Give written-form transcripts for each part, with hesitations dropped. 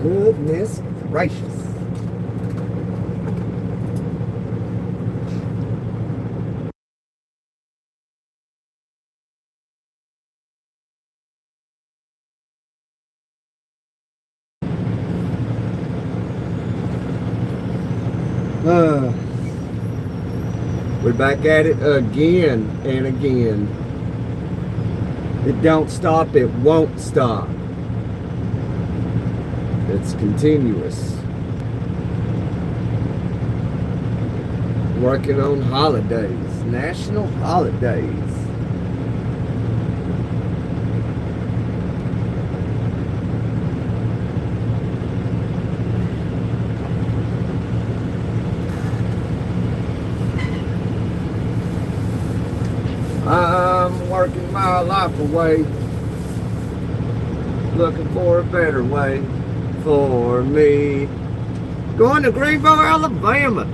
Goodness gracious. We're back at it again and again. It don't stop, it won't stop. It's continuous. Working on holidays, national holidays. I'm working my life away, looking for a better way for me. Going to Greenville, Alabama.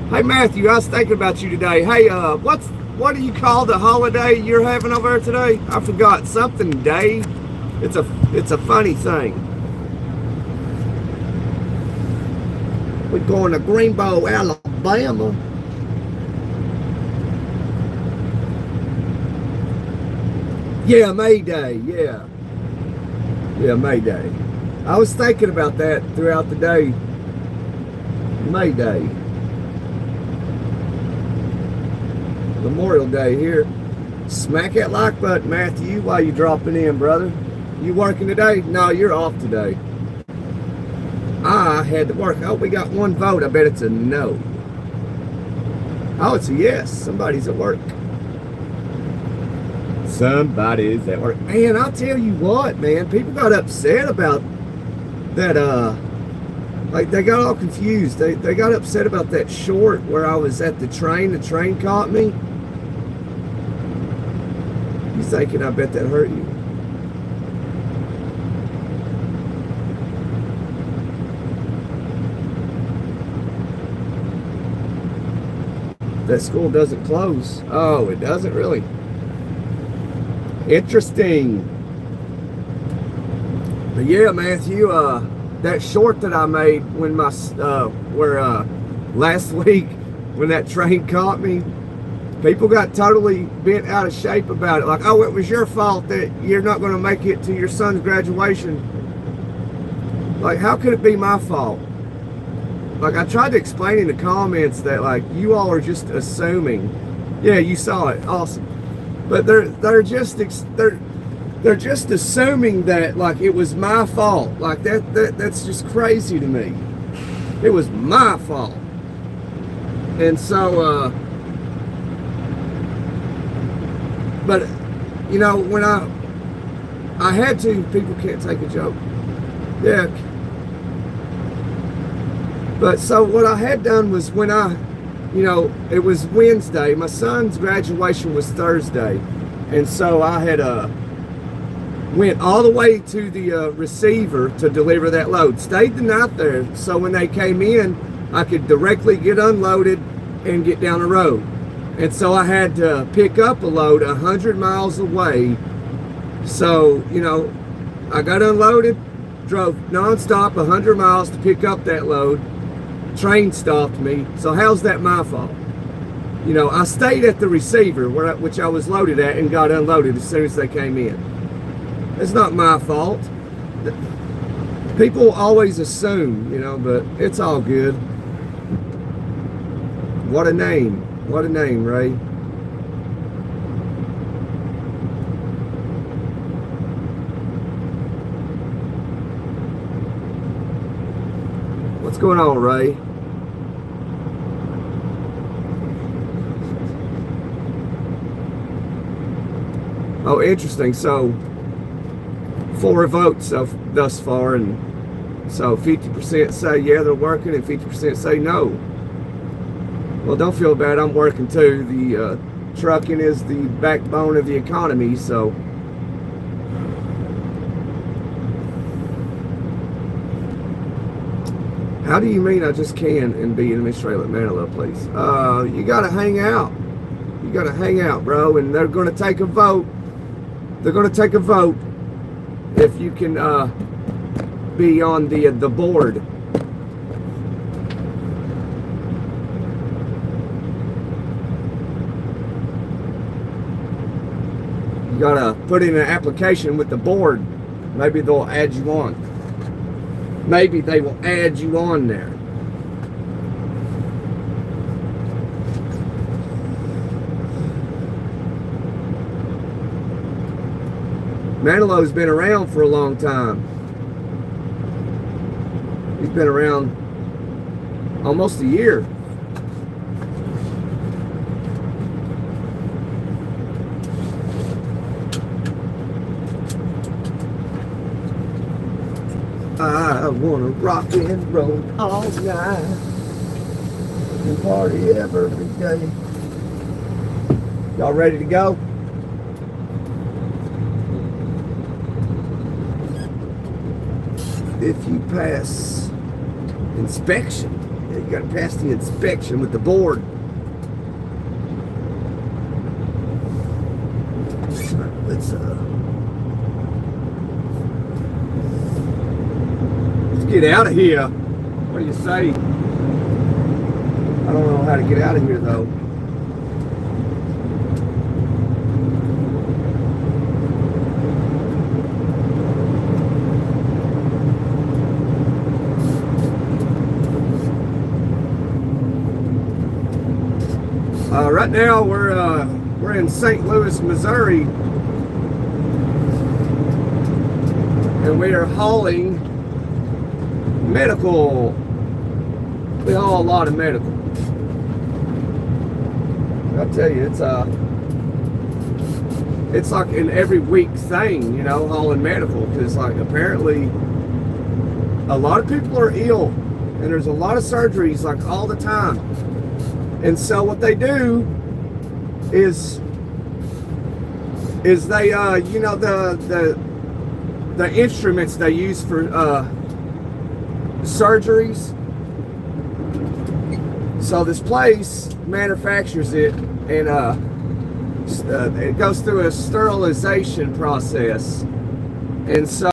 Hey Matthew, I was thinking about you today. Hey, what do you call the holiday you're having over there today? I forgot, something day. It's a funny thing. We're going to Greenville, Alabama. Yeah, May Day, yeah. Yeah, May Day. I was thinking about that throughout the day. May Day. Memorial Day here. Smack that like button, Matthew, while you dropping in, brother. You working today? No, you're off today. I had to work. Oh, we got one vote. I bet it's a no. Oh, it's a yes. Somebody's at work. Somebody's at work. Man, I'll tell you what, man. People got upset about that, like they got all confused. They got upset about that short where I was at the train caught me. You thinking, I bet that hurt you. That school doesn't close. Oh, it doesn't really. Interesting. But yeah, Matthew, that short that I made when my last week when that train caught me, people got totally bent out of shape about it. Like, oh, it was your fault that you're not going to make it to your son's graduation. Like, how could it be my fault? Like, I tried to explain in the comments that, like, you all are just assuming. Yeah, you saw it. Awesome. But they're just assuming that, like, it was my fault. Like, that's just crazy to me. It was my fault. And so, but, you know, when I had to, people can't take a joke. Yeah. But so what I had done was when you know, it was Wednesday. My son's graduation was Thursday. And so I had went all the way to the receiver to deliver that load. Stayed the night there. So when they came in, I could directly get unloaded and get down the road. And so I had to pick up a load 100 miles away. So, you know, I got unloaded, drove nonstop 100 miles to pick up that load. Train stopped me. So how's that my fault? You know, I stayed at the receiver which I was loaded at and got unloaded as soon as they came in. It's not my fault. People always assume, you know, but it's all good. What a name. What a name, Ray. What's going on, Ray? Oh, interesting. So 4 votes thus far, and so 50% say yeah, they're working, and 50% say no. Well, don't feel bad. I'm working too. The trucking is the backbone of the economy, so. How do you mean I just can and be in Miss Trailer Manilow, please? You gotta hang out. You gotta hang out, bro, and they're gonna take a vote. They're gonna take a vote if you can be on the board. You gotta put in an application with the board. Maybe they'll add you on. Maybe they will add you on there. Manilow's been around for a long time. He's been around almost a year. I wanna rock and roll all night and party every day. Y'all ready to go? If you pass inspection, yeah, you gotta pass the inspection with the board. Let's get out of here. What do you say? I don't know how to get out of here though. Right now we're in St. Louis, Missouri, and we are hauling medical. We haul a lot of medical. I'll tell you, it's like an every week thing, you know, hauling medical, because like apparently a lot of people are ill, and there's a lot of surgeries like all the time. And so what they do is they you know, the instruments they use for surgeries. So this place manufactures it, and it goes through a sterilization process. And so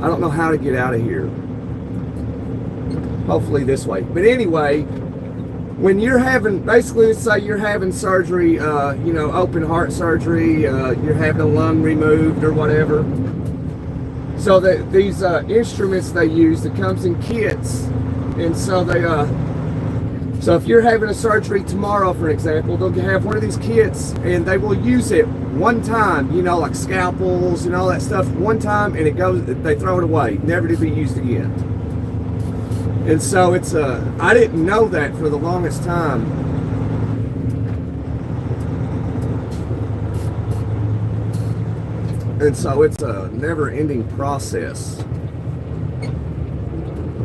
I don't know how to get out of here. Hopefully this way. But anyway, when you're having, basically let's say you're having surgery, you know, open heart surgery, you're having a lung removed or whatever. So that these instruments they use, that comes in kits. And so they, so if you're having a surgery tomorrow, for example, they'll have one of these kits and they will use it one time, you know, like scalpels and all that stuff, one time, and it goes, they throw it away, never to be used again. And so it's I didn't know that for the longest time. And so it's a never-ending process.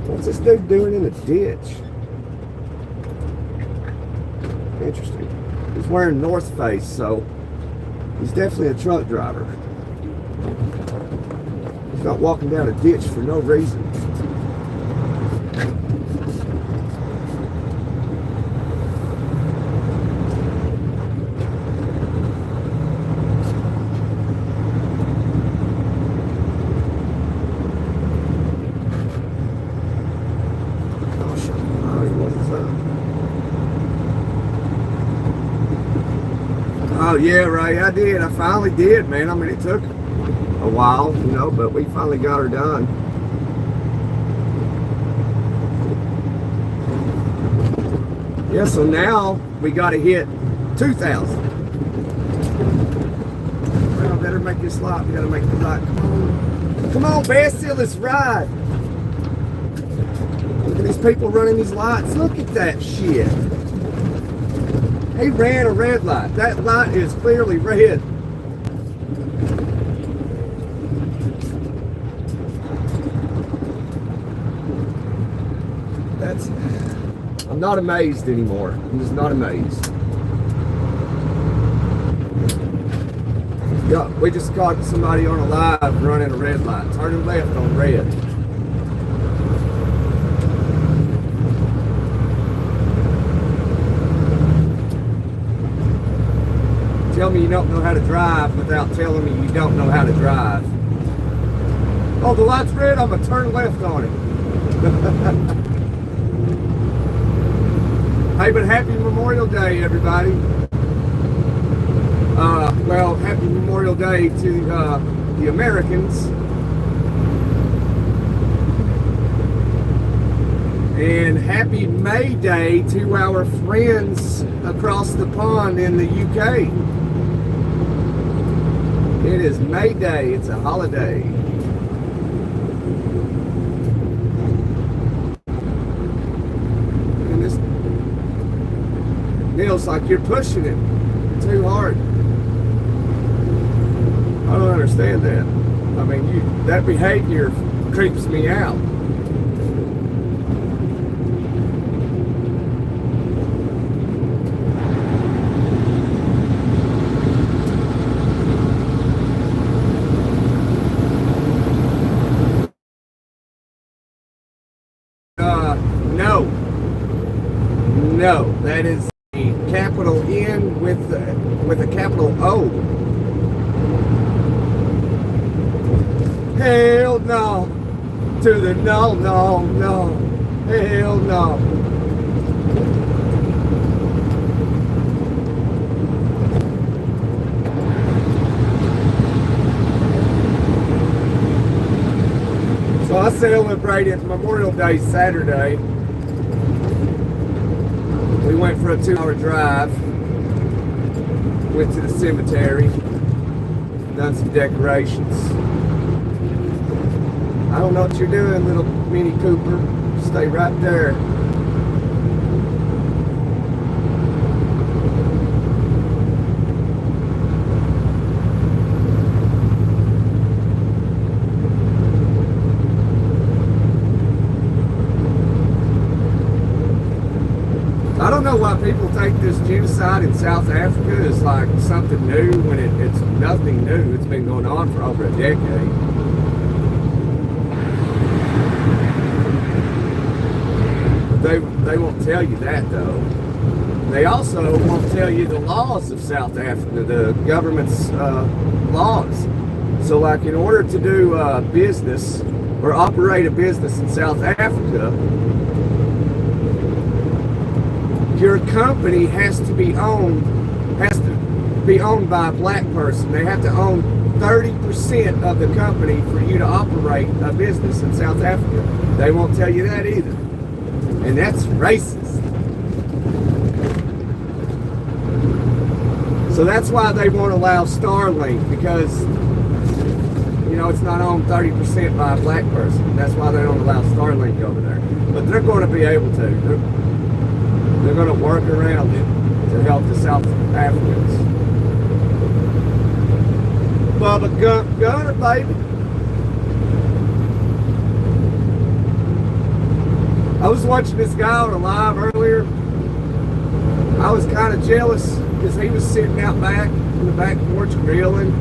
What's this dude doing in the ditch? Interesting. He's wearing North Face, so he's definitely a truck driver. He's not walking down a ditch for no reason. Oh yeah, Ray, I did. I finally did, man. I mean, it took a while, you know, but we finally got her done. Yeah, so now we got to hit 2,000. Well, I better make this light. We got to make the light. Come on. Come on, Pest, let's ride. Look at these people running these lights. Look at that shit. He ran a red light. That light is clearly red. I'm not amazed anymore. I'm just not amazed. Yeah, we just caught somebody on a live running a red light. Turning left on red. Tell me you don't know how to drive without telling me you don't know how to drive. Oh, the light's red, I'm gonna turn left on it. Hey, but happy Memorial Day, everybody. Well, happy Memorial Day to the Americans. And happy May Day to our friends across the pond in the UK. It is May Day, it's a holiday. And this feels like you're pushing it too hard. I don't understand that. I mean, that behavior creeps me out. No, that is a capital N with a capital O. Hell no. To the no, no, no. Hell no. So I celebrated Memorial Day Saturday. We went for a 2-hour drive, went to the cemetery, done some decorations. I don't know what you're doing, little Mini Cooper. Stay right there. I don't know why people take this genocide in South Africa as like something new when it's nothing new. It's been going on for over a decade. But they won't tell you that though. They also won't tell you the laws of South Africa, the government's laws. So like in order to do business or operate a business in South Africa, your company has to be owned by a black person. They have to own 30% of the company for you to operate a business in South Africa. They won't tell you that either. And that's racist. So that's why they won't allow Starlink, because you know it's not owned 30% by a black person. That's why they don't allow Starlink over there. But they're going to be able to. They're going to work around it to help the South Africans. Bubba Gunner, baby. I was watching this guy on a live earlier. I was kind of jealous because he was sitting out back in the back porch grilling,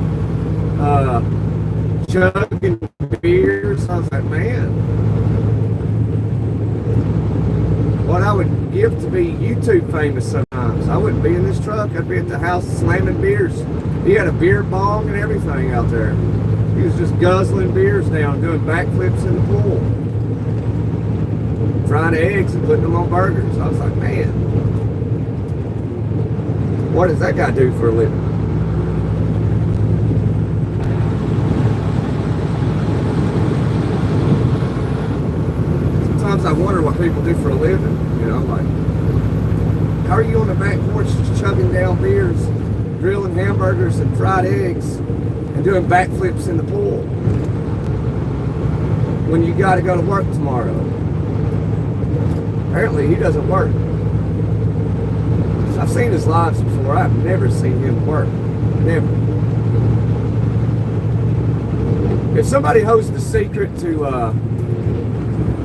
chugging beers. I was like, man, what I would give to be YouTube famous sometimes. I wouldn't be in this truck. I'd be at the house slamming beers. He had a beer bong and everything out there. He was just guzzling beers down, doing backflips in the pool, frying eggs and putting them on burgers. I was like, man, what does that guy do for a living? Sometimes I wonder what people do for a living. You know, like, how are you on the back porch just chugging down beers, grilling hamburgers and fried eggs, and doing backflips in the pool when you got to go to work tomorrow? Apparently, he doesn't work. I've seen his lives before. I've never seen him work. Never. If somebody holds the secret to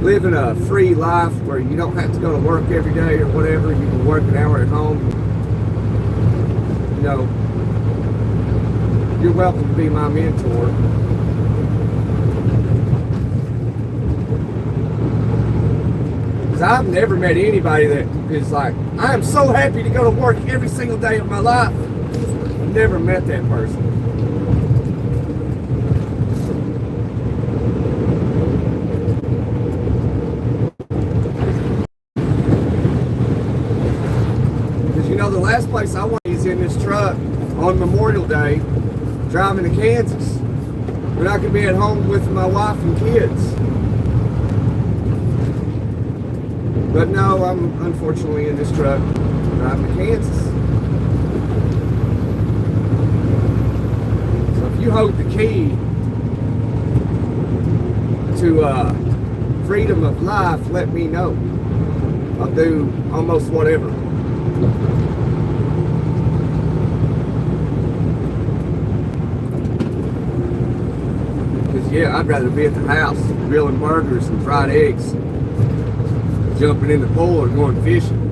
living a free life where you don't have to go to work every day or whatever, you can work an hour at home, you know, you're welcome to be my mentor. Because I've never met anybody that is like, I am so happy to go to work every single day of my life. I've never met that person. choice. I want he's in this truck on Memorial Day driving to Kansas when I could be at home with my wife and kids. But no, I'm unfortunately in this truck driving to Kansas. So if you hold the key to freedom of life, let me know. I'll do almost whatever. Because yeah, I'd rather be at the house grilling burgers and fried eggs, jumping in the pool or going fishing.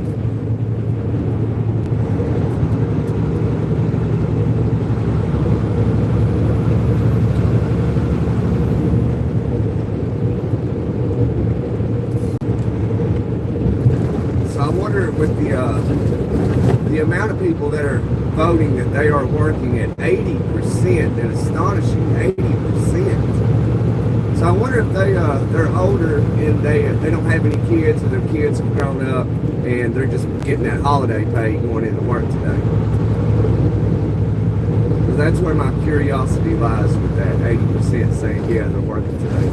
So I wonder with the amount of people that are voting that they are working at 80%, an astonishing 80%. So I wonder if they're older and they don't have any kids, or their kids have grown up and they're just getting that holiday pay going into work today. So that's where my curiosity lies with that 80% saying, yeah, they're working today.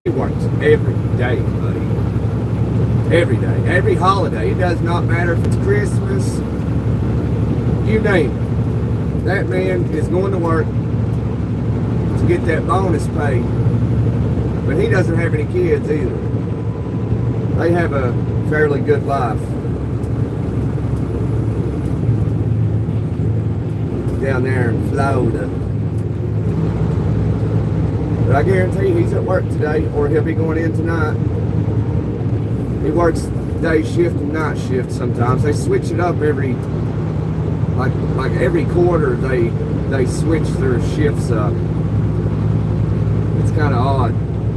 Works every day, buddy. Every day, every holiday. It does not matter if it's Christmas, you name it. That man is going to work to get that bonus pay. But he doesn't have any kids either. They have a fairly good life down there in Florida. But I guarantee he's at work today, or he'll be going in tonight. He works day shift and night shift sometimes. They switch it up every, like every quarter. They switch their shifts up. It's kind of odd.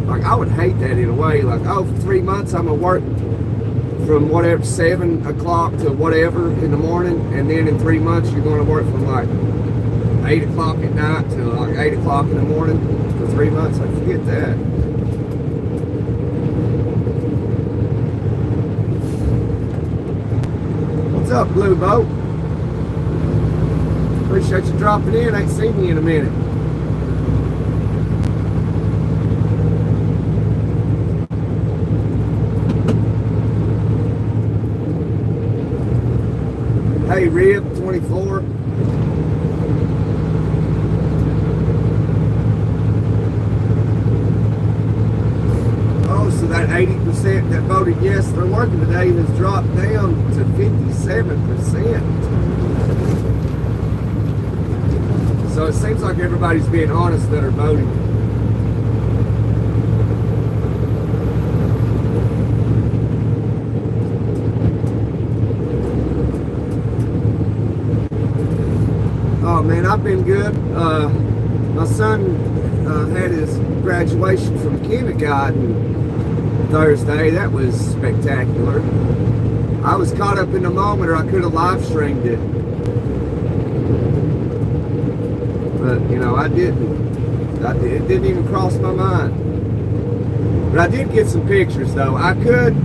Like I would hate that in a way. Like, oh, for 3 months I'm gonna work from whatever 7 o'clock to whatever in the morning, and then in 3 months you're going to work from like 8 o'clock at night to like 8 o'clock in the morning. 3 months, I forget that. What's up, Blue Boat? Appreciate you dropping in. Ain't seen you in a minute. Hey, Rib 24. So that 80% that voted yes, they're working today, has dropped down to 57%. So it seems like everybody's being honest that are voting. Oh man, I've been good. My son had his graduation from kindergarten Thursday. That was spectacular. I was caught up in the moment, or I could have live streamed it, but you know, I didn't. It didn't even cross my mind. But I did get some pictures though. I could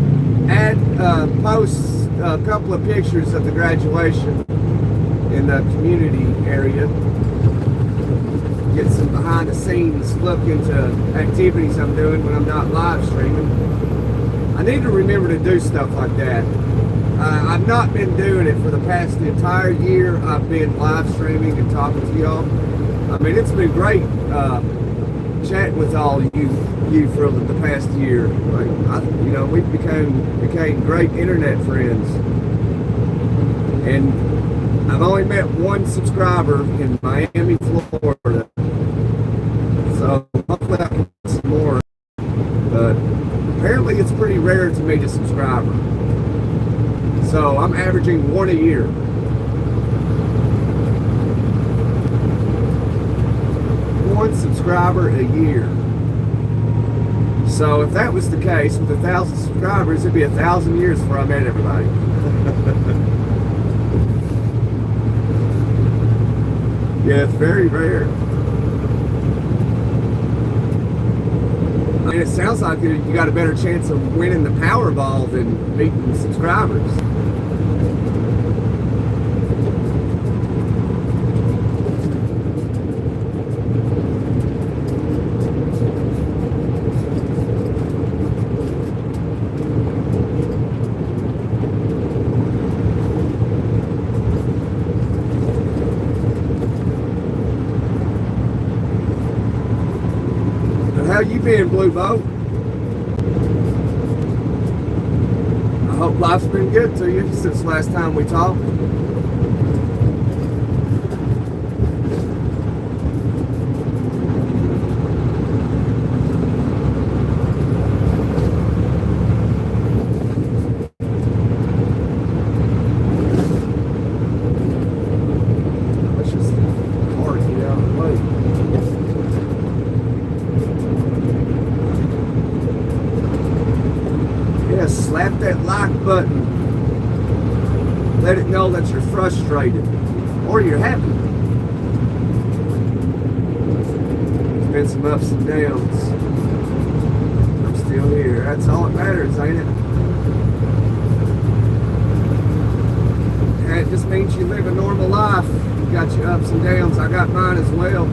post a couple of pictures of the graduation in the community area. Get some behind the scenes look into activities I'm doing when I'm not live streaming. I need to remember to do stuff like that. I've not been doing it for the past entire year. I've been live streaming and talking to y'all. I mean, it's been great chatting with all you for the past year. Like, you know, we became great internet friends. And I've only met one subscriber in Miami, Florida. So hopefully I can get some more. But apparently it's pretty rare to meet a subscriber. So I'm averaging one a year. One subscriber a year. So if that was the case with 1,000 subscribers, it'd be 1,000 years before I met everybody. Yeah, it's very rare. And it sounds like you got a better chance of winning the Powerball than meeting subscribers. How you been, Blue Boat? I hope life's been good to you since last time we talked. Let's just hard to get out of the way. Slap that like button. Let it know that you're frustrated or you're happy. There's been some ups and downs. I'm still here. That's all that matters, ain't it? And it just means you live a normal life. You got your ups and downs. I got mine as well.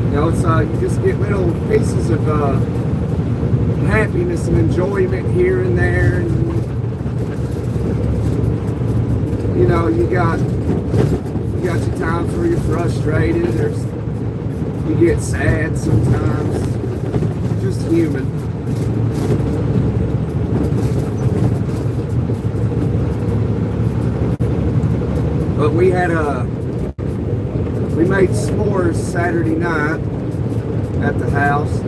You know, it's you just get little pieces of happiness and enjoyment here and there. And, you know, you got your times where you're frustrated. You get sad sometimes. Just human. But we made s'mores Saturday night at the house,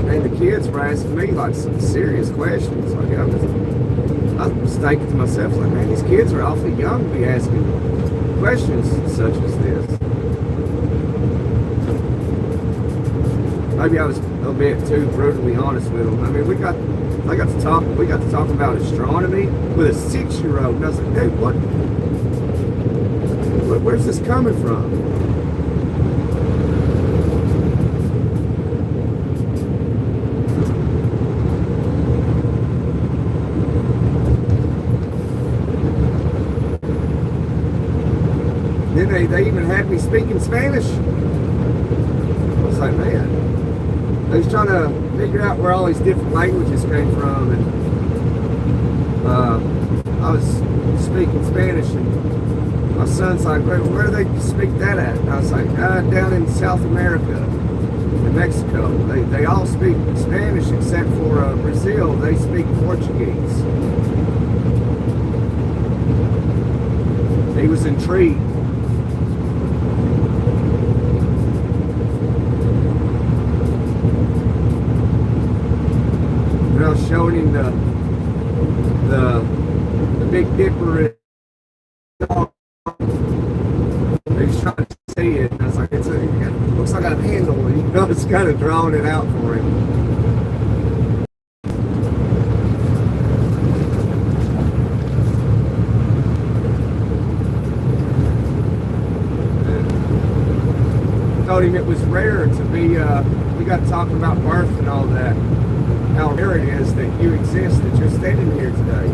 and the kids were asking me like some serious questions. Like I was thinking to myself, like, man, these kids are awfully young to be asking questions such as this. Maybe I was a bit too brutally honest with them. I mean, we got to talk about astronomy with a 6-year-old, and I was like, hey, where's this coming from? Then they even had me speaking Spanish. I was like, man, they was trying to figure out where all these different languages came from, and I was speaking Spanish, and my son's like, where do they speak that at? And I was like, down in South America, in Mexico. They all speak Spanish except for Brazil. They speak Portuguese. He was intrigued. When I was showing him the Big Dipper, he was trying to see it, and I was like, it looks like a handle, and you know, it's kind of drawing it out for him. Told him it was rare to be, we got talking about birth and all that, how rare it is that you exist, that you're standing here today.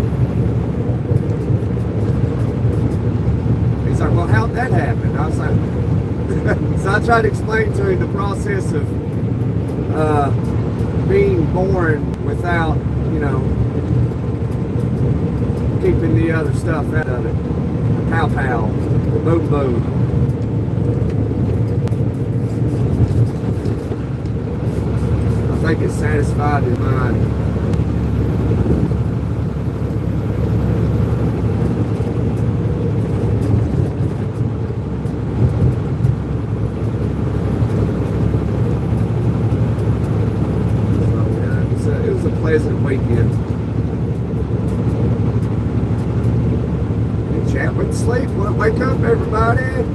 He's like, well, how'd that happen? I was like, so I tried to explain to him the process of being born without, you know, keeping the other stuff out of it. The pow-pow, the boom-boom. I think it's satisfied his mind. So yeah, it was a pleasant weekend. And chat went to sleep. Well, wake up, everybody.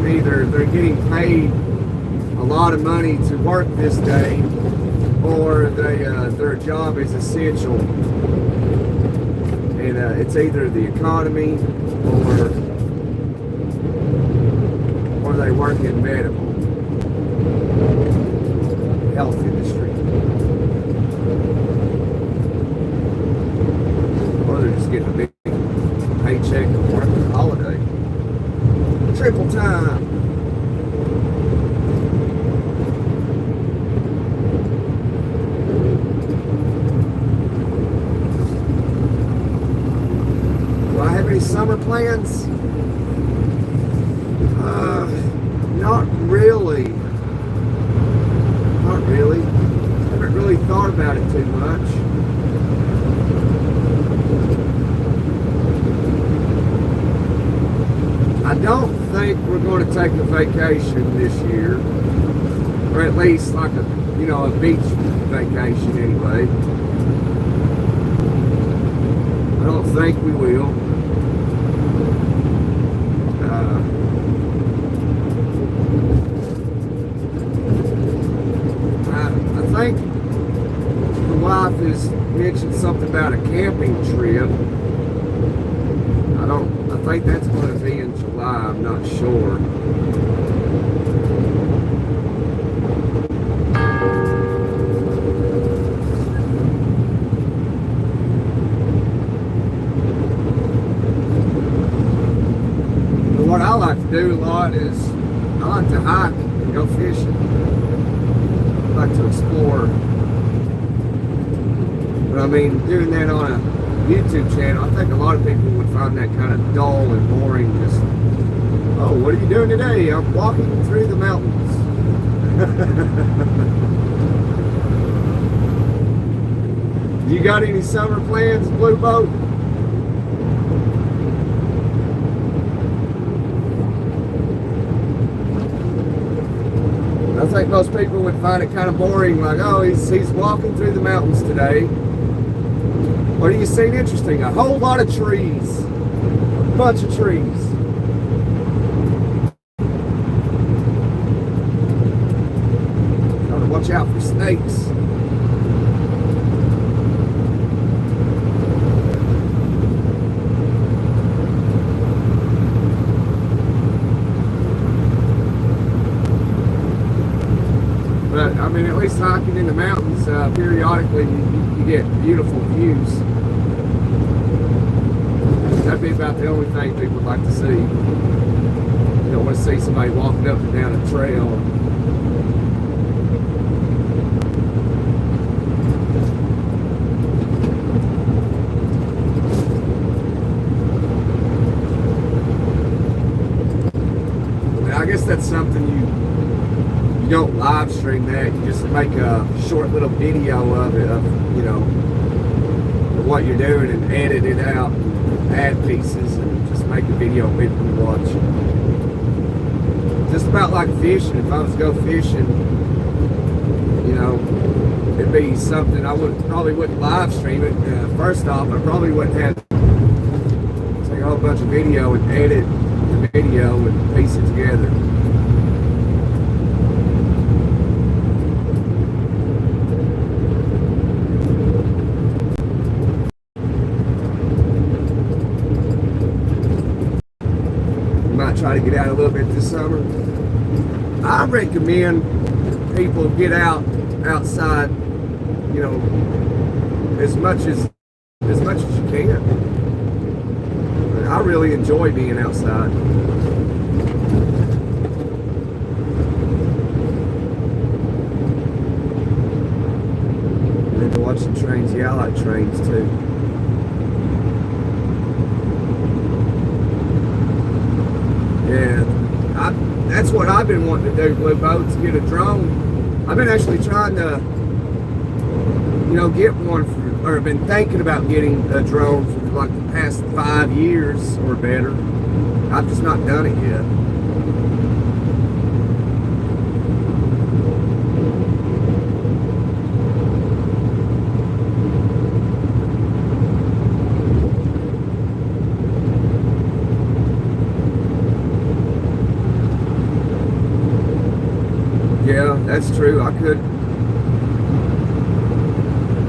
and either they're getting paid a lot of money to work this day, or their job is essential, and it's either the economy or they work in medical health industry, or they're just getting a big paycheck and working a holiday. Triple time. Do I have any summer plans? Not really. Not really. Haven't really thought about it too much. I don't think we're going to take a vacation this year, or at least like a beach vacation anyway. I don't think we will. I think the wife has mentioned something about a camping trip. I think that's going to be in July. I'm not sure. But what I like to do a lot is I like to hike and go fishing. I like to explore. But I mean, doing that on a YouTube channel, I think a lot of people would find that kind of dull and boring. Just, oh, what are you doing today? I'm walking through the mountains. You got any summer plans, Blue Boat? I think most people would find it kind of boring, like, oh, he's walking through the mountains today. What are you seeing interesting? A whole lot of trees. A bunch of trees. Gotta watch out for snakes. But, I mean, at least hiking in the mountains, periodically you get beautiful views. That'd be about the only thing people would like to see. You don't want to see somebody walking up and down a trail. I guess that's something you don't live stream that, you just make a short little video of it, of what you're doing, and edit it out, and add pieces, and just make a video people can watch. Just about like fishing. If I was to go fishing, it'd be something I probably wouldn't live stream it. First off, I probably wouldn't have take a whole bunch of video and edit the video and piece it together. Try to get out a little bit this summer. I recommend people get outside, as much as you can. I really enjoy being outside. And then to watch the trains. Yeah, I like trains too. Yeah, that's what I've been wanting to do, Blue Boats, get a drone. I've been actually trying to, get one, or been thinking about getting a drone for like the past 5 years or better. I've just not done it yet. that's true. I could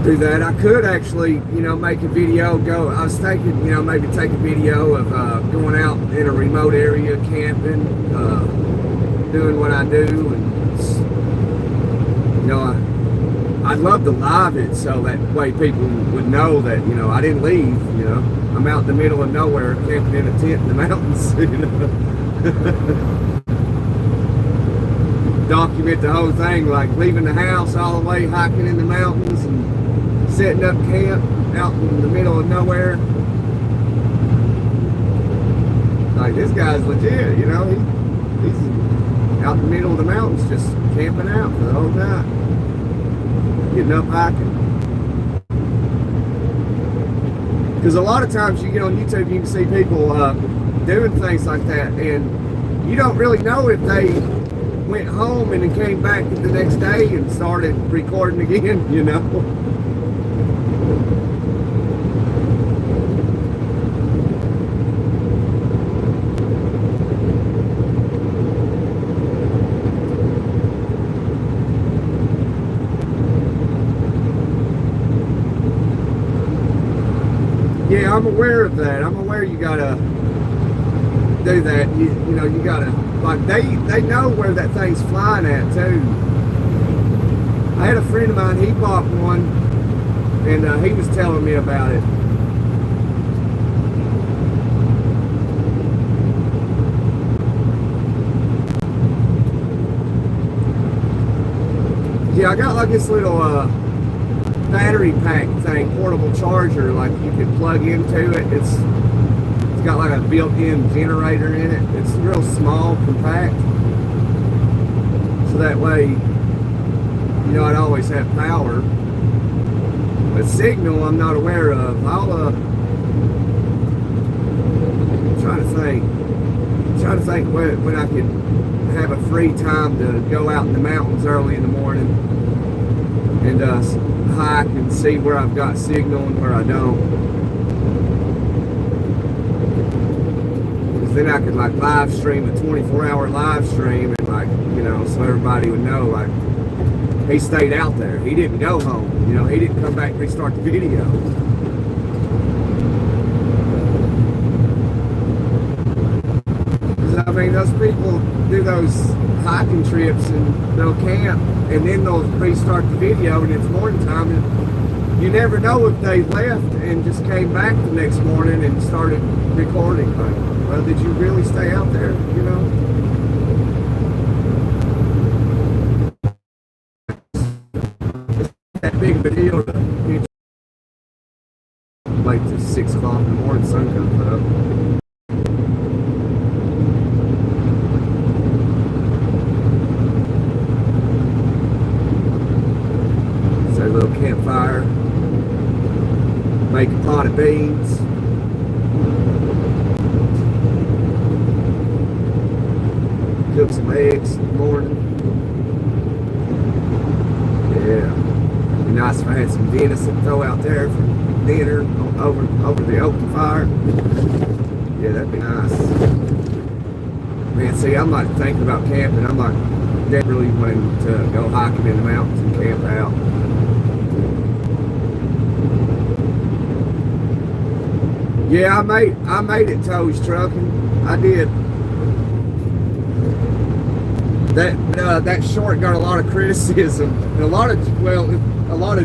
do that. I could actually, you know, make a video. I was thinking, you know, maybe take a video of going out in a remote area, camping, doing what I do, and you know, I'd love to live it so that way people would know that, you know, I didn't leave. You know, I'm out in the middle of nowhere, camping in a tent in the mountains. You know, document the whole thing, like leaving the house all the way, hiking in the mountains, and setting up camp out in the middle of nowhere. Like, this guy's legit, you know, he's out in the middle of the mountains just camping out for the whole night, getting up hiking. Because a lot of times you get on YouTube, you can see people doing things like that, and you don't really know if they went home and then came back the next day and started recording again, you know. Yeah, I'm aware of that. I'm aware you gotta do that. You know, you gotta, like, they know where that thing's flying at too. I had a friend of mine, he bought one, and he was telling me about it. Yeah, I got like this little battery pack thing, portable charger, like you could plug into it. It's got like a built-in generator in it. It's real small, compact, so that way, you know, I'd always have power. But signal, I'm not aware of. I'm trying to think when I could have a free time to go out in the mountains early in the morning and hike and see where I've got signal and where I don't. Because then I could like live stream a 24-hour live stream, and like, you know, so everybody would know, like, he stayed out there. He didn't go home. You know, he didn't come back and restart the video. Because I mean, those people do those hiking trips and they'll camp, and then they'll restart the video, and it's morning time, and you never know if they left and just came back the next morning and started recording. Like, well, did you really stay out there? You know. That big of a deal to wait till 6 o'clock in the morning, sun comes up. So a little campfire, make a pot of beans, cook some eggs in the morning. Yeah. Nice if I had some venison to throw out there for dinner over the open fire. Yeah, that'd be nice. Man, see, I'm like thinking about camping. I'm like really wanting to go hiking in the mountains and camp out. Yeah, I made it Toes Trucking. I did. That short got a lot of criticism and a lot of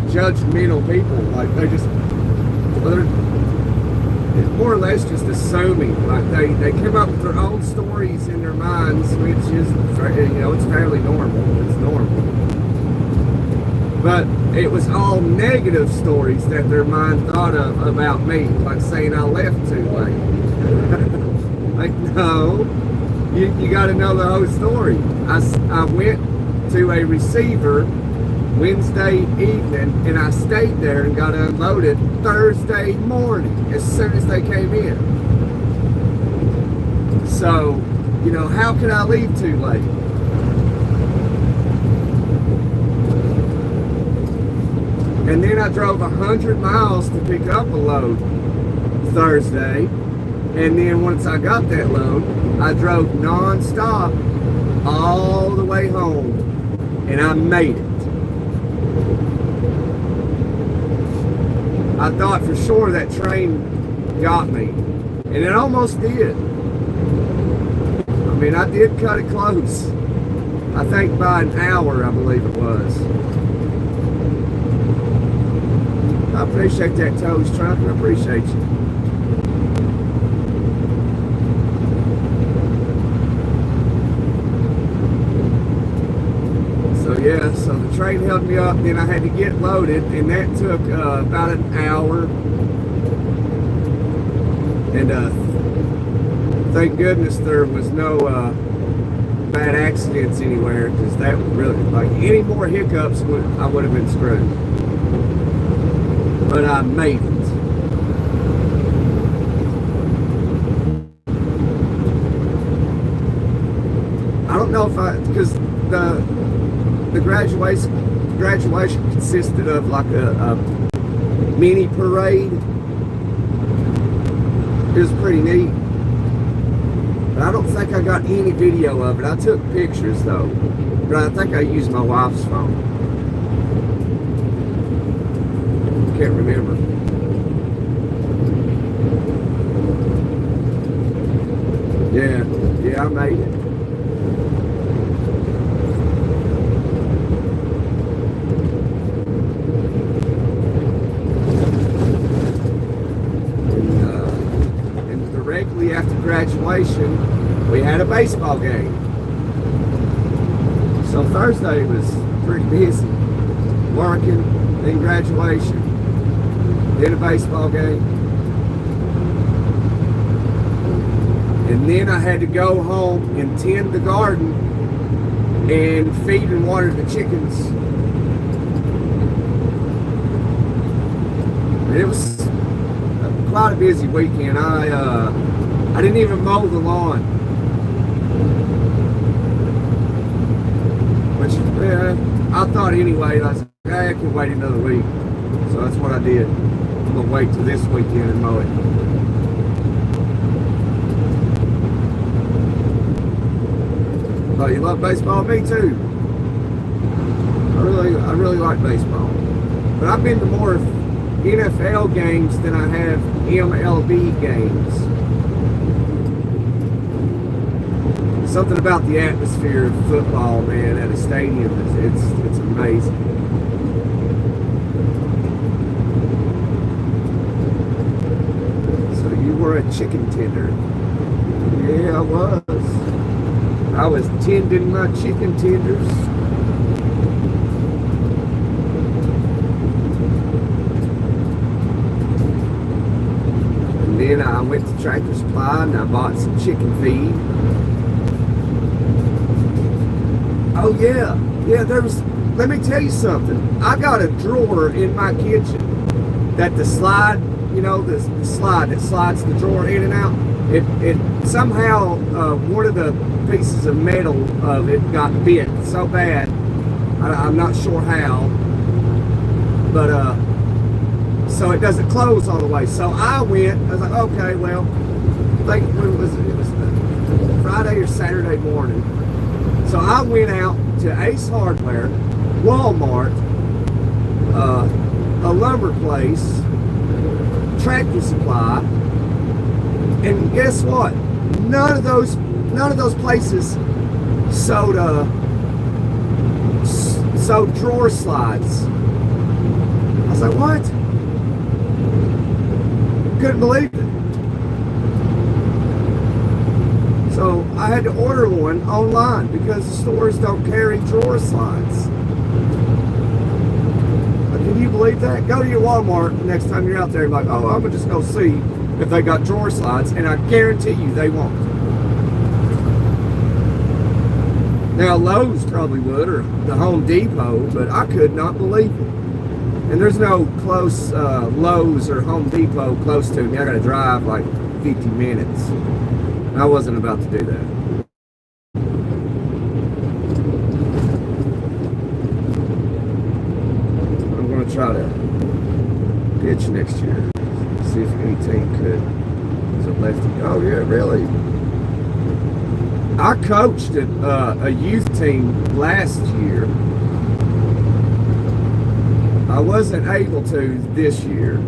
judgmental people. Like, they're it's more or less just assuming. Like, they come up with their own stories in their minds, which is, you know, it's fairly normal. It's normal. But it was all negative stories that their mind thought of about me, like saying I left too late. Like, no. You got to know the whole story. I went to a receiver Wednesday evening, and I stayed there and got unloaded Thursday morning as soon as they came in. So, you know, how can I leave too late? And then I drove 100 miles to pick up a load Thursday. And then once I got that load, I drove non-stop all the way home. and I made it. I thought for sure that train got me, and it almost did. I mean, I did cut it close. I think by an hour, I believe it was. I appreciate that, Toes Trump. I appreciate you. So yeah, so the train held me up, then I had to get loaded, and that took about an hour. And thank goodness there was no bad accidents anywhere, because that would really, like, any more hiccups, I would have been screwed. But I made it. I don't know if because the graduation consisted of like a mini parade. It was pretty neat. But I don't think I got any video of it. I took pictures though. But I think I used my wife's phone. Can't remember. Yeah, I made it. And directly after graduation, we had a baseball game. So Thursday was pretty busy, working, then graduation. Then a baseball game. And then I had to go home and tend the garden and feed and water the chickens. It was quite a busy weekend. I didn't even mow the lawn. Which, I thought anyway, I said, hey, I can wait another week. So that's what I did. I'm gonna wait till this weekend and mow it. Oh, you love baseball? Me too. I really like baseball. But I've been to more NFL games than I have MLB games. Something about the atmosphere of football, man, at a stadium, it's amazing. You were a chicken tender. Yeah, I was. I was tending my chicken tenders. And then I went to Tractor Supply and I bought some chicken feed. Oh yeah, let me tell you something. I got a drawer in my kitchen that the slide, you know, the slide that slides the drawer in and out, it somehow one of the pieces of metal of it got bit so bad. I'm not sure how, but so it doesn't close all the way. So I was like, okay, well, I think it was Friday or Saturday morning. So I went out to Ace Hardware, Walmart, a lumber place, Tractor Supply, and guess what? None of those places sold drawer slides. I was like, what? Couldn't believe it. So I had to order one online because the stores don't carry drawer slides. Can you believe that? Go to your Walmart next time you're out there and like, oh, I'm gonna just go see if they got drawer slides, and I guarantee you they won't. Now Lowe's probably would, or the Home Depot, but I could not believe it. And there's no close Lowe's or Home Depot close to me. I gotta drive like 50 minutes. I wasn't about to do that. Try to pitch next year. See if any team could. Is it lefty? Oh yeah, really? I coached a youth team last year, wasn't able to this year.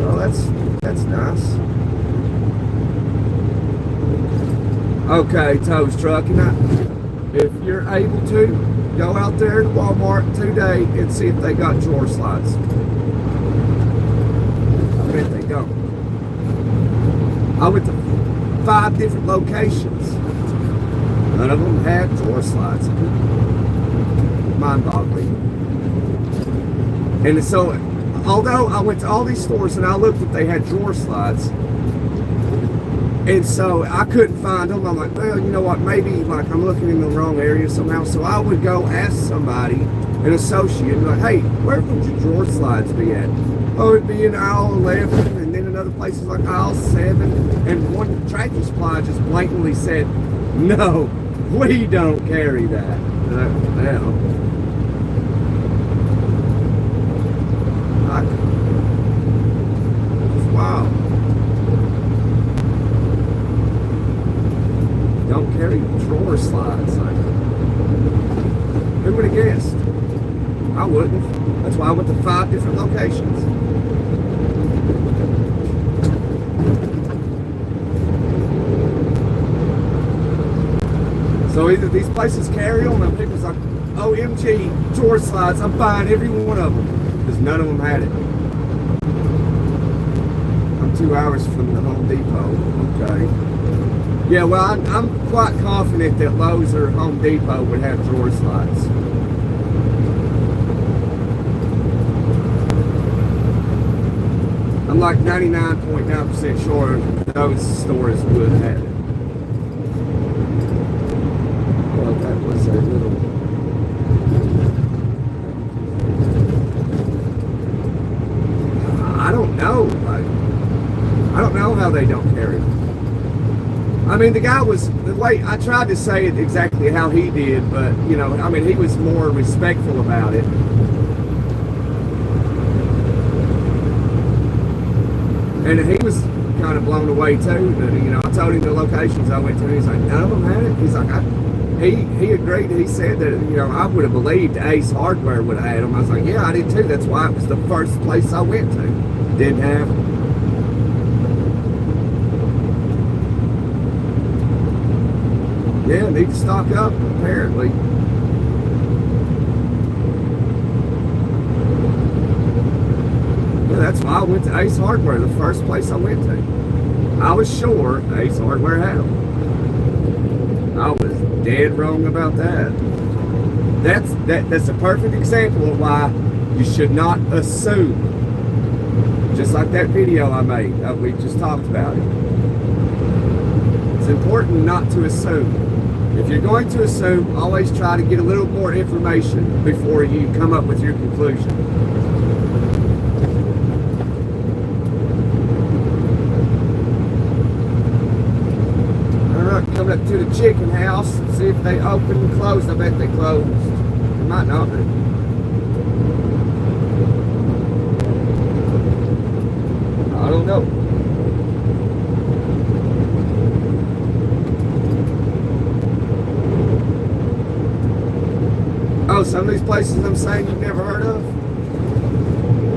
Oh, that's nice. Okay, Toes Trucking. If you're able to, go out there to Walmart today and see if they got drawer slides. I bet they don't. I went to 5 different locations. None of them had drawer slides. Mind-boggling. And so, although I went to all these stores and I looked if they had drawer slides, and so I couldn't find them. I'm like, well, you know what, maybe like I'm looking in the wrong area somehow. So I would go ask somebody, an associate, like, hey, where would your drawer slides be at? Oh, it'd be in aisle 11, and then another place is like aisle 7, and one Tractor Supply just blatantly said, no, we don't carry that. Well, wow. Don't carry drawer slides. Like, who would have guessed? I wouldn't. That's why I went to 5 different locations. So either these places carry them, and people's like, OMG, drawer slides, I'm buying every one of them. Because none of them had it. I'm 2 hours from the Home Depot. Okay. Yeah, well, I'm quite confident that Lowe's or Home Depot would have drawer slides. I'm like 99.9% sure those stores would have it. Well, that was a little... I don't know. Like, I don't know how they don't carry them. I mean, the guy was, the way, I tried to say it exactly how he did, but, you know, I mean, he was more respectful about it. And he was kind of blown away too. But, you know, I told him the locations I went to, and he's like, none of them had it. He's like, he agreed. He said that, you know, I would have believed Ace Hardware would have had them. I was like, yeah, I did too. That's why it was the first place I went to. Didn't have them. Yeah, need to stock up, apparently. Yeah, that's why I went to Ace Hardware, the first place I went to. I was sure Ace Hardware had them. I was dead wrong about that. That's a perfect example of why you should not assume. Just like that video I made, we just talked about it. It's important not to assume. If you're going to assume, always try to get a little more information before you come up with your conclusion. Alright, coming up to the chicken house and see if they open and closed. I bet they closed. They might not be. I don't know. Oh, some of these places I'm saying you've never heard of?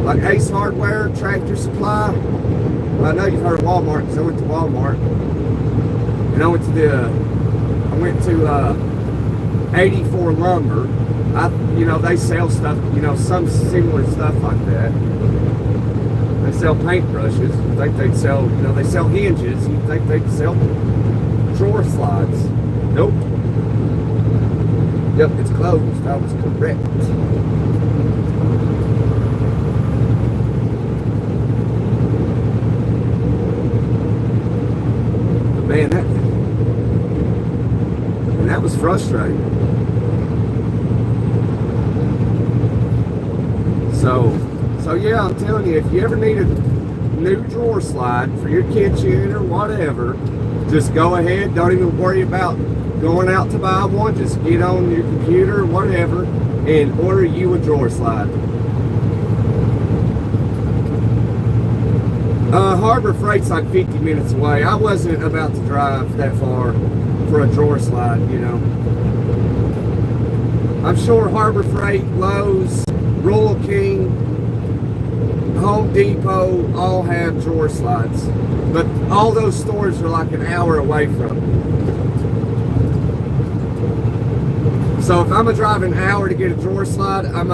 Like Ace Hardware, Tractor Supply. Well, I know you've heard of Walmart because I went to Walmart. And I went to 84 Lumber. You know, they sell stuff, you know, some similar stuff like that. They sell paintbrushes. You think they'd sell, you know, they sell hinges. You think they'd sell drawer slides. Nope. Yep, it's closed. I was correct. But man, that was frustrating. So yeah, I'm telling you, if you ever need a new drawer slide for your kitchen or whatever, just go ahead. Don't even worry about going out to buy one. Just get on your computer or whatever and order you a drawer slide. Harbor Freight's like 50 minutes away. I wasn't about to drive that far for a drawer slide, you know. I'm sure Harbor Freight, Lowe's, Royal King, Home Depot all have drawer slides, but all those stores are like an hour away from me. So if I'm gonna drive an hour to get a drawer slide, I'm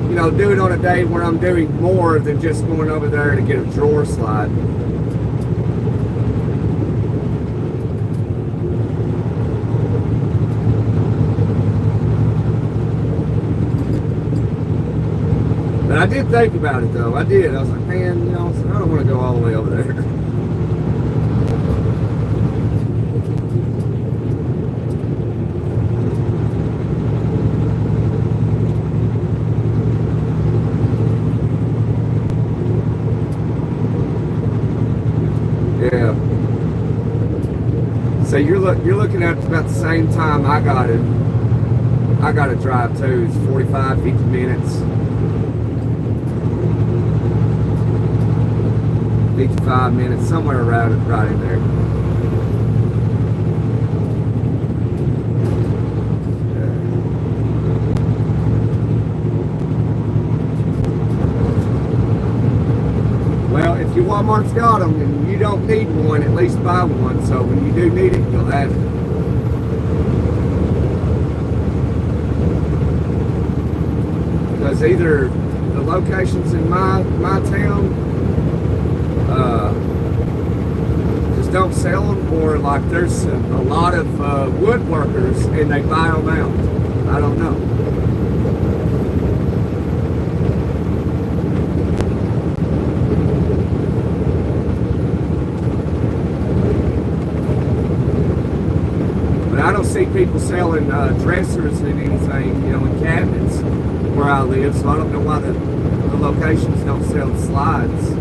you know, do it on a day where I'm doing more than just going over there to get a drawer slide. But I did think about it though. I did. I was like, man, you know, I don't want to go all the way over there. Yeah. So you're looking at about the same time I got to drive too. It's 45, 50 minutes. 55 minutes, somewhere around it, right in there. Well, if your Walmart's got them and you don't need one, at least buy one, so when you do need it, you'll have it. Because either the locations in my town just don't sell them, or like there's a lot of woodworkers and they buy them out. I don't know. But I don't see people selling dressers and anything, you know, in cabinets where I live, so I don't know why the locations don't sell slides.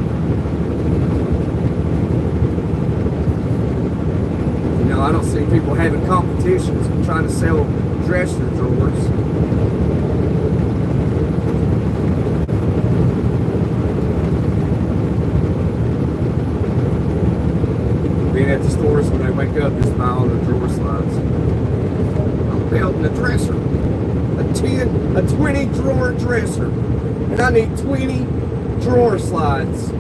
I don't see people having competitions trying to sell dresser drawers. Being at the stores when they wake up, just buy all the drawer slides. I'm building a dresser, a 20 drawer dresser, and I need 20 drawer slides.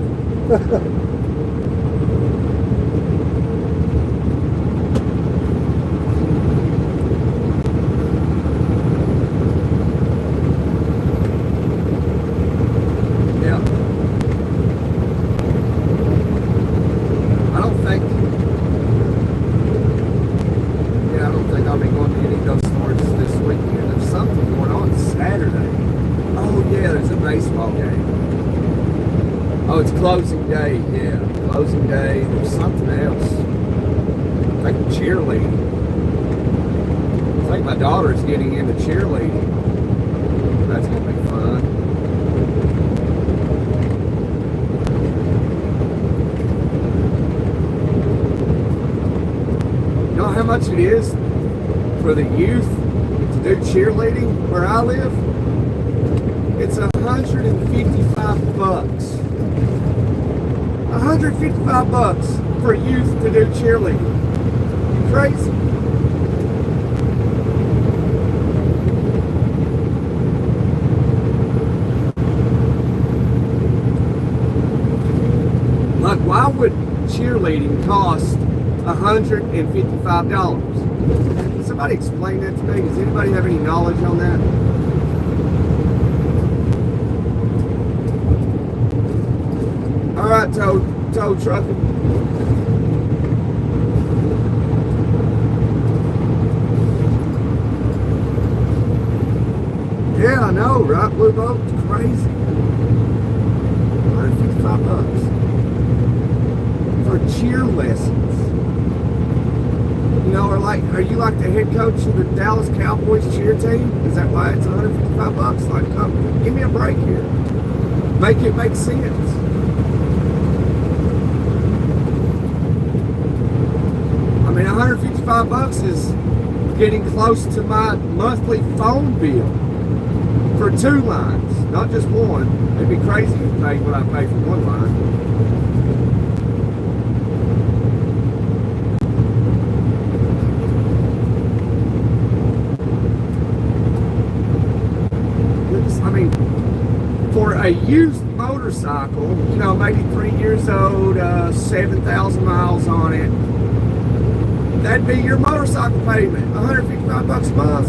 Closing day, yeah. Closing day. There's something else. I think cheerleading. I think my daughter's getting into cheerleading. That's going to be fun. You know how much it is for the youth to do cheerleading where I live? It's $155. $155 for youth to do cheerleading. Crazy. Like, why would cheerleading cost $155? Can somebody explain that to me? Does anybody have any knowledge on that? All right, tow trucking. Yeah, I know, right? Blue boat, it's crazy. $155 for cheer lessons. You know, are you like the head coach of the Dallas Cowboys cheer team? Is that why it's $155? Like, come, give me a break here. Make it make sense. I mean, $155 is getting close to my monthly phone bill for 2 lines, not just one. It'd be crazy to pay what I pay for 1 line. a used motorcycle, you know, maybe 3 years old, 7,000 miles on it, that'd be your motorcycle payment, $155 a month.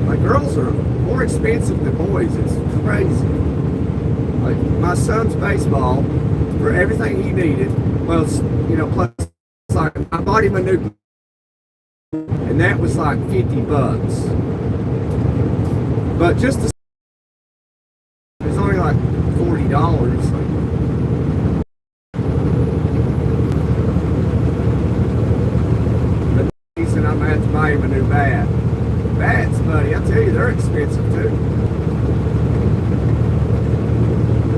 Like, girls are more expensive than boys. It's crazy. Like, my son's baseball, for everything he needed, well, you know, plus, like, I bought him a new, and that was like $50. But just to, it was only like $40. But he said I'm gonna have to buy him a new bat. Bats, buddy, I tell you, they're expensive too.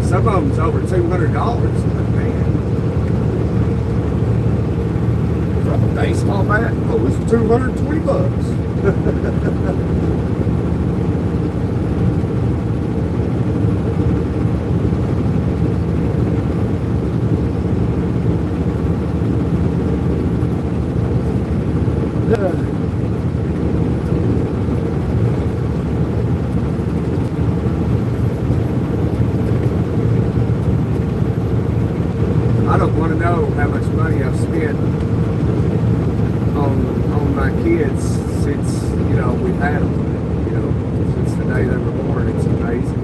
Some of them's over $200. Man, from a baseball bat, oh, it's $220. I don't want to know how much money I've spent on my kids since, you know, we've had them, you know, since the day they were born. It's amazing.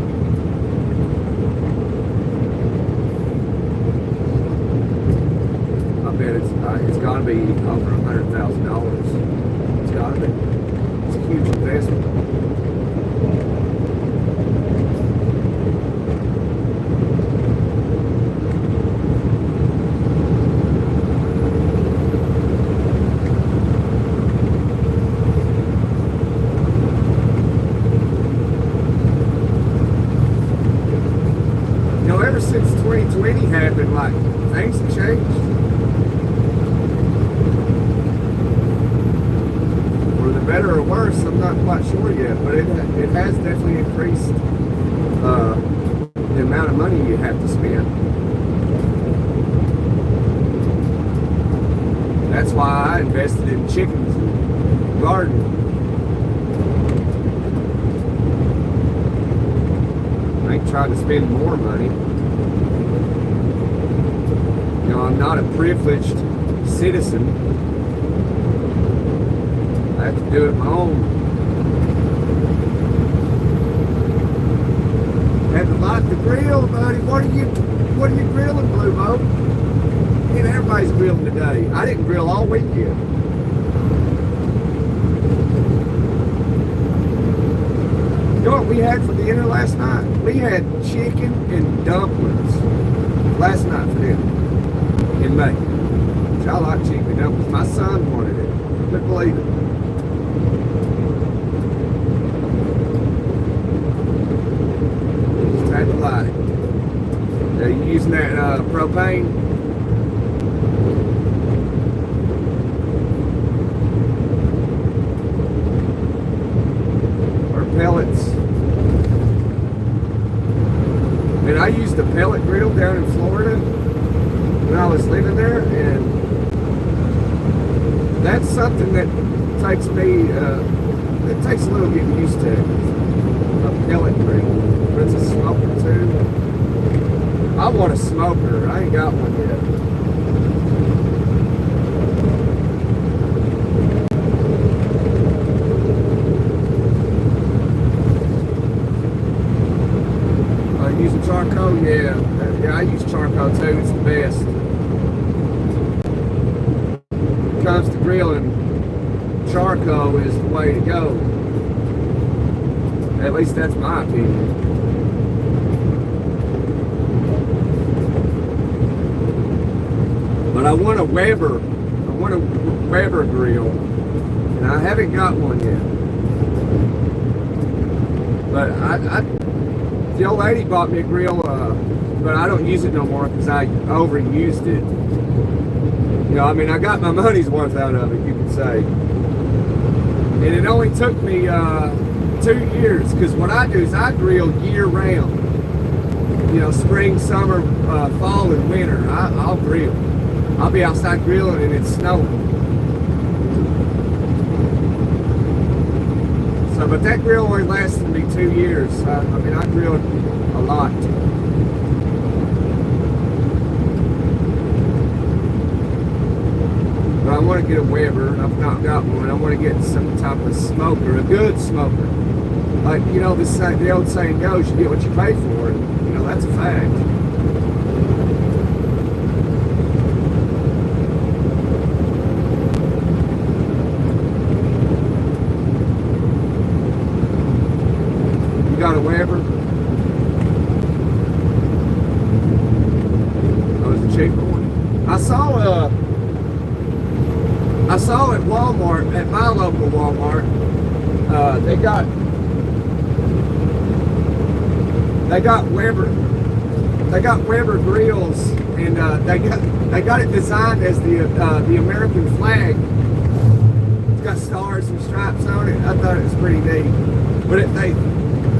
I bet it's got to be over $100,000. It's got to be. It's a huge investment. Ever since 2020 happened, like, things have changed. For the better or worse, I'm not quite sure yet, but it has definitely increased the amount of money you have to spend. That's why I invested in chickens and garden. I ain't trying to spend more money. You know, I'm not a privileged citizen. I have to do it my own. Had to light the grill, buddy. What are you grilling, Blue Boat? And everybody's grilling today. I didn't grill all weekend. You know what we had for dinner last night? We had chicken and dumplings last night for dinner in May. Which I like chicken and dumplings. My son wanted it. Couldn't believe it. Just had to light it. Are you using that propane? Pellets. And I used a pellet grill down in Florida when I was living there, and that's something that takes me, it takes a little getting used to. A pellet grill. But it's a smoker too. I want a smoker. I ain't got one yet. Using charcoal, yeah, I use charcoal too. It's the best. When it comes to grilling, charcoal is the way to go. At least that's my opinion. But I want a Weber grill, and I haven't got one yet. But the old lady bought me a grill, but I don't use it no more because I overused it. You know, I mean, I got my money's worth out of it, you could say. And it only took me 2 years, because what I do is I grill year round. spring, summer, fall, and winter, I'll grill. I'll be outside grilling and it's snowing. So, but that grill only lasted me 2 years. I grilled a lot. But I want to get a Weber. I've not got one. I want to get some type of smoker, a good smoker. Like, the old saying goes, you get what you pay for, and, that's a fact. You got a Weber? Oh, it's a cheaper one. I saw at Walmart, at my local Walmart, they got Weber grills, and they got it designed as the American flag. It's got stars and stripes on it. I thought it was pretty neat. But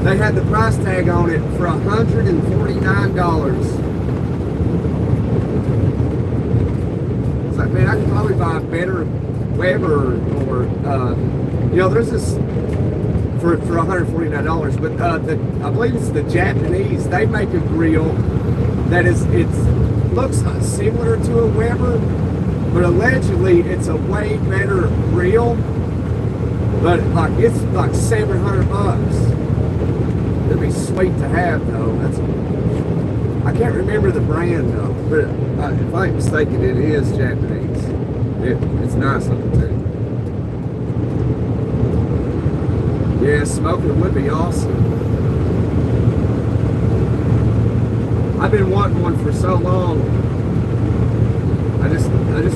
they had the price tag on it for $149. It's like, man, I could probably buy a better Weber, or there's this for $149. But I believe it's the Japanese. They make a grill that looks similar to a Weber, but allegedly it's a way better grill. But it's like $700. It'd be sweet to have though. I can't remember the brand though, but if I'm mistaken, it is Japanese. It's nice looking too. Yeah, smoking would be awesome. I've been wanting one for so long. I just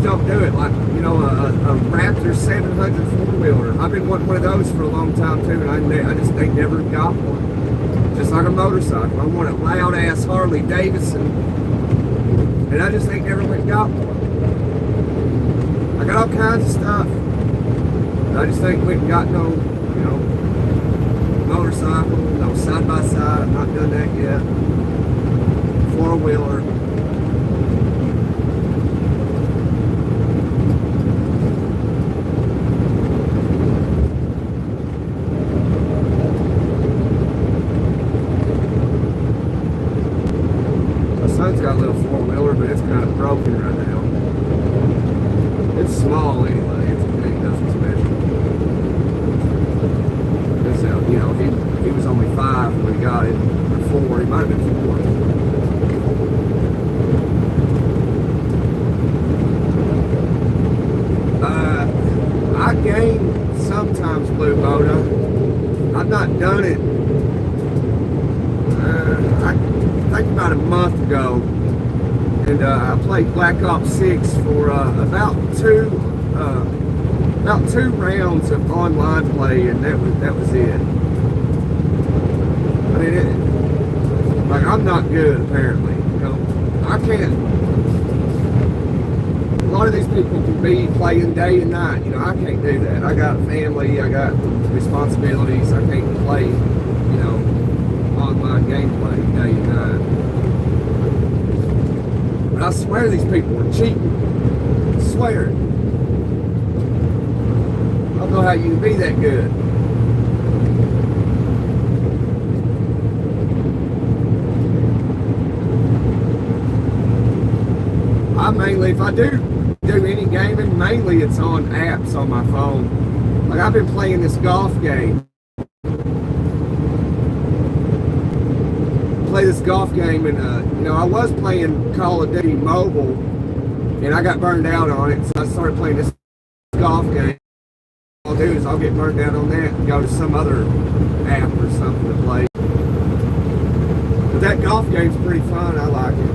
don't do it. Like, a Raptor 700 four-wheeler. I've been wanting one of those for a long time too, and they never got one. Just like a motorcycle. I want a loud-ass Harley Davidson, and I just ain't never went and got one. I got all kinds of stuff. I just ain't went and got no, motorcycle, no side-by-side. I've not done that yet. Four-wheeler. My son's got a little four-wheeler, but it's kind of broken right now. It's small anyway. It ain't nothing special. He was only 5 when he got it, or 4. He might have been 4. I game sometimes, Blue Boda. I've not done it. I think about a month ago, and I played Black Ops 6 for about two rounds of online play, and that was it. I mean, I'm not good apparently. I can't. A lot of these people can be playing day and night. I can't do that. I got a family. I got responsibilities. I can't play, online gameplay day and night. But I swear these people are cheating. I swear it. I don't know how you can be that good. If I do any gaming, mainly it's on apps on my phone. Like, I've been playing this golf game. And I was playing Call of Duty Mobile, and I got burned out on it, so I started playing this golf game. All I'll do is I'll get burned out on that and go to some other app or something to play. But that golf game's pretty fun. I like it.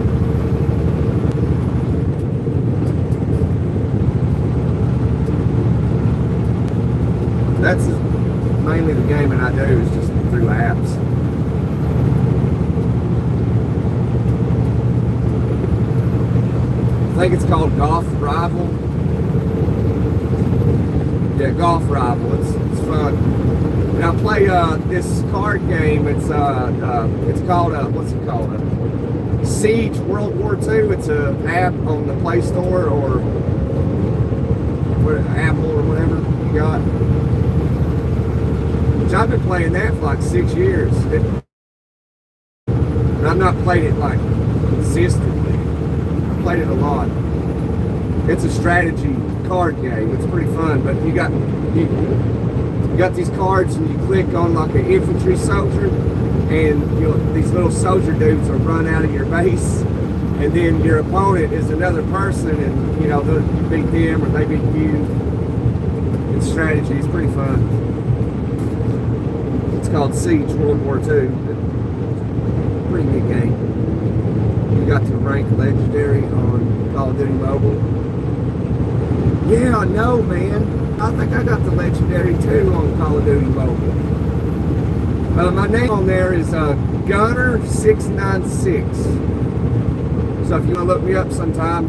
That's mainly the gaming I do, is just through apps. I think it's called Golf Rival. Yeah, Golf Rival. It's fun. And And I play this card game. It's called what's it called? Siege World War II. It's an app on the Play Store or Apple or whatever you got. Which I've been playing that for like 6 years. And I've not played it like consistently. I played it a lot. It's a strategy card game. It's pretty fun, but you got these cards and you click on like an infantry soldier, and these little soldier dudes will run out of your base, and then your opponent is another person, and you beat them or they beat you. It's strategy. It's pretty fun. It's called Siege World War II. Pretty good game. You got to rank legendary on Call of Duty Mobile. Yeah, I know, man. I think I got the legendary too on Call of Duty Mobile. My name on there is Gunner696. So if you want to look me up sometime,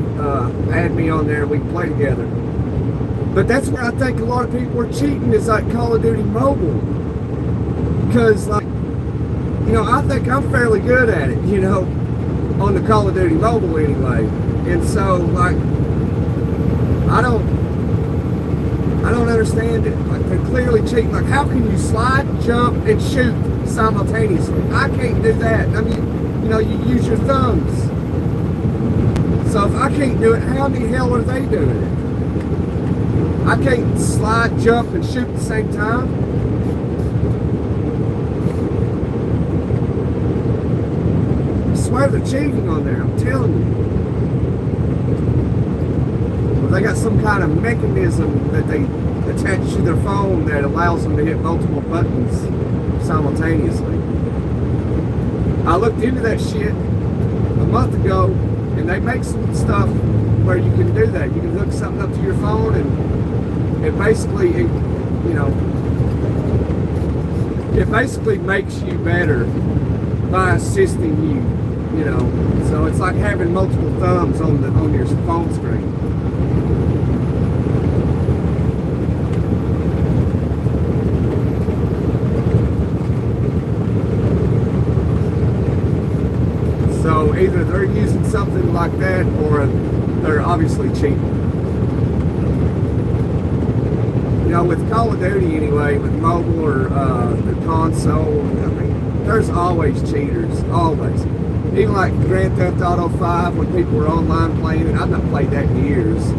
add me on there and we can play together. But that's where I think a lot of people are cheating, is like Call of Duty Mobile. Because, like, I think I'm fairly good at it, on the Call of Duty Mobile anyway. And so, like, I don't understand it. Like, they're clearly cheating. Like, how can you slide, jump, and shoot simultaneously? I can't do that. I mean, you use your thumbs. So if I can't do it, how in the hell are they doing it? I can't slide, jump, and shoot at the same time. I swear they're cheating on there, I'm telling you. Well, they got some kind of mechanism that they attach to their phone that allows them to hit multiple buttons simultaneously. I looked into that shit a month ago, and they make some stuff where you can do that. You can hook something up to your phone, and it basically, it basically makes you better by assisting you. So it's like having multiple thumbs on your phone screen. So either they're using something like that, or they're obviously cheating. With Call of Duty anyway, with mobile or the console, I mean, there's always cheaters, always. Even like Grand Theft Auto 5, when people were online playing it, I've not played that in years,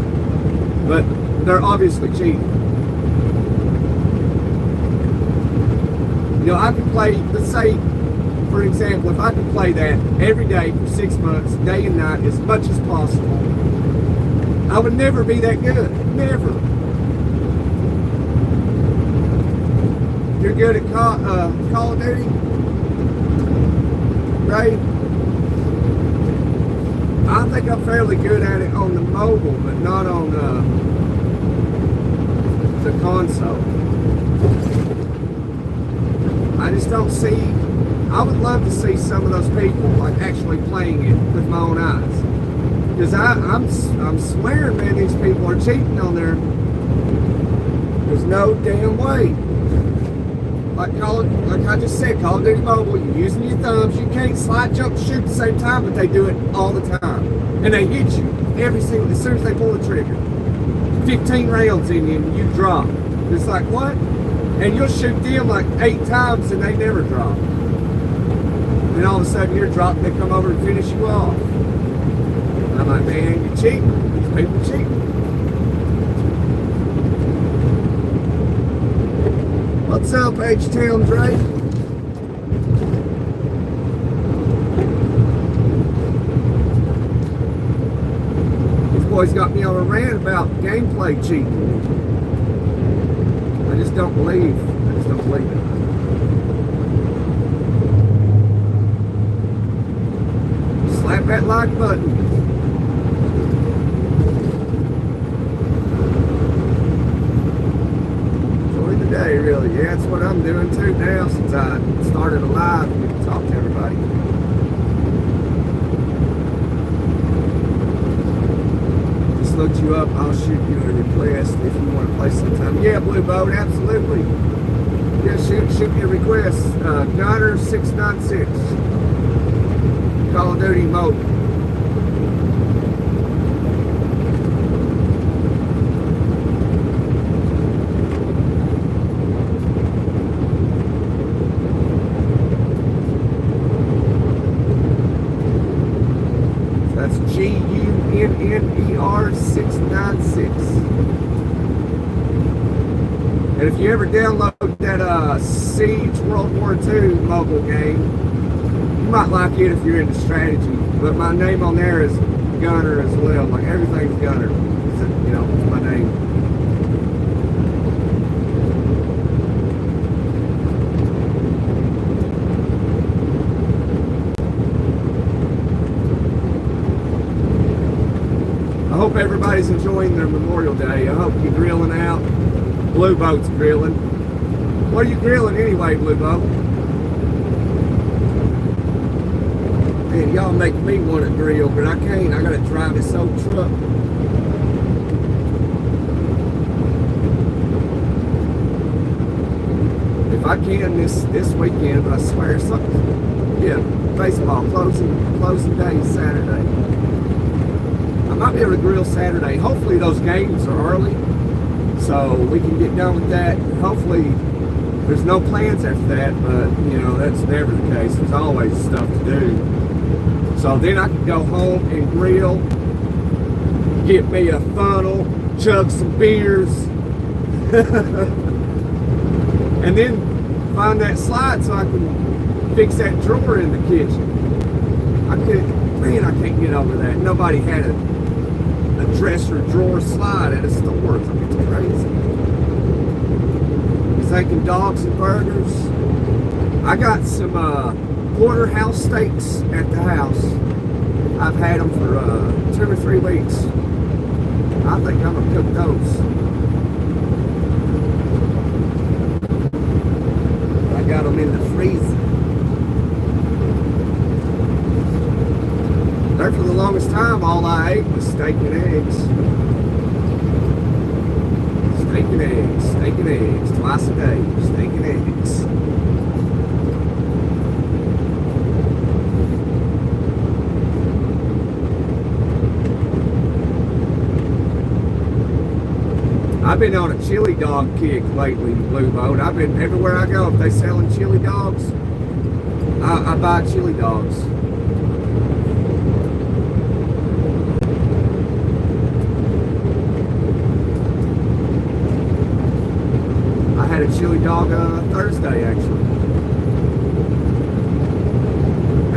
but they're obviously cheating. I could play, let's say, for example, if I could play that every day for 6 months, day and night, as much as possible, I would never be that good. Never. You're good at Call of Duty? Right? I think I'm fairly good at it on the mobile, but not on the console. I just don't see. I would love to see some of those people like actually playing it with my own eyes, because I'm swearing, man, these people are cheating on there. There's no damn way. Like I just said, Call of Duty Mobile, you're using your thumbs. You can't slide, jump, shoot at the same time, but they do it all the time, and they hit you as soon as they pull the trigger. 15 rounds in you, and you drop. It's like, what? And you'll shoot them like 8 times, and they never drop. Then all of a sudden you're dropped, they come over and finish you off. And I'm like, man, you're cheating. These people are cheating. What's up, H-Town Drake? These boys got me on a rant about gameplay cheating. I just don't believe it. Slap that like button. Join the day, really. Yeah, that's what I'm doing too now, since I started a live and get to talk to everybody. Just looked you up. I'll shoot you a request if you want to play sometime. Yeah, Blue Boat, absolutely. Yeah, shoot me a request. Gunner696. Call of Duty Mobile. That's GUNNER 696. And if you ever download that Siege World War II mobile game, you might like it if you're into strategy. But my name on there is Gunner as well. Like everything's Gunner. It's, you know, it's my name. I hope everybody's enjoying their Memorial Day. I hope you're grilling out. Blue Boat's grilling. What are you grilling anyway, Blue Boat? Man, y'all make me want to grill, but I can't. I gotta drive this old truck. If I can this weekend, but I swear something. Yeah, baseball closing day is Saturday. I might be able to grill Saturday. Hopefully those games are early, so we can get done with that. Hopefully there's no plans after that, but you know, that's never the case. There's always stuff to do. So then I can go home and grill, get me a funnel, chug some beers, and then find that slide so I can fix that drawer in the kitchen. I can't get over that. Nobody had a dresser drawer slide at a store. It's crazy. Thinking dogs and burgers. I got some porterhouse steaks at the house. I've had them for 2 or 3 weeks. I think I'm gonna cook those. I got them in the freezer. There for the longest time, all I ate was steak and eggs. Steak and eggs, steak and eggs, twice a day, steak and eggs. I've been on a chili dog kick lately, Blue Boat. I've been everywhere I go. If they selling chili dogs, I buy chili dogs. I had a chili dog Thursday, actually.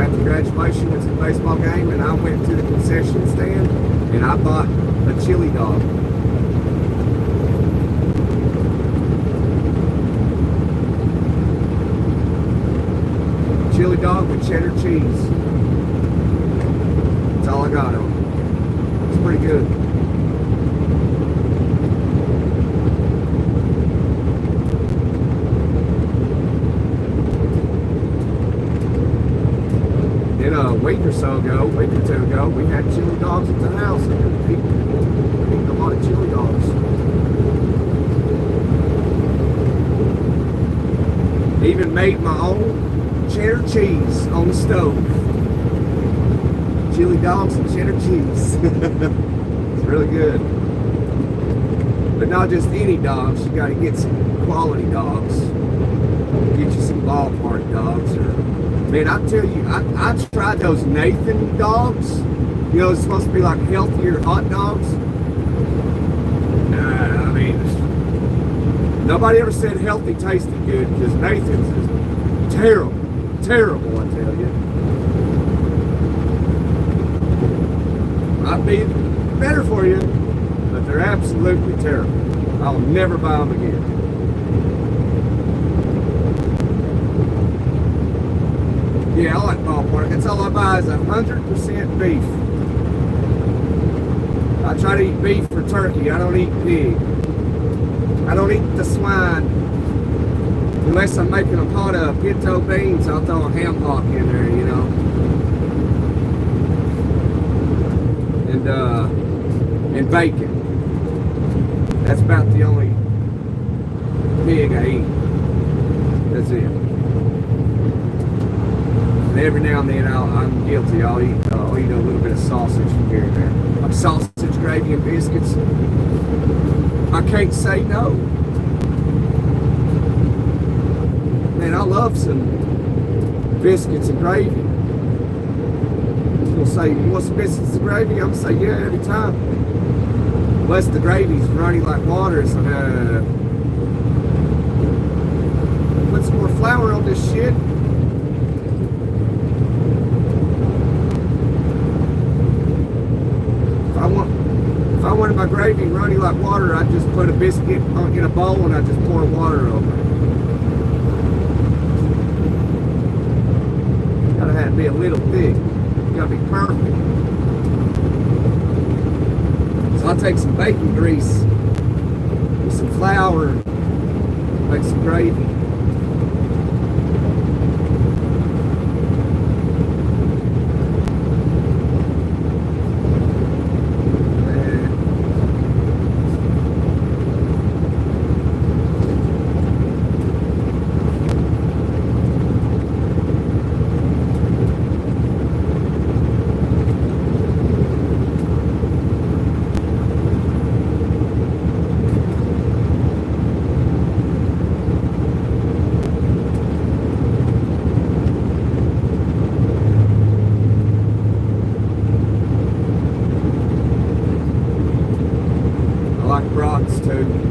After graduation, went to the baseball game, and I went to the concession stand, and I bought a chili dog. Chili dog with cheddar cheese. That's all I got on it. It's pretty good. Then a week or two ago, we had chili dogs at the house, and people eating a lot of chili dogs. Even made my own cheddar cheese on the stove. Chili dogs and cheddar cheese. It's really good. But not just any dogs, you gotta get some quality dogs. Get you some ballpark dogs. Man, I tell you, I tried those Nathan dogs. You know, it's supposed to be like healthier hot dogs. I mean, nobody ever said healthy tasted good, because Nathan's is terrible. Terrible, I tell you. Might be better for you, but they're absolutely terrible. I'll never buy them again. Yeah, I like ballpark. That's all I buy is 100% beef. I try to eat beef or turkey. I don't eat pig. I don't eat the swine. Unless I'm making a pot of pinto beans, I'll throw a ham hock in there, you know. And bacon. That's about the only pig I eat. That's it. And every now and then I'm guilty. I'll eat a little bit of sausage from here and there. Like sausage, gravy, and biscuits. I can't say no. Man, I love some biscuits and gravy. You'll say, you want some biscuits and gravy? I'm going to say, yeah, every time. Unless the gravy's runny like water. So, put some more flour on this shit. If I wanted my gravy runny like water, I'd just put a biscuit in a bowl and I'd just pour water over it. Gotta have to be a little thick. Gotta be perfect. So I'll take some bacon grease with some flour, make some gravy.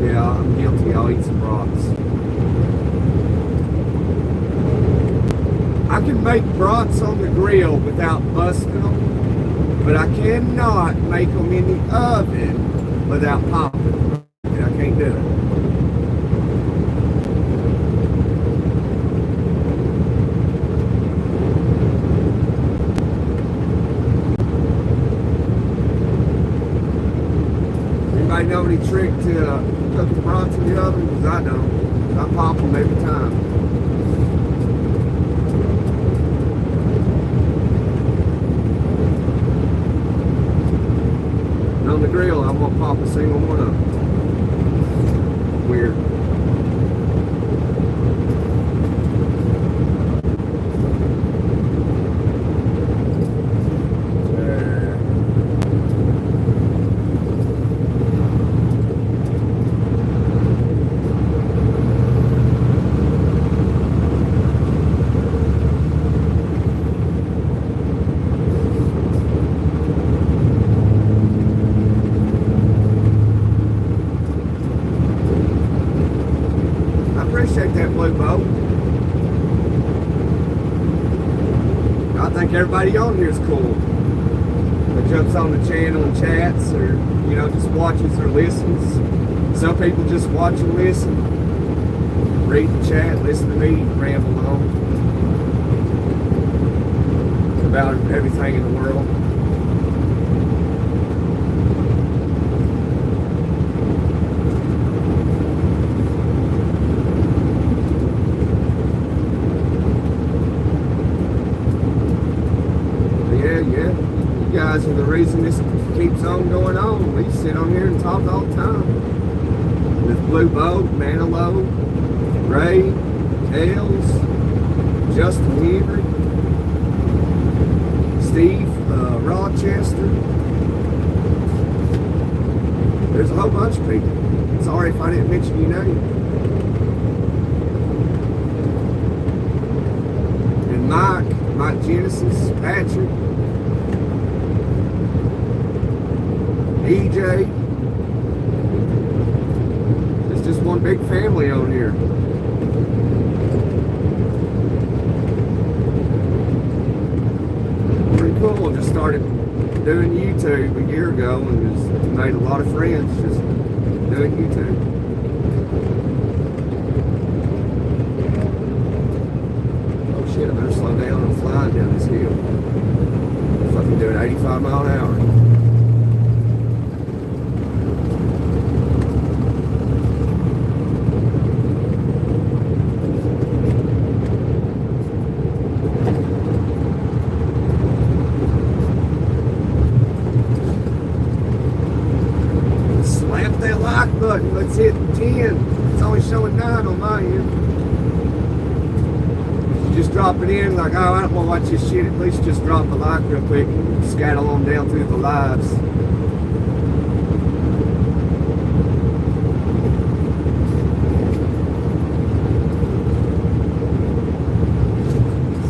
Yeah, I'm guilty. I'll eat some brats. I can make brats on the grill without busting them, but I cannot make them in the oven without popping them. I can't do it. Anybody know any trick to cook the brats in the oven? Because I don't. I pop them every time. And on the grill, I won't pop a single one of them. Weird. Appreciate that, Blue Boat. I think everybody on here is cool. That jumps on the channel and chats, or just watches or listens. Some people just watch and listen, read the chat, listen to me ramble on about everything in the world. Yeah, you guys are the reason this keeps on going on. We sit on here and talk all the time. With Blue Boat, Manilow, Ray, Tails, Justin Henry, Steve, Rochester. There's a whole bunch of people. Sorry if I didn't mention your name. And Mike Genesis, Patrick, EJ. It's just one big family on here. Pretty cool. I just started doing YouTube a year ago and just made a lot of friends just doing YouTube. Oh shit, I better slow down. I'm flying down this hill. I'm fucking doing 85 miles an hour. Button. Let's hit 10. It's only showing 9 on my end. just drop it in, like, oh, I don't want to watch this shit, at least just drop a like real quick and scatter on down through the lives.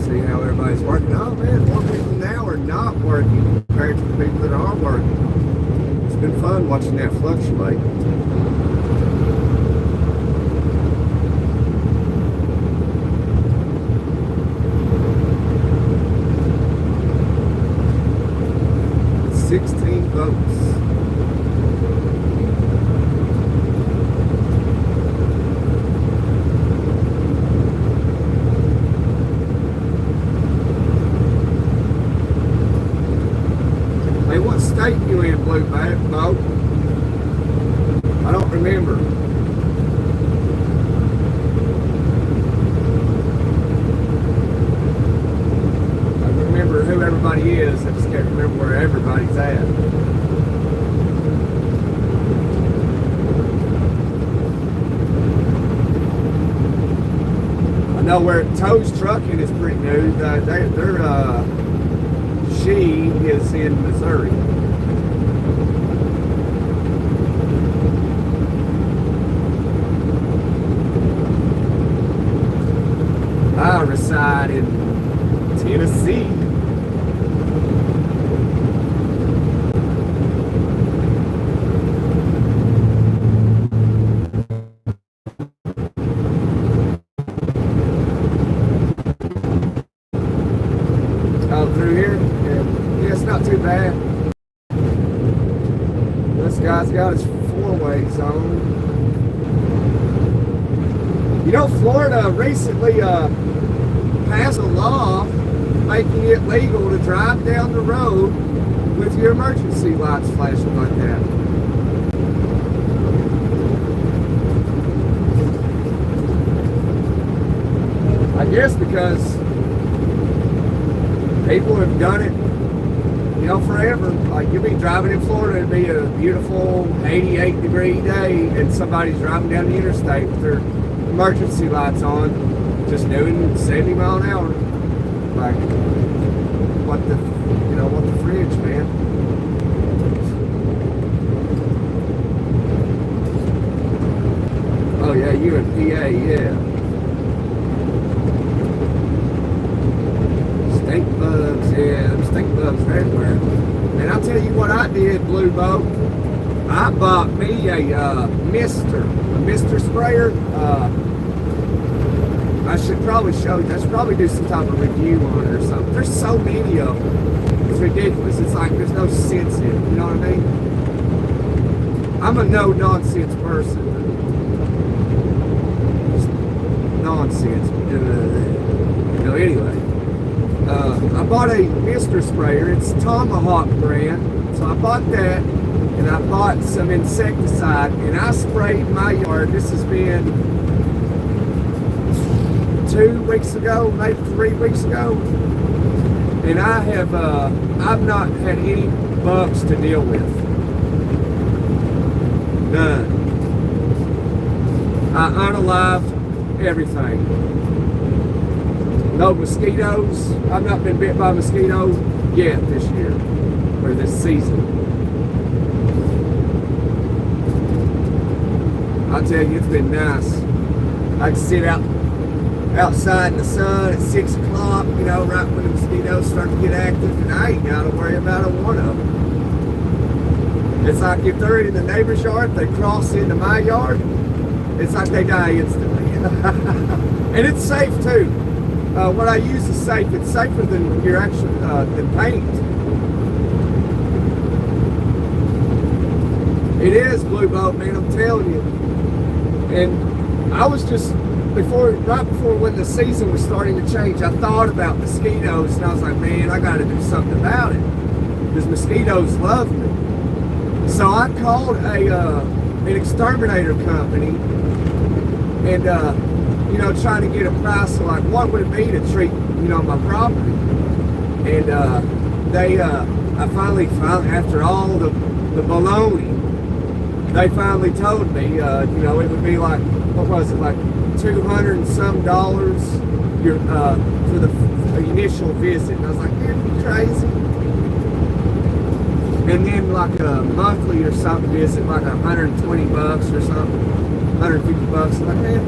See how everybody's working. Oh man, more people now are not working compared to the people that are working. It's been fun watching that fluctuate. Votes. Hey, what state you in, Blue Boat? I don't remember. I remember who everybody is. I just can't remember where everybody's at. I know where Toes Trucking is pretty new. She is in Missouri. I reside in Tennessee. Through here, yeah, it's not too bad. This guy's got his four-way zone. You know, Florida recently passed a law making it legal to drive down the road with your emergency lights flashing like that. I guess because people have done it, you know, forever. Like, you'll be driving in Florida, it'll be a beautiful 88-degree day, and somebody's driving down the interstate with their emergency lights on, just doing 70 miles an hour. Like, what the fridge, man? Oh yeah, you in PA, yeah. Stink bugs, yeah, stink bugs are everywhere. And I'll tell you what I did, Blue Boat. I bought me a Mister sprayer. I should probably show you. I should probably do some type of review on it or something. There's so many of them. It's ridiculous. It's like there's no sense in it. You know what I mean? I'm a no-nonsense person. Just nonsense. Anyway. I bought a Mister sprayer. It's Tomahawk brand. So I bought that, and I bought some insecticide, and I sprayed my yard. This has been 2 weeks ago, maybe 3 weeks ago, and I've not had any bugs to deal with. None. I unalived everything. No mosquitoes. I've not been bit by a mosquito yet this year, or this season. I'll tell you, it's been nice. I can sit outside in the sun at 6 o'clock, you know, right when the mosquitoes start to get active, and I ain't got to worry about a one of them. It's like if they're in the neighbor's yard, they cross into my yard, it's like they die instantly. And it's safe too. What I use is safe. It's safer than your actual than paint. It is, Blue Boat, man, I'm telling you. And I was just right before when the season was starting to change, I thought about mosquitoes, and I was like, man, I got to do something about it, because mosquitoes love me. So I called an exterminator company, and you know, trying to get a price of like what would it be to treat, you know, my property. And I finally after all the baloney, they finally told me, you know, it would be like, what was it, like $200 and some for the initial visit. And I was like, man, you crazy? And then like a monthly or something visit, like $120 or something, $150. Like, man,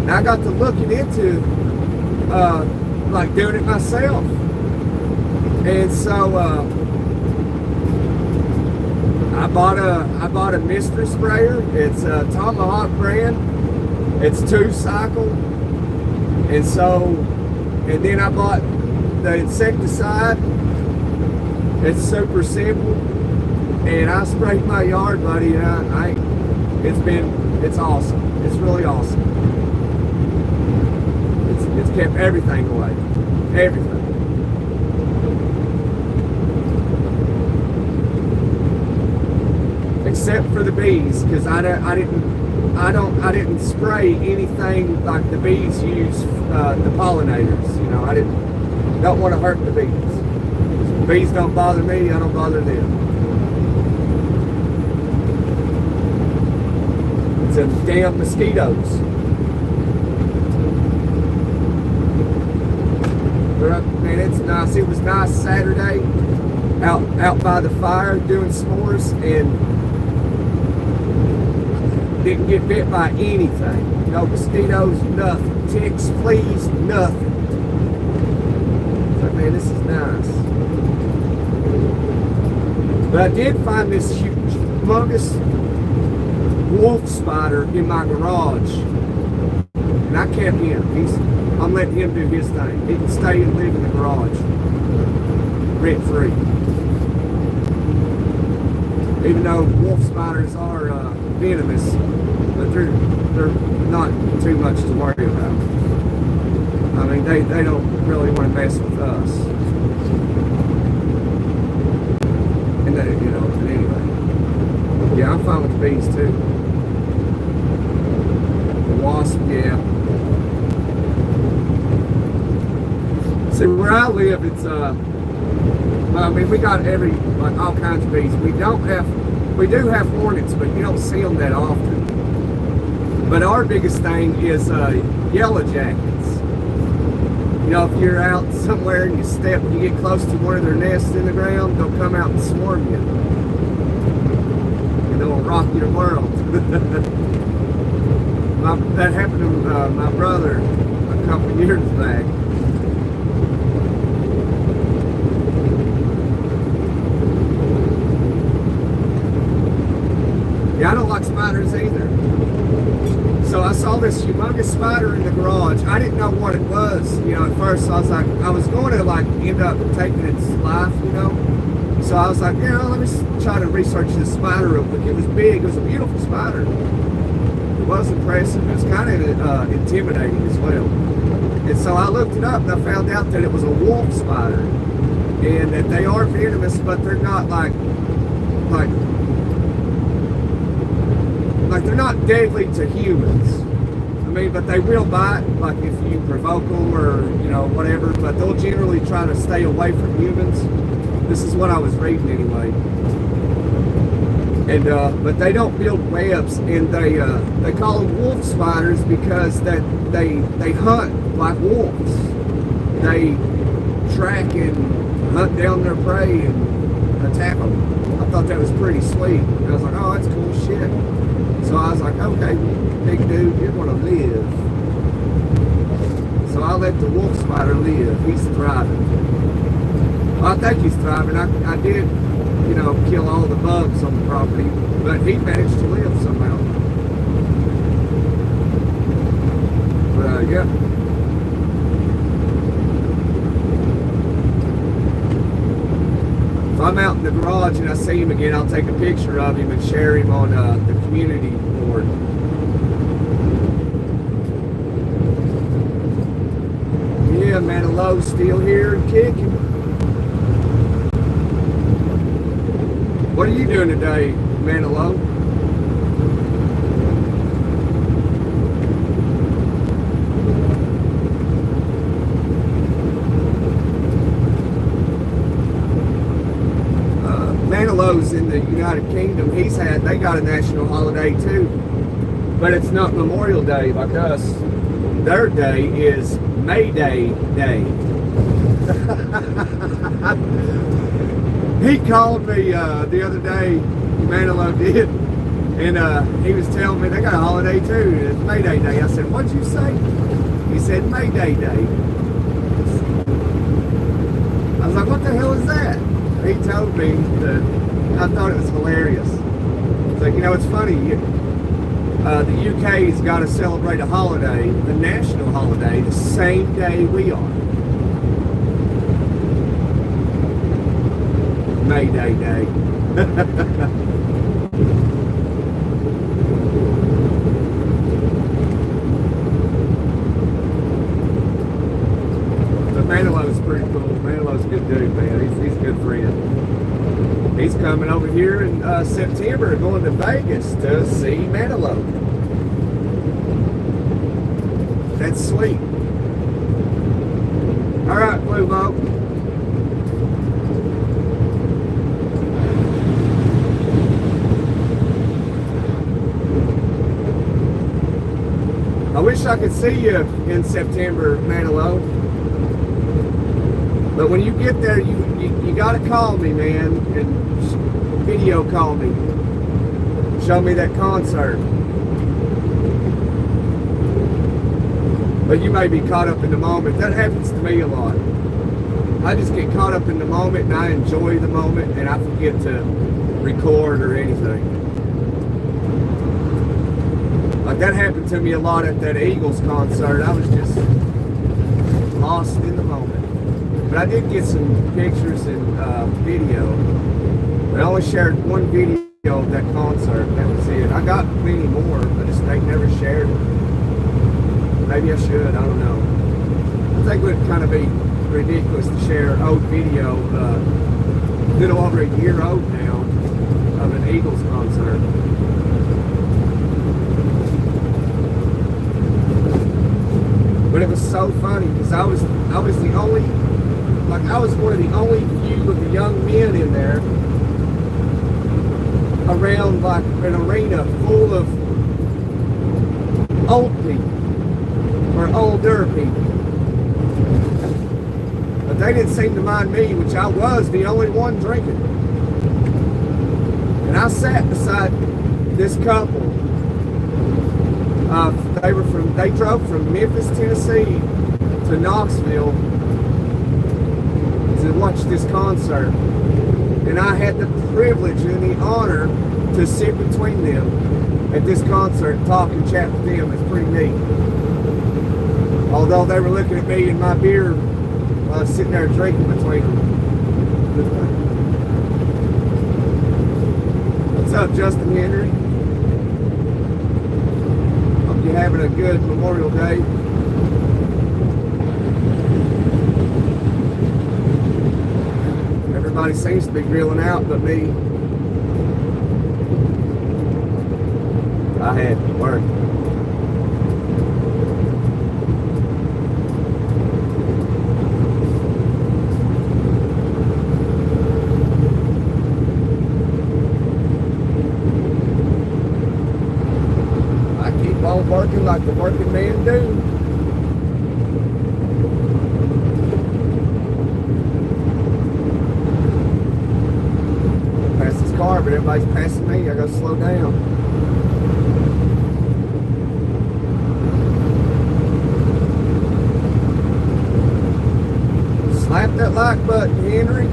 and I got to looking into like doing it myself. And so I bought a mystery sprayer. It's a Tomahawk brand. It's 2-cycle. And so, and then I bought the insecticide. It's super simple. And I sprayed my yard, buddy, and it's awesome. It's really awesome. It's kept everything away. Everything. Except for the bees, because I didn't spray anything like the bees use, the pollinators. You know, don't want to hurt the bees. The bees don't bother me, I don't bother them. It's them damn mosquitoes. Man, it's nice. It was nice Saturday out by the fire doing s'mores, and didn't get bit by anything. No mosquitoes, nothing. Ticks, fleas, nothing. So, man, this is nice. But I did find this humongous wolf spider in my garage. And I kept him. I'm letting him do his thing. He can stay and live in the garage. Rent free. Even though wolf spiders are venomous, but they're not too much to worry about. I mean, they don't really want to mess with us. And they, you know, but anyway. Yeah, I'm fine with the bees too. The wasp, yeah. See, where I live, it's well, I mean, we got like all kinds of bees. We do have hornets, but you don't see them that often. But our biggest thing is yellow jackets. You know, if you're out somewhere and you get close to one of their nests in the ground, they'll come out and swarm you. And they'll rock your world. That happened to my brother a couple of years back. Yeah, I don't like spiders either. So I saw this humongous spider in the garage. I didn't know what it was, you know, at first. So I was like, I was going to like end up taking its life, you know. So I was like, you know, let me try to research this spider real quick. It was big. It was a beautiful spider. It was impressive. It was kind of intimidating as well. And so I looked it up and I found out that it was a wolf spider. And that they are venomous, but they're not like they're not deadly to humans. I mean, but they will bite, like if you provoke them or, you know, whatever, but they'll generally try to stay away from humans. This is what I was reading anyway. And, but they don't build webs, and they call them wolf spiders because that they hunt like wolves. They track and hunt down their prey and attack them. I thought that was pretty sweet. And I was like, oh, that's cool shit. So I was like, okay, big dude, you're gonna live. So I let the wolf spider live. He's thriving. Well, I think he's thriving. I did, you know, kill all the bugs on the property, but he managed to live somehow. But yeah. If I'm out in the garage and I see him again, I'll take a picture of him and share him on the community board. Yeah, Manilou's still here and kicking. What are you doing today, Manilou? Manilou's in the United Kingdom. They got a national holiday too, but it's not Memorial Day like us. Their day is Mayday Day. He called me the other day, Manilow did, and he was telling me they got a holiday too. It's Mayday Day. I said, what'd you say? He said, Mayday Day. I was like, what the hell is that? He told me that. I thought it was hilarious. It's like, you know, it's funny. The UK's got to celebrate a holiday, a national holiday, the same day we are. Mayday Day. But Manilow's pretty cool. Manilow's a good dude, man. He's a good friend. He's coming over here in September, going to Vegas to see Manilow. That's sweet. All right, Blue Mo. I wish I could see you in September, Manilow. But when you get there, you gotta call me, man, and video call me. Show me that concert. But you may be caught up in the moment. That happens to me a lot. I just get caught up in the moment and I enjoy the moment and I forget to record or anything. Like that happened to me a lot at that Eagles concert. I was just lost in the moment. But I did get some pictures and video. But I only shared one video of that concert. That was it. I got many more. I just never shared it. Maybe I should. I don't know. I think it would kind of be ridiculous to share old video, a little over a year old now, of an Eagles concert. But it was so funny because I was the only. Like I was one of the only few of the young men in there around like an arena full of old people or older people. But they didn't seem to mind me, which I was the only one drinking. And I sat beside this couple. They drove from Memphis, Tennessee to Knoxville to watch this concert, and I had the privilege and the honor to sit between them at this concert, talk and chat with them. It's pretty neat. Although they were looking at me and my beer while I was sitting there drinking between them. What's up, Justin Henry? Hope you're having a good Memorial Day. Everybody seems to be grilling out but me. I had to work. I keep on working like the working man do. But everybody's passing me. I gotta slow down. Slap that like button, Henry.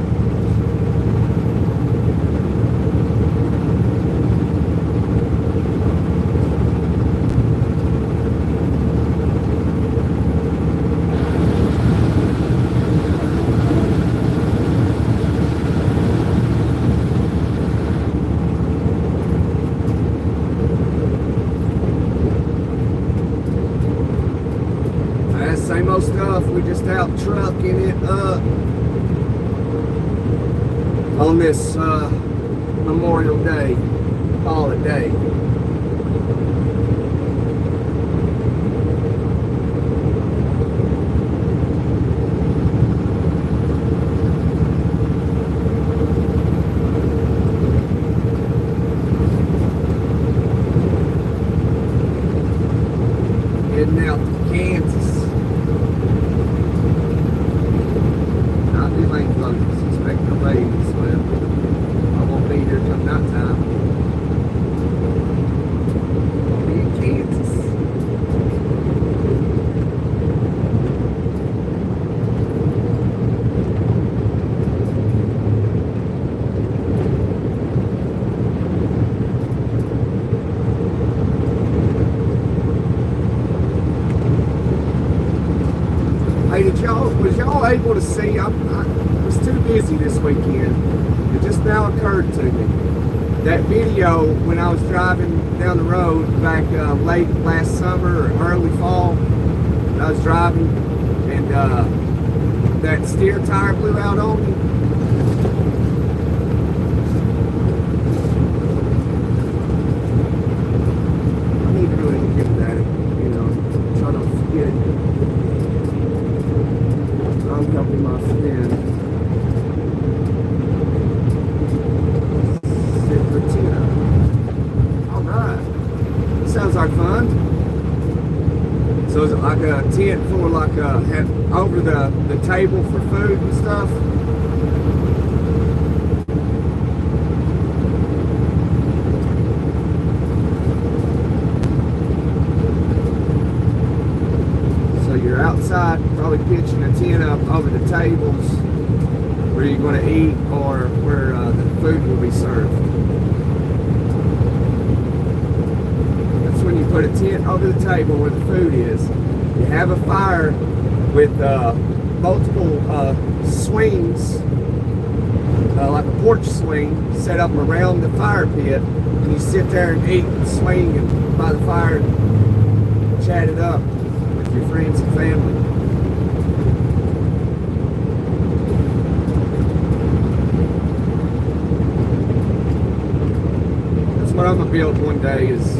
Same old stuff, we just out trucking it up on this Memorial Day holiday. Heading out to Kansas. I'm expecting a lady, so I won't be here till nighttime. I'll be in Kansas. Hey, was y'all able to see? I was too busy this weekend. It just now occurred to me. That video when I was driving down the road back late last summer or early fall, I was driving and that steer tire blew out on me. I need to really get at it, try not to forget it. I'm helping my friend. Alright. Sounds like fun. So is it like a tent for like over the table for food and stuff? So you're outside, probably pitching a tent up over the tables where you're going to eat or where the food will be served. That's when you put a tent over the table where the food is. You have a fire with multiple swings, like a porch swing, set up around the fire pit, and you sit there and eat and swing and by the fire and chat it up with your friends and family. That's what I'm gonna build one day is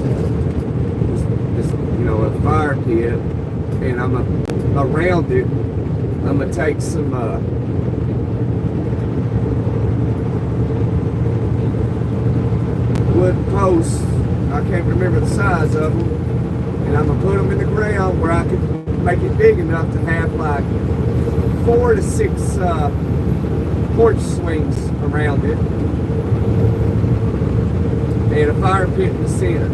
a fire pit, and around it I'm gonna take some wood posts. I can't remember the size of them, and I'm gonna put them in the ground where I can make it big enough to have like 4 to 6 porch swings around it, and a fire pit in the center.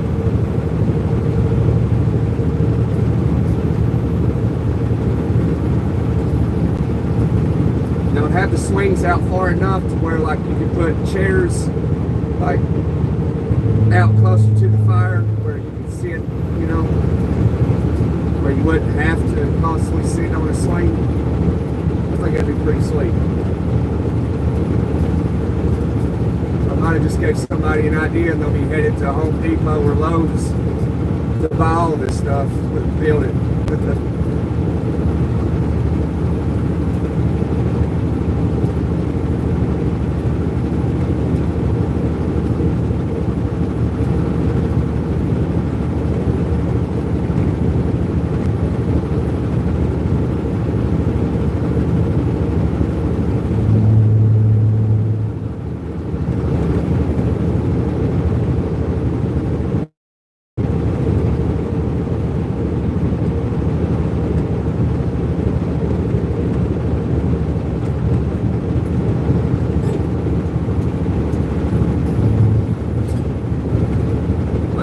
Now have the swings out far enough to where like you can put chairs like out closer to the fire where you can sit, where you wouldn't have to constantly sit on a swing. I think that'd be pretty sweet. I might have just gave somebody an idea and they'll be headed to Home Depot or Lowe's to buy all this stuff to build it with the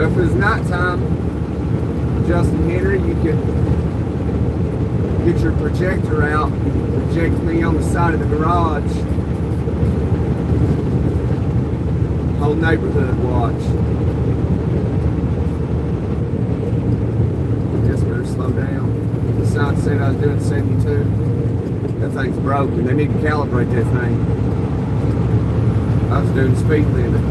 if it's nighttime, Justin Henry, you could get your projector out and project me on the side of the garage. Whole neighborhood watch. Just better slow down. The sign said I was doing 72. That thing's broken. They need to calibrate that thing. I was doing speed limit.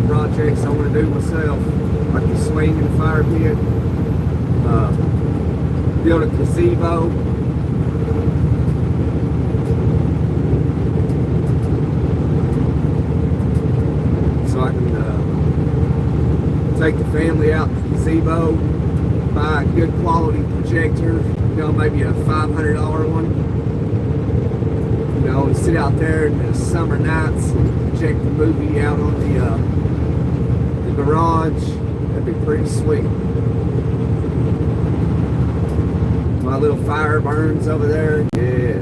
Projects I want to do myself, like the swing in the fire pit, build a gazebo, so I can take the family out to the gazebo, buy a good quality projector, maybe a $500 one, and sit out there in the summer nights and check the movie out on the garage. That'd be pretty sweet. My little fire burns over there. Yeah.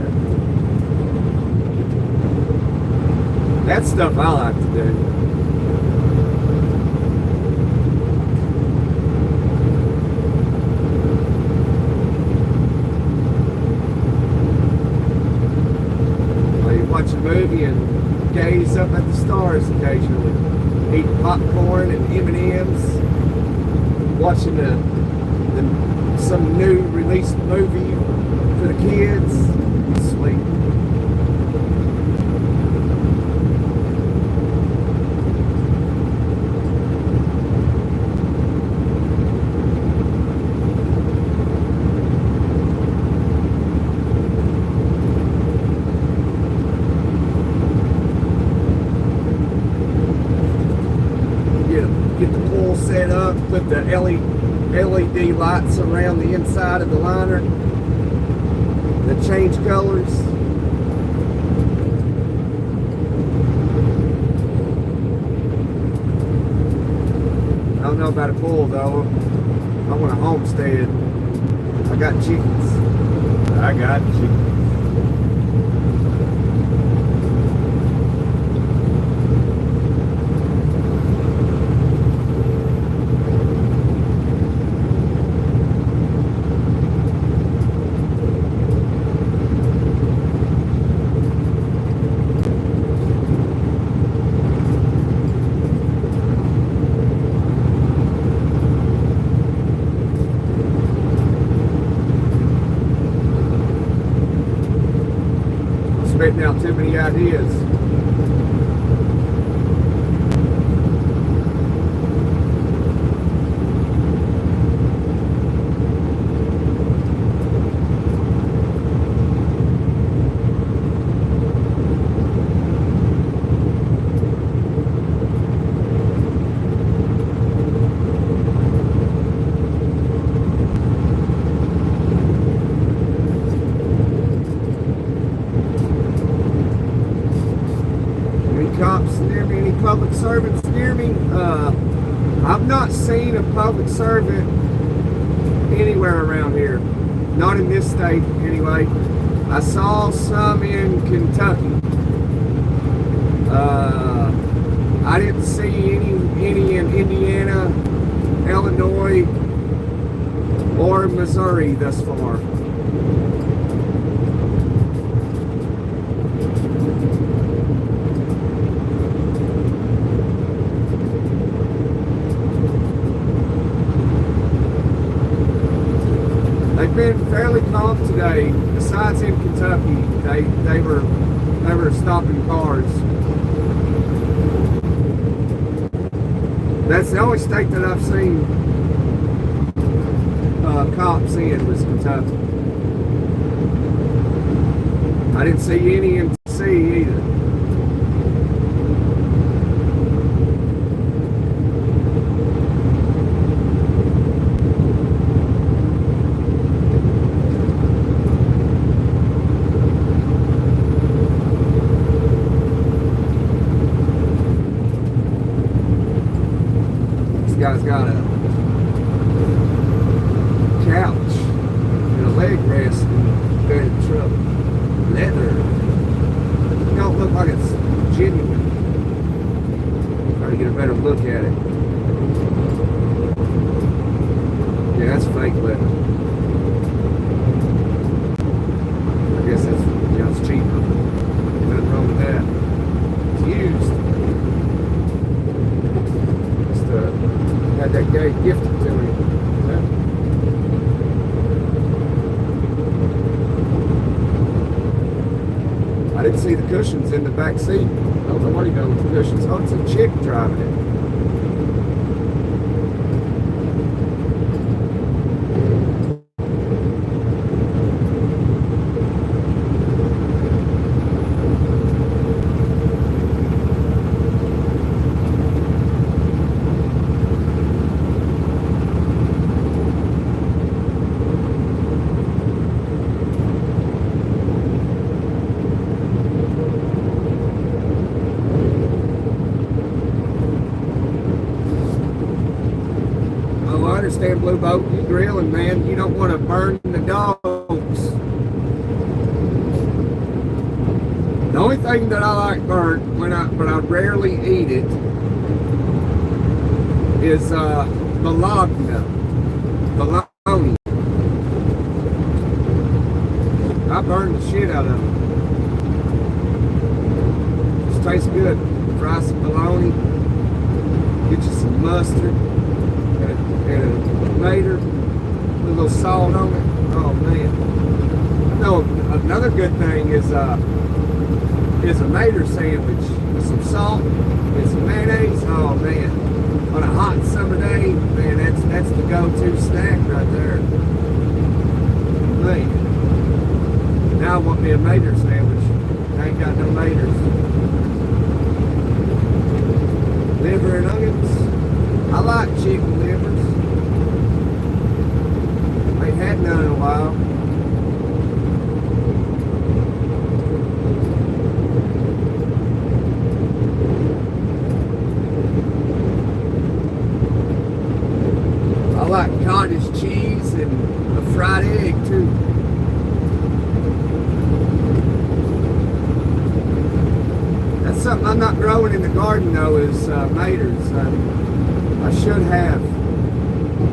That's stuff I like to do. Watch a movie and gaze up at the stars occasionally, eat popcorn and M&Ms, watching some new released movie for the kids. Sweet. Get the pool set up, put the LED lights around the inside of the liner that change colors. I don't know about a pool though. I want a homestead. I got chickens. I got chickens. Spitting out too many ideas. Cops near me, any public servants near me. I've not seen a public servant anywhere around here. Not in this state, anyway. I saw some in Kentucky. I didn't see any in Indiana, Illinois, or Missouri thus far. They've been fairly calm today. Besides in Kentucky, they were stopping cars. That's the only state that I've seen cops in was Kentucky. I didn't see any in Tennessee either. Guy's got a couch and a leg rest in the truck. Leather. It don't look like it's genuine. Try to get a better look at it. Yeah, that's fake leather. I guess that's, it's cheaper. Nothing wrong with that. It's used. Had that guy gifted to me. I didn't see the cushions in the back seat. I don't know what he done with the cushions. Oh, it's a chick driving it. understand Blue Boat, you grilling, man. You don't want to burn the dogs. The only thing that I like burnt, but I rarely eat it, is bologna. Bologna. I burn the shit out of it. Just tastes good. Fry some bologna, get you some mustard, and a tomato, put a little salt on it. Oh man. No, another good thing is a mater sandwich with some salt and some mayonnaise. Oh man. On a hot summer day, man, that's the go-to snack right there. Man. Now I want me a mater sandwich. I ain't got no maters. Liver and onions. I like chicken livers. Ain't had none in a while. I like cottage cheese and a fried egg too. That's something I'm not growing in the garden though, is maters. I should have,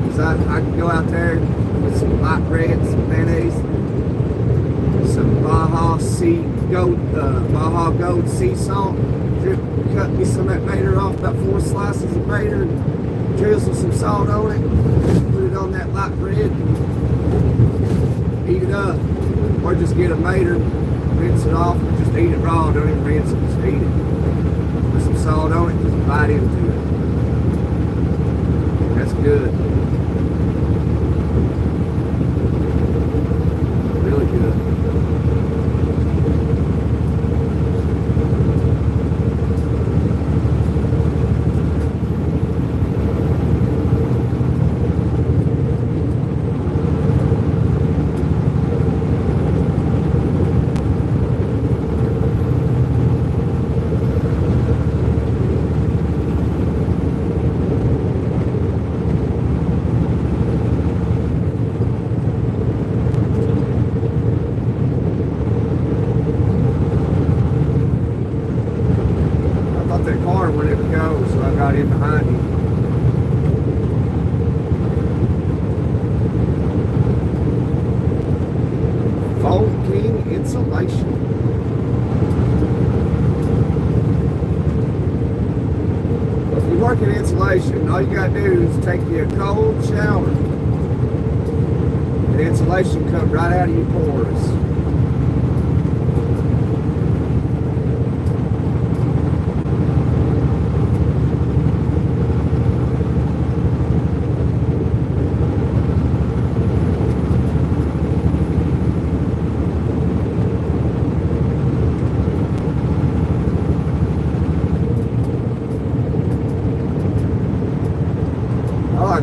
because I can go out there with some light bread, some mayonnaise, some Baja Gold sea salt. Cut me some of that mater off, about 4 slices of mater, drizzle some salt on it, put it on that light bread, eat it up, or just get a mater, rinse it off, just eat it raw, don't even rinse it, just eat it. Put some salt on it, just bite into it. That's good. Really good. All you gotta do is take you a cold shower. The insulation comes right out of your pores.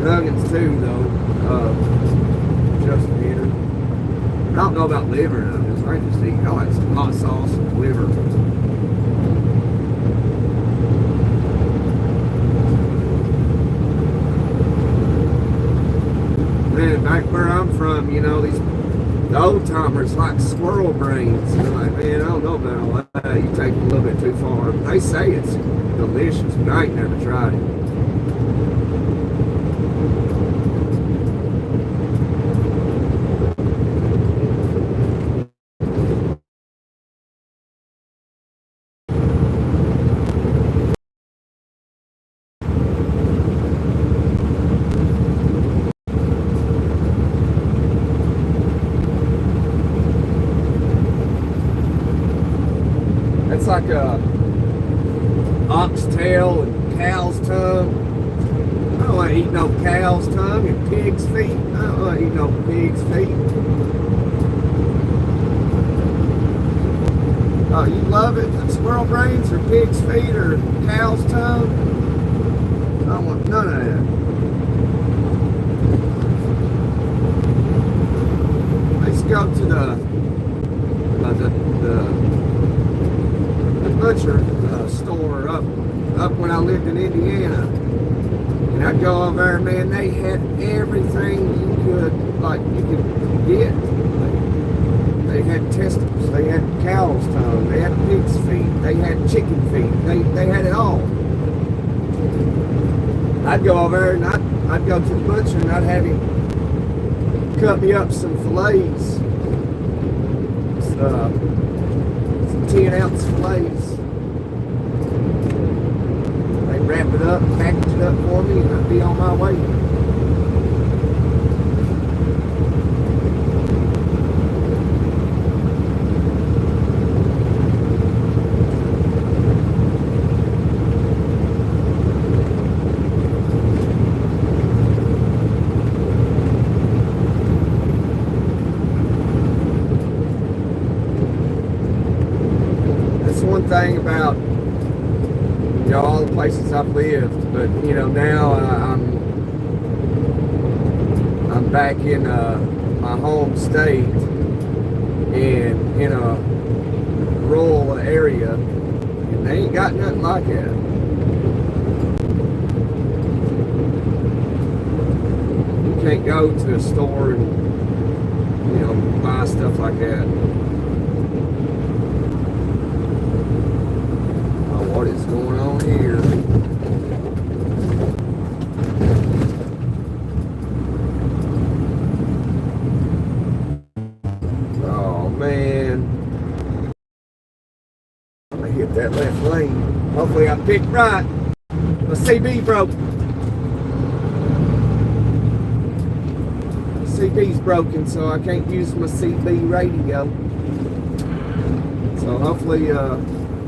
Nuggets too, though. Just dinner. I don't know about liver nuggets. I just eat. I like some hot sauce and liver. Man, back where I'm from, you know, the old timers like squirrel brains. And I'm like, man, I don't know about all that. You take it a little bit too far. They say it's delicious, but I ain't never tried it. It's like a oxtail and cow's tongue. I don't want to eat no cow's tongue and pig's feet. I don't want to eat no pig's feet. Oh, you love it? Squirrel brains or pig's feet or cow's tongue? I don't want none of that. Let's go to the butcher store up when I lived in Indiana. And I'd go over there, man, they had everything you could get. They had testicles, they had cow's tongue, they had pig's feet, they had chicken feet, they had it all. I'd go over there and I'd go to the butcher and I'd have him cut me up some fillets, some 10-ounce fillets. They'd wrap it up, package it up for me, and I'd be on my way. Thing about all the places I've lived, but now I'm back in my home state and in a rural area, and they ain't got nothing like that. You can't go to a store and buy stuff like that. What is going on here? Oh man, I'm gonna hit that left lane. Hopefully I picked right. My CB broke. CB's broken, so I can't use my CB radio. So hopefully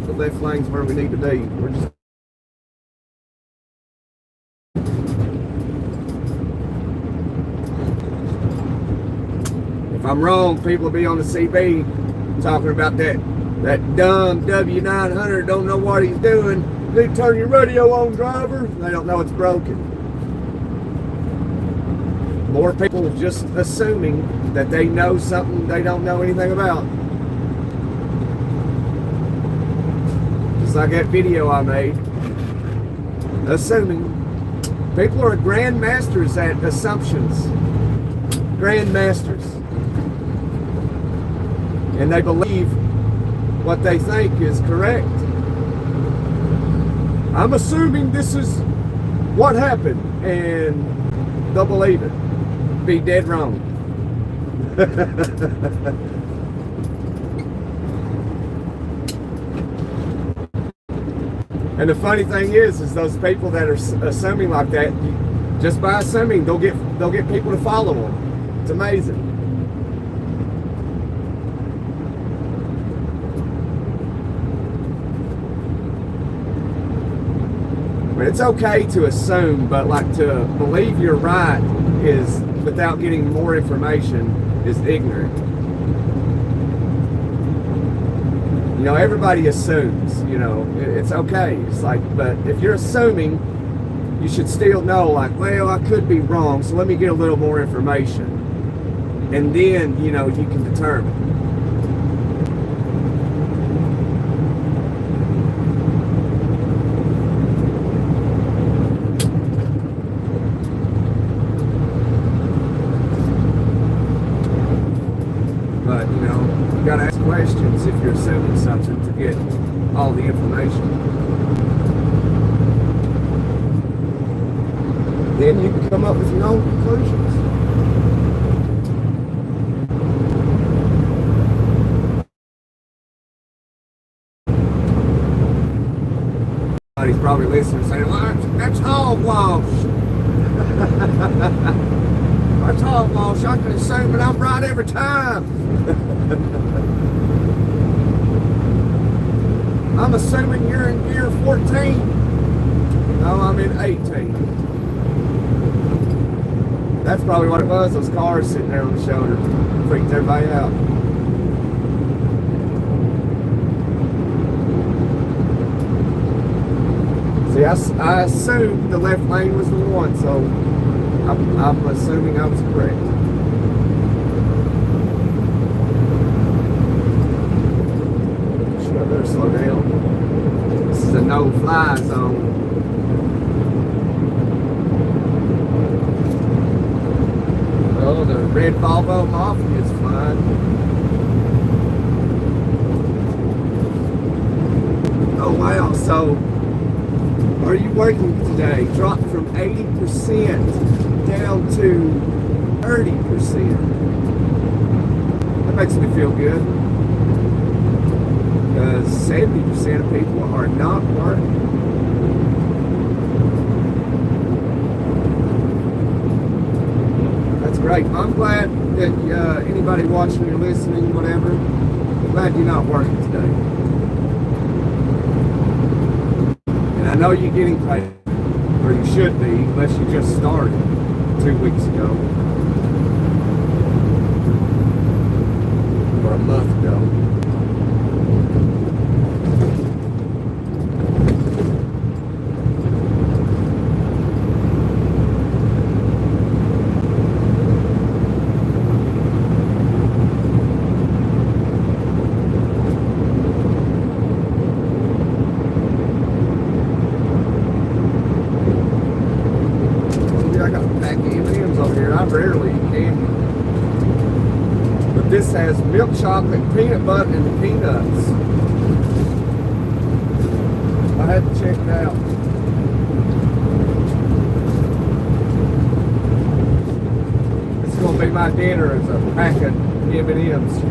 the left lane's where we need to be. We're just if I'm wrong, people will be on the CB talking about that dumb W900 don't know what he's doing. You need to turn your radio on, driver. They don't know it's broken. More people just assuming that they know something they don't know anything about. Like that video I made, assuming. People are grandmasters at assumptions. Grandmasters. And they believe what they think is correct. I'm assuming this is what happened, and they'll believe it. Be dead wrong. And the funny thing is those people that are assuming like that, just by assuming, they'll get people to follow them. It's amazing. I mean, it's okay to assume, but like to believe you're right is without getting more information is ignorant. Everybody assumes, it's okay. It's like, but if you're assuming, you should still know, like, well, I could be wrong, so let me get a little more information. And then, you can determine. But, you got to ask questions if you're assuming something to get all the information. Then you can come up with your own conclusions. Somebody's probably listening saying, well, that's hogwash. That's hogwash. I can assume that I'm right every time. I'm assuming you're in gear 14. No, I'm in 18. That's probably what it was. Those cars sitting there on the shoulder freaked everybody out. See, I assumed the left lane was the one, so I'm assuming I was correct. Should I better slow down? This is a no-fly zone. Red Volvo Mafia is flying. Oh wow, so are you working today? Dropped from 80% down to 30%. That makes me feel good. Because 70% of people are not working. That's great. I'm glad that anybody watching or listening, whatever, I'm glad you're not working today. And I know you're getting paid, or you should be, unless you just started 2 weeks ago. Or a month ago. This has milk chocolate, peanut butter, and peanuts. I had to check it out. It's going to be my dinner as a pack of M&Ms.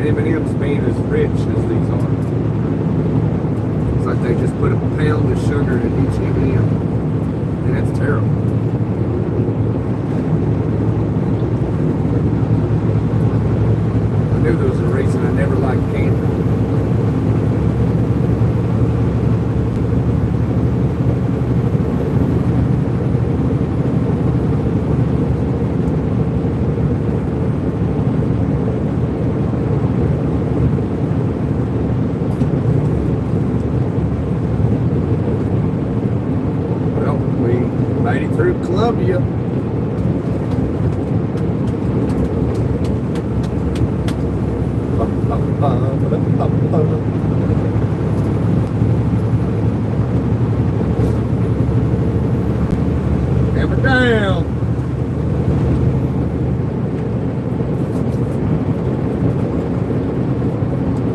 M&M's being as rich as these are. It's like they just put a pound of sugar in each M&M, and that's terrible. I knew there was a reason I never liked candy. Through Columbia. Hammer down.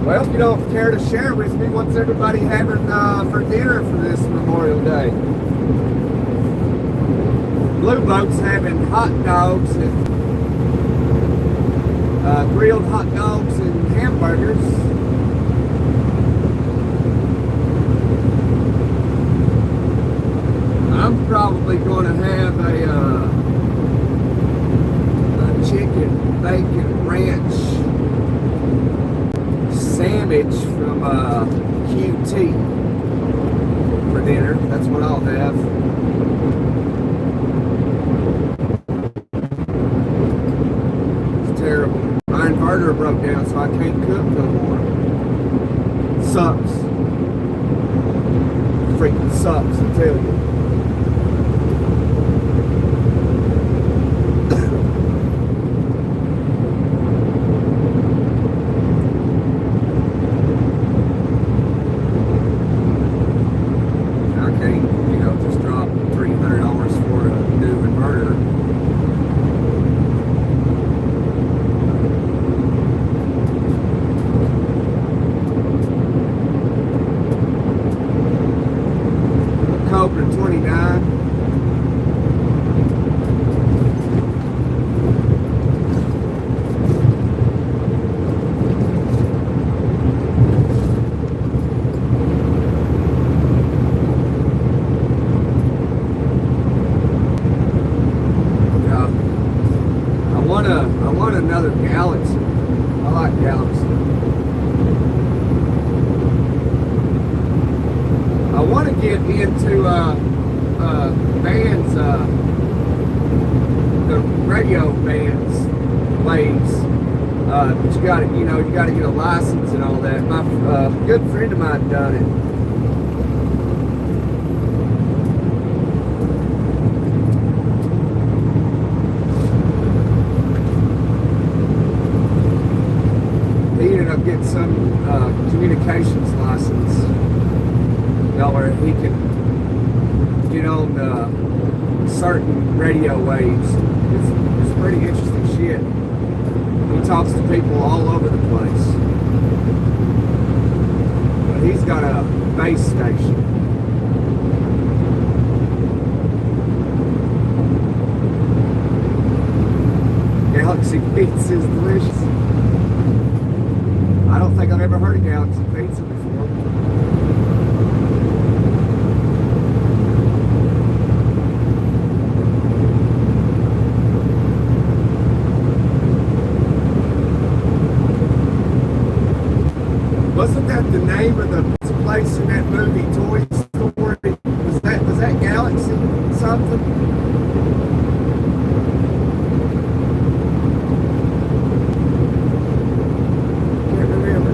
Well, if you don't care to share with me, what's everybody having for dinner for this Memorial Day? Blue Boat's having hot dogs and grilled hot dogs and hamburgers. I'm probably going to have a chicken bacon ranch sandwich from QT for dinner. That's what I'll have. Terrible. My inverter broke down, so I can't cook no more. Sucks. Freaking sucks, I tell you. I can't, just drop $300 for a new inverter. Cobra 29. I want another Galaxy. I like Galaxy. I want to get into bands, the radio bands plays, but you got to, you got to get a license and all that. My good friend of mine done it. some communications license, you know, where he can get on certain radio waves. It's pretty interesting shit. He talks to people all over the place. But he's got a base station. Galaxy pizza is delicious. I don't think I've ever heard of Galaxy pizza before. Wasn't that the name of the place in that movie, Toy Story? Was that Galaxy something? Can't remember.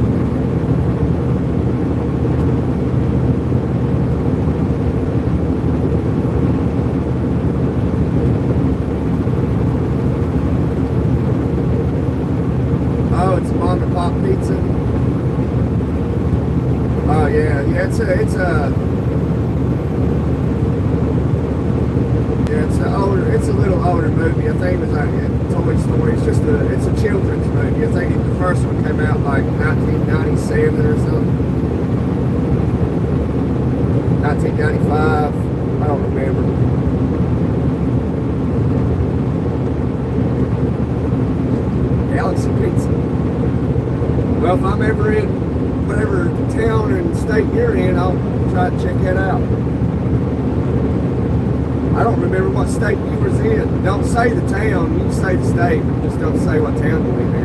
Oh, it's mom and pop pizza. Oh yeah, it's a little older movie. I think it was like Toy Story. It's a children's movie. I think the first one came out like 1997 or something. 1995. I don't remember. Galaxy Pizza. Well, if I'm ever in whatever town and state you're in, I'll try to check that out. I don't remember what state you was in. Don't say the town, you can say the state, but just don't say what town you live in.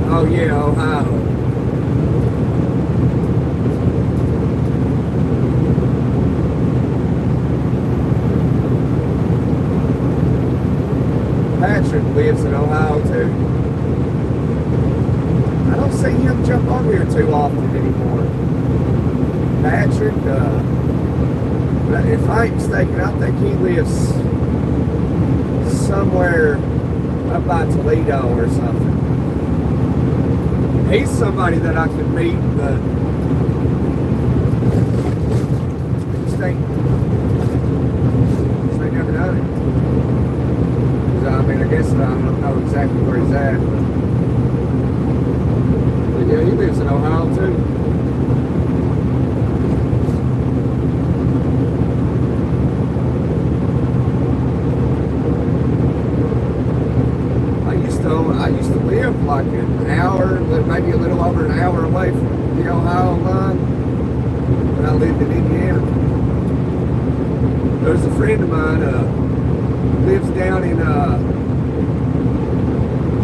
Oh yeah, Ohio. Patrick lives in Ohio too. I don't see him jump on here too often anymore. Patrick, if I ain't mistaken, I think he lives somewhere up by Toledo or something. He's somebody that I could meet, but just ain't never done it. I mean, I guess I don't know exactly where he's at. But yeah, he lives in Ohio too. I used to live like an hour, maybe a little over an hour away from the Ohio line when I lived in Indiana. There's a friend of mine lives down in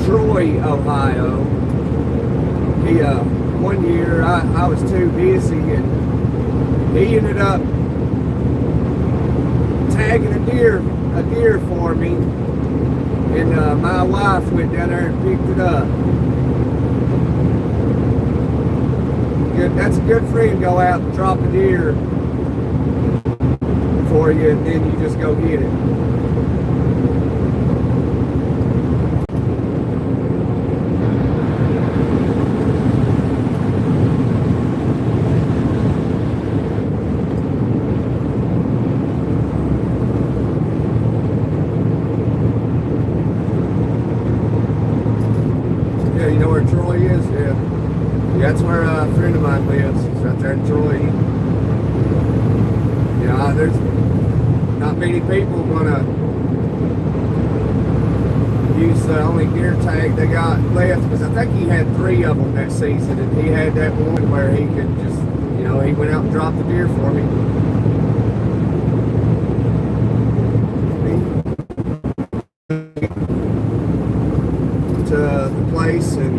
Troy, Ohio. He one year I was too busy and he ended up tagging a deer for me. And my wife went down there and picked it up. That's a good friend. Go out and drop a deer for you, and then you just go get it. You know where Troy is? Yeah. That's where a friend of mine lives. He's right there in Troy. Yeah, there's not many people want to use the only deer tag they got left, because I think he had 3 of them that season, and he had that one where he could just, you know, he went out and dropped the deer for me. To the place, and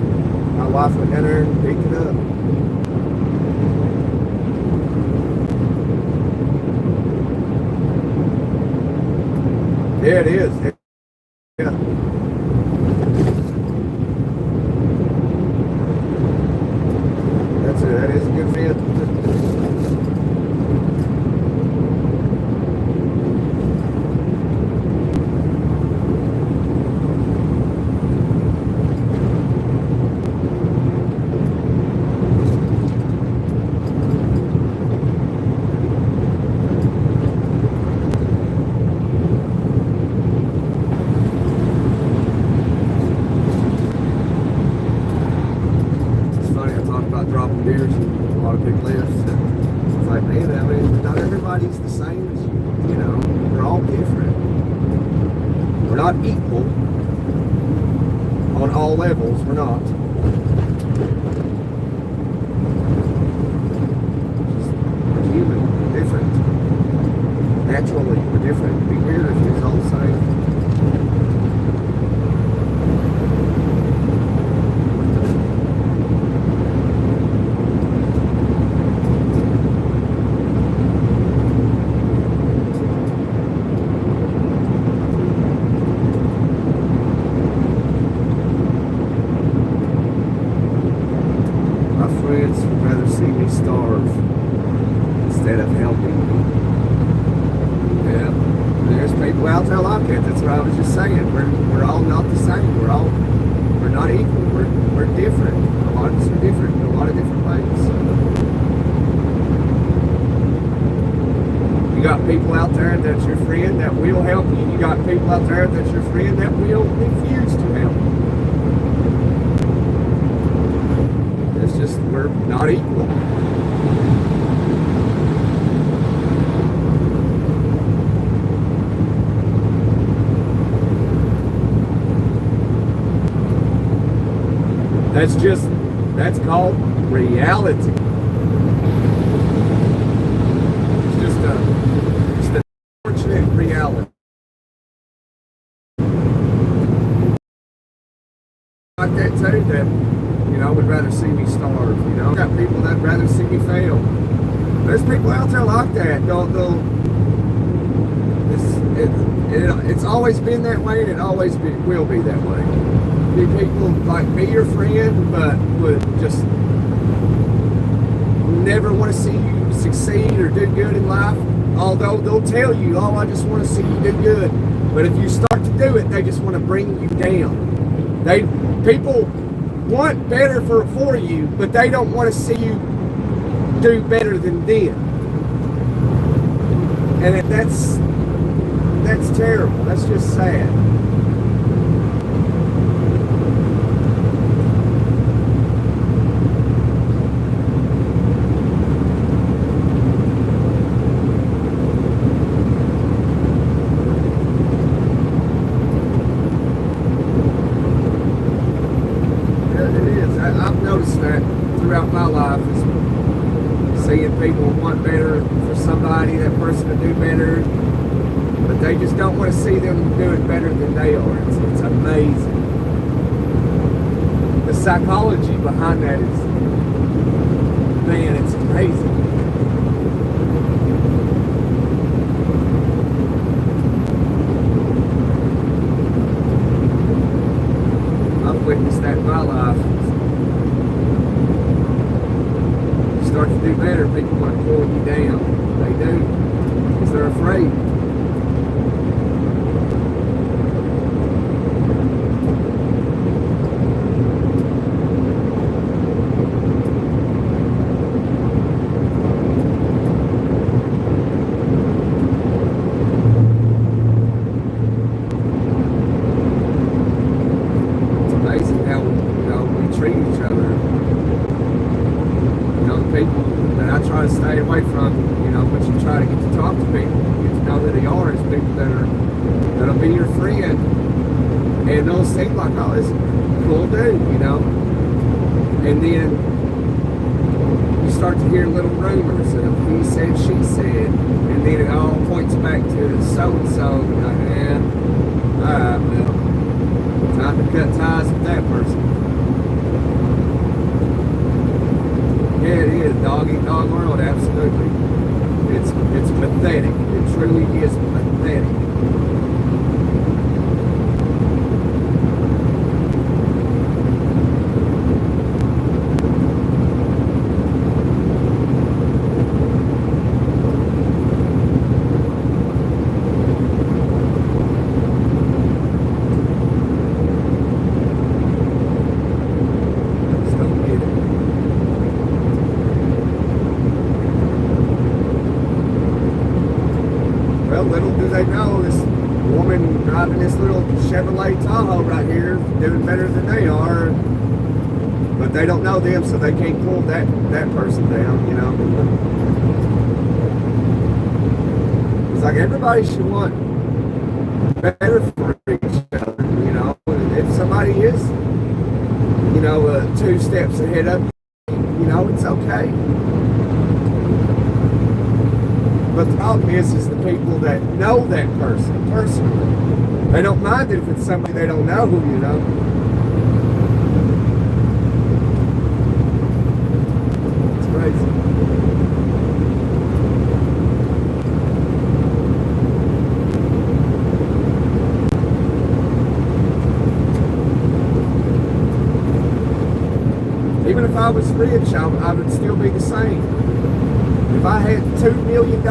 my wife went down there and picked it up. Yeah, it is. all levels. We're not. We're human. We're different. Naturally, we're different. It'd be weird if it was all the same. Starve instead of helping. Yeah, there's people out there like that. That's what I was just saying. We're all not the same. We're not equal. We're different. A lot of us are different in a lot of different ways. You got people out there that's your friend that will help you. You got people out there that's your friend that will refuse to help you. It's just we're not equal. That's called reality. It's just an unfortunate reality. Like that too, that, you know, would rather see me starve. You know, got people that'd rather see me fail. There's people out there like that. It's always been that way, and it always will be that way. Be people like be your friend, but would just never want to see you succeed or do good in life. Although they'll tell you, "Oh, I just want to see you do good," but if you start to do it, they just want to bring you down. People want better for you, but they don't want to see you do better than them. And that's terrible. That's just sad. I've noticed that throughout my life is seeing people want better for somebody, that person to do better, but they just don't want to see them doing better than they are. It's amazing. The psychology behind that is, man, it's crazy. I've witnessed that in my life. Start to do better, people want to pull you down. They do, because they're afraid. It's amazing how, you know, we treat each other. People that I try to stay away from, you know, but you try to get to talk to people, get to know who they are, is people that'll be your friend, and they'll seem like, oh, this is a cool dude, you know, and then you start to hear little rumors of he said, she said, and then it all points back to so-and-so, and you're like, man, alright, well, time to cut ties with that person. Yeah, it is. Dog eat dog world, absolutely. It's pathetic. It truly is pathetic. Little do they know, this woman driving this little Chevrolet Tahoe right here doing better than they are, but they don't know them, so they can't pull that person down, you know. It's like everybody should want better for each other, you know. If somebody is you know, 2 steps ahead of you, you know, it's okay. But the problem is the people that know that person personally, they don't mind it if it's somebody they don't know, you know. It's crazy. Even if I was rich, I would still be the same. If I had $2 million,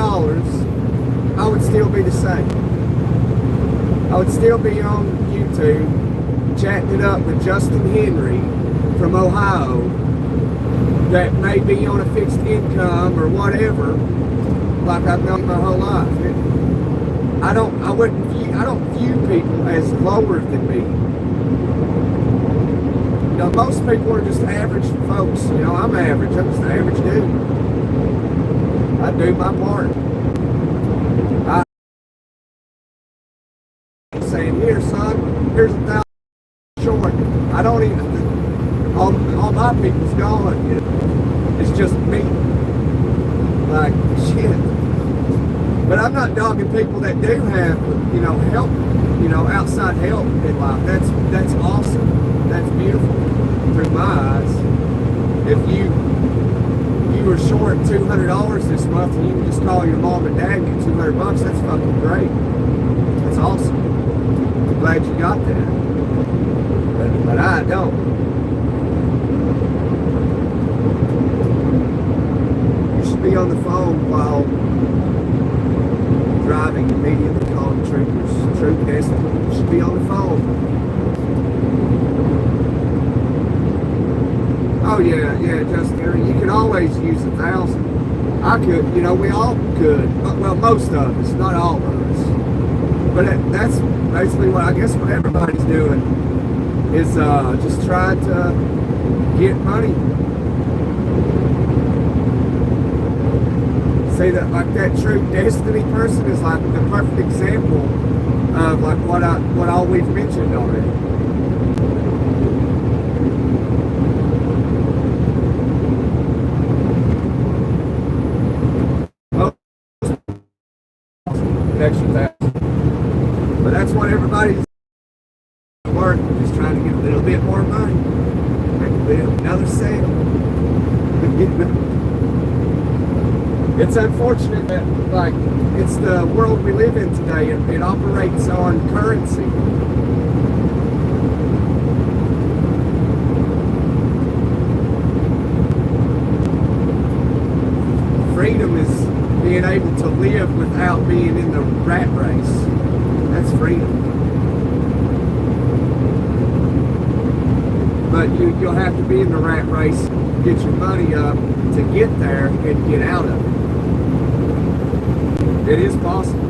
I would still be the same. I would still be on YouTube chatting it up with Justin Henry from Ohio that may be on a fixed income or whatever, like I've known my whole life. I don't view people as lower than me. You know, most people are just average folks. You know, I'm average. I'm just an average dude. I do my part. I'm saying, here, son, here's $1,000 short. I don't even, all my people's gone. You know? It's just me. Like, shit. But I'm not dogging people that do have, you know, help, you know, outside help in life. That's awesome. That's beautiful through my eyes. If you were short $200 this month and you can just call your mom and dad and get $200, that's fucking great. That's awesome. I'm glad you got that. But I don't. You should be on the phone while driving, immediately calling troopers. Troop destiny. You should be on the phone. Oh yeah, Justin, you can always use 1,000. I could, you know, we all could. Well, most of us, not all of us. But that's basically what I guess what everybody's doing is just trying to get money. See that, like that true destiny person is like the perfect example of like what all we've mentioned already. But that's what everybody's working, just trying to get a little bit more money, make another sale. It's unfortunate that, like, it's the world we live in today. It operates on currency. Freedom is being able to live without being in the rat race. That's freedom. But you'll have to be in the rat race, get your money up to get there and get out of it. It is possible.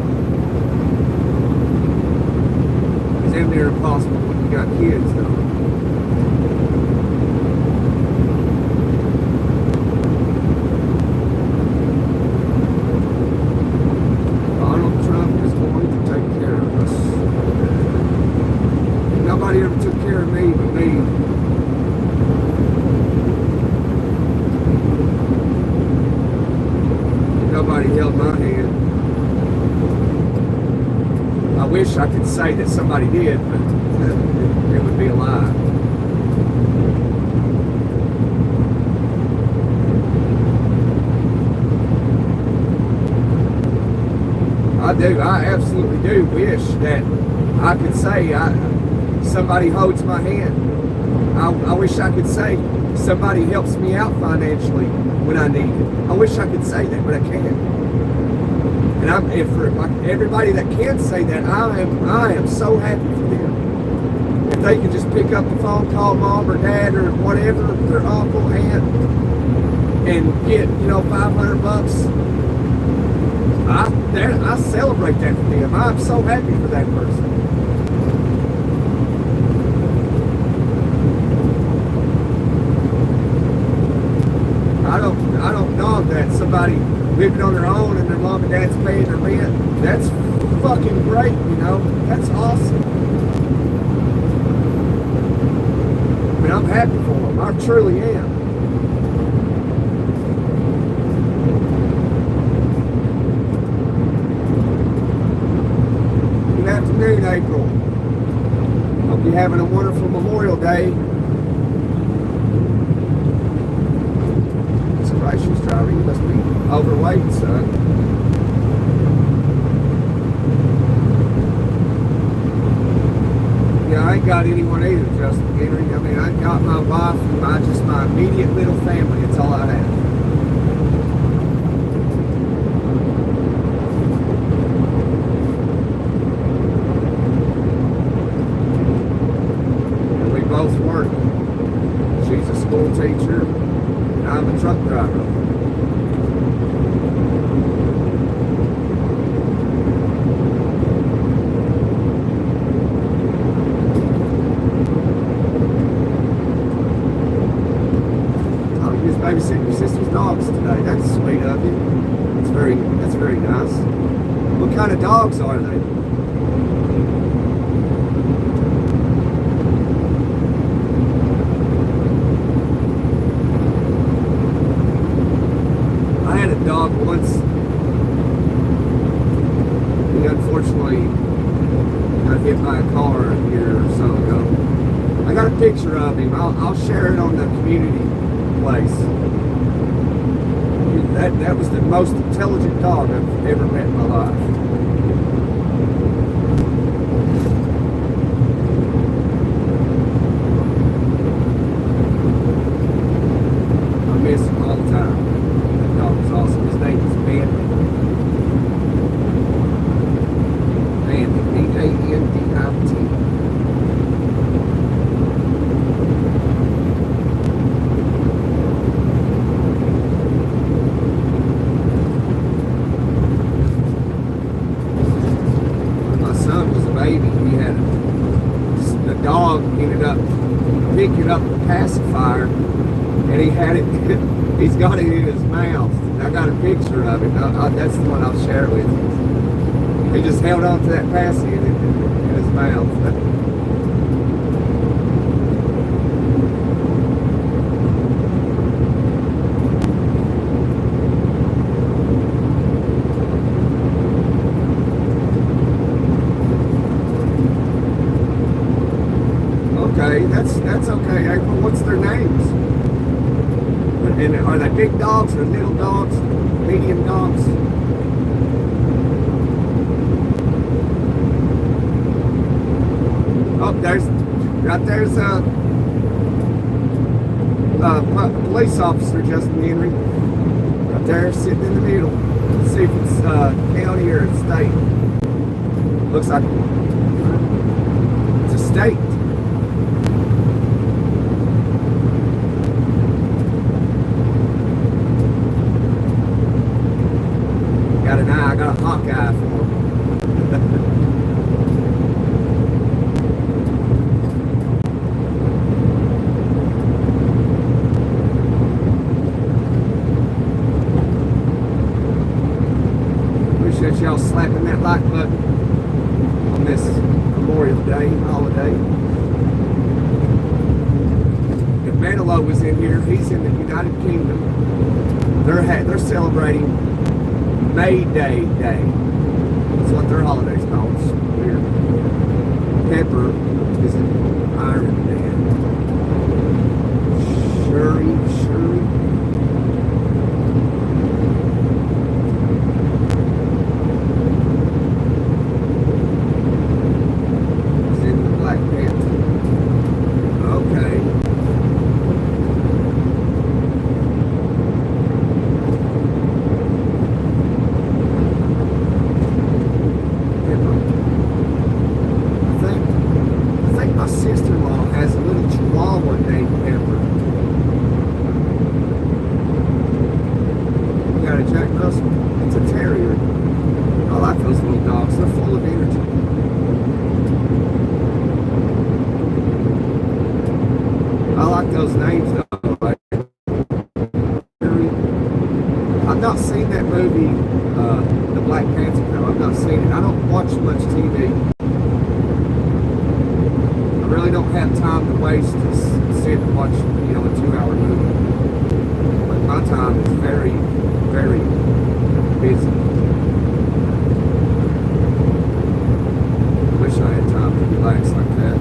It's damn near impossible when you got kids, though. Nobody ever took care of me but me. Nobody held my hand. I wish I could say that somebody did, but it would be a lie. I absolutely do wish that I could say somebody holds my hand. I wish I could say somebody helps me out financially when I need it. I wish I could say that, but I can't. And for like everybody that can say that, I am so happy for them. If they can just pick up the phone, call mom or dad or whatever, their uncle, aunt, and get, you know, $500. I celebrate that for them. I'm so happy for that person. I don't dog that somebody living on their own and their mom and dad's paying their rent. That's fucking great, you know. That's awesome. I mean, I'm happy for them. I truly am. Good afternoon, April. Hope you're having a wonderful Memorial Day. Surprised she's driving. You must be overweight, son. Yeah, I ain't got anyone either, Justin Henry. I mean, I got my wife and my immediate little family. It's all I have. And we both work. She's a school teacher, and I'm a truck driver. Babysitting your sister's dogs today. That's sweet of you. That's very nice. What kind of dogs are they? I had a dog once. He unfortunately got hit by a car a year or so ago. I got a picture of him. I'll share it on the community place. That was the most intelligent dog I've ever met in my life. I miss him all the time. That dog was awesome. His name was Bandy. Bandy. B-A-N-D-I-T. Ended up picking up the pacifier, and he had it. He's got it in his mouth. I got a picture of it. That's the one I'll share with you. He just held on to that passy in his mouth. That's okay, April. What's their names? And are they big dogs or little dogs? Medium dogs? Oh, there's a police officer, Justin Henry. Right there, sitting in the middle. Let's see if it's county or state. Looks like it's a state. I got a hawk eye for him. Appreciate y'all slapping that like button on this Memorial Day holiday. If Manilow was in here, he's in the United Kingdom. They're celebrating May Day. That's what their holiday's called. It's weird. Pepper is an Iron Man. Shuri. Is in the Black Panther. Okay. My sister-in-law has a little chihuahua named Pepper. You got a Jack Russell. It's a terrier. I like those little dogs. They're full of energy. I like those names though. I've not seen that movie, The Black Panther though. I've not seen it. I don't watch much TV. I really don't have time to waste to sit and watch, you know, a 2-hour movie. But my time is very, very busy. I wish I had time to relax like that.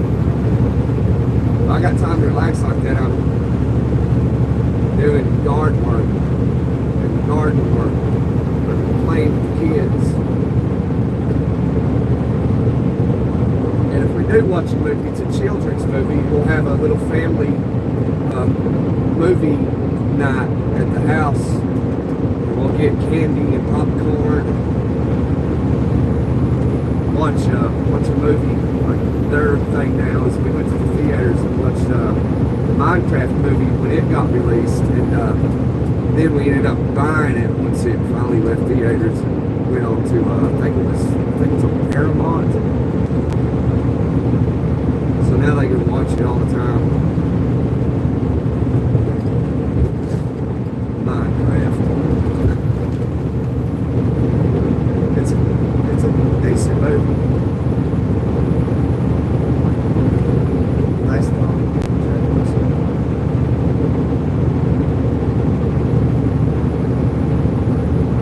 If I got time to relax like that, I'm doing yard work and garden work, or playing with the kids. And if we do watch a movie, it's a children's movie, we'll have a little family movie night at the house. We'll get candy and popcorn, watch a movie. Like their thing now is we went to the theaters and watched the Minecraft movie when it got released, and then we ended up buying it once it finally left theaters and went on to I think it was on Paramount. So now they can watch it all the time. Minecraft. It's a decent movie. Nice dog.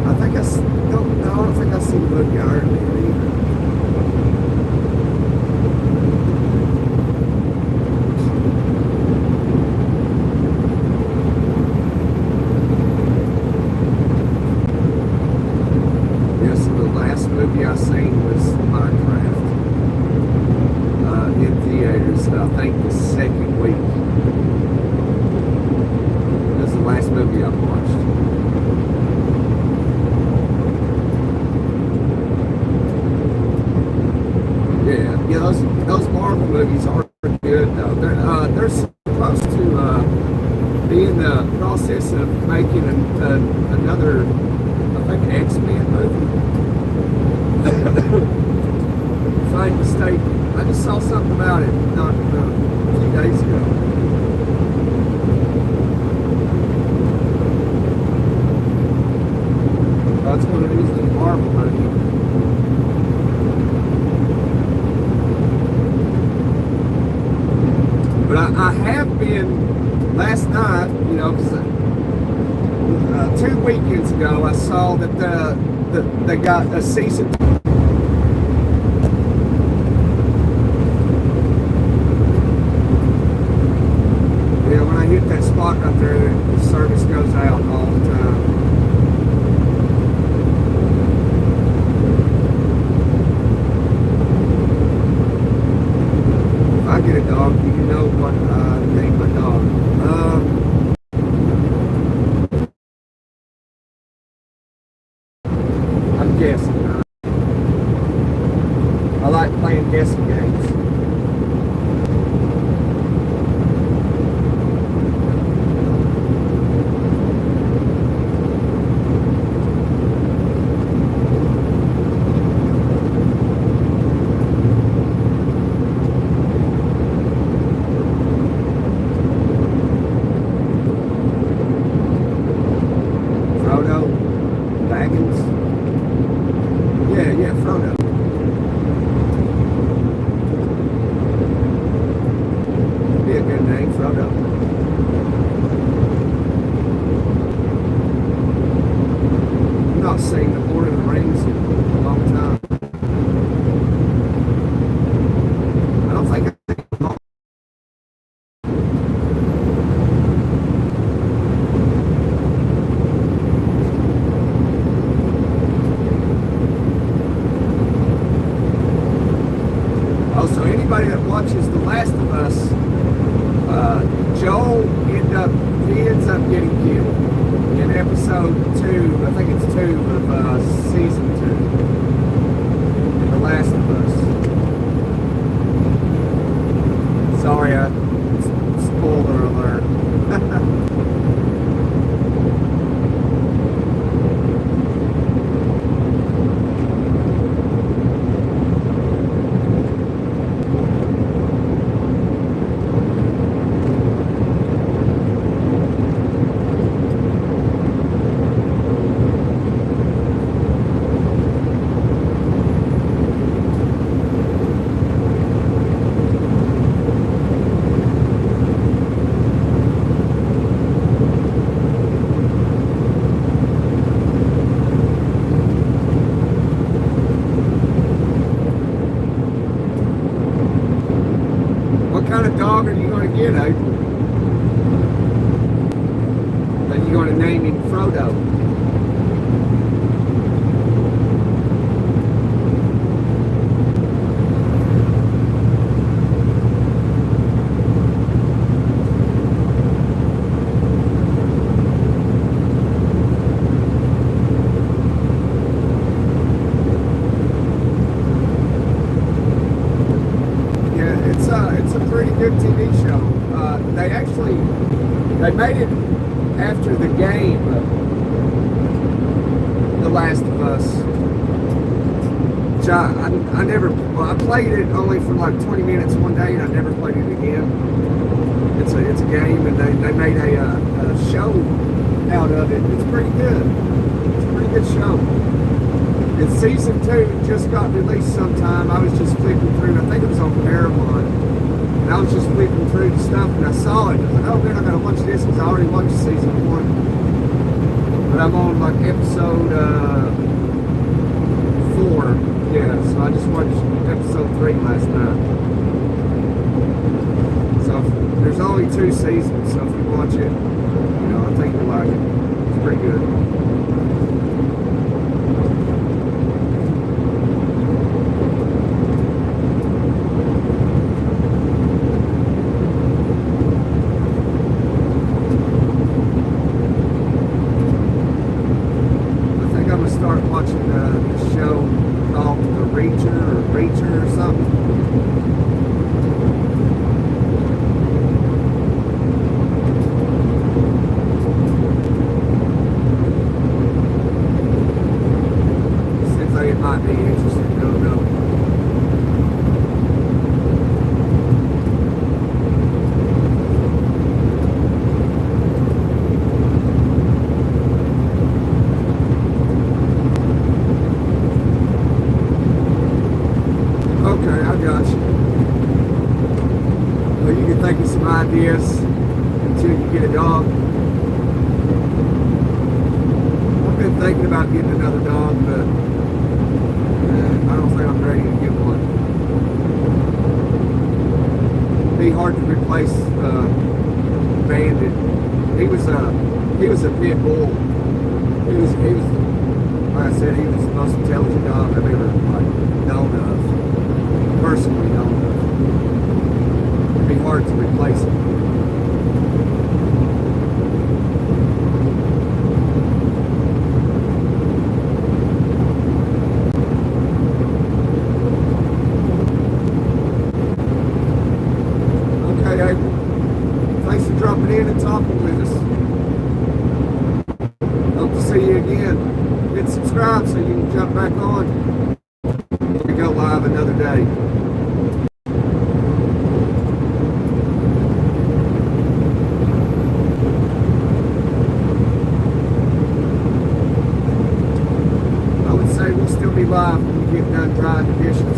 I don't think I've seen the movie Iron Man either. Yes, so the last movie I seen was Minecraft in theaters. I think the second week. That's the last movie I watched. Yeah, those Marvel movies are good though. They're supposed to be in the process of making another, I think, X-Men movie. If I'm mistaken, I just saw something about it not a few days ago. That's one of these Marvel movies. But I have been, last night, you know, because 2 weekends ago, I saw that they got a season. Yeah, when I hit that spot right there, the service goes out all the time. If I get a dog, do you know what I name my dog? I'm guessing. I like playing guessing games. Watches The Last of Us, Joel ends up getting killed in episode 2. I think it's 2 of season 2. The Last of Us. Sorry, spoiler alert. They made it after the game, The Last of Us. Which I played it only for like 20 minutes one day, and I never played it again. It's a game, and they made a show out of it. It's pretty good. It's a pretty good show. And season 2 just got released sometime. I was just flipping through, I think it was on Paramount. And I was just flipping through the stuff, and I saw it. I was like, oh man, I gotta watch this, because I already watched season 1. But I'm on like episode 4. Yeah, so I just watched episode 3 last night. So there's only 2 seasons, so if you watch it, I think you'll like it. It's pretty good. I think I'm gonna start watching the show called The Reacher or something. Seems like it might be interesting, I don't know. Okay, I got you. Well, you can think of some ideas until you get a dog. I've been thinking about getting another dog, but I don't think I'm ready to get one. It'd be hard to replace Bandit. He was a pit bull. He was like I said, he was the most intelligent dog I've ever known of. Personally known of. It'd be hard to replace him. Okay, April. Thanks for dropping in and talking with us. Hope to see you again. Hit subscribe so you can jump back on. We go live another day. I would say we'll still be live when we get done drying the dishes.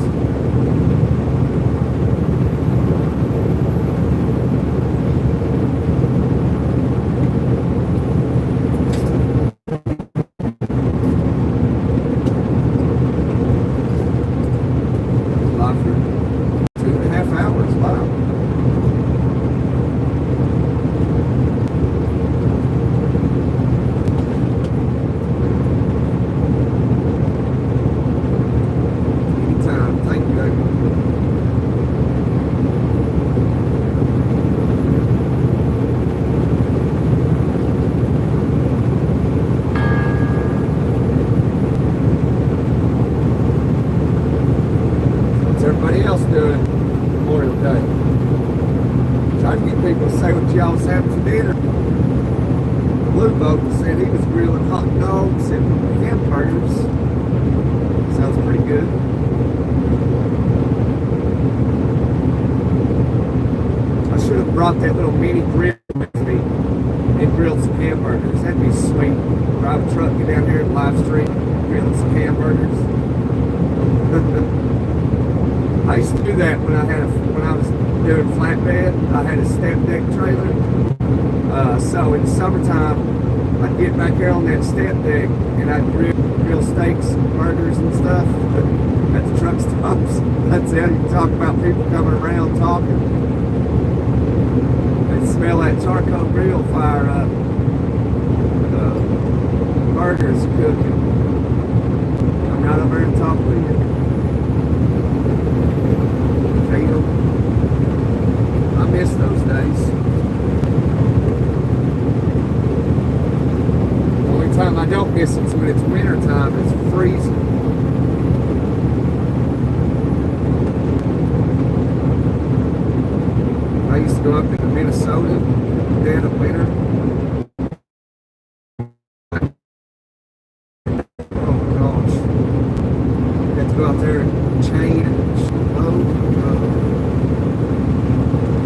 Said he was grilling hot dogs and hamburgers. Sounds pretty good. I should have brought that little mini grill with me and grilled some hamburgers. That'd be sweet. Drive a truck, get down here and Livestream, grill some hamburgers. I used to do that when I was doing flatbed. I had a step deck trailer. So in the summertime, I'd get back here on that step deck and I'd grill steaks and burgers and stuff at the truck stops. That's how you talk about people coming around talking. They'd smell that charcoal grill fire up. Burgers cooking. Come right over here and talk with you. Feed them. I miss those days. Time I don't miss it when it's winter time. It's freezing. I used to go up into Minnesota dead of winter. Oh gosh. You have to go out there and chain and load.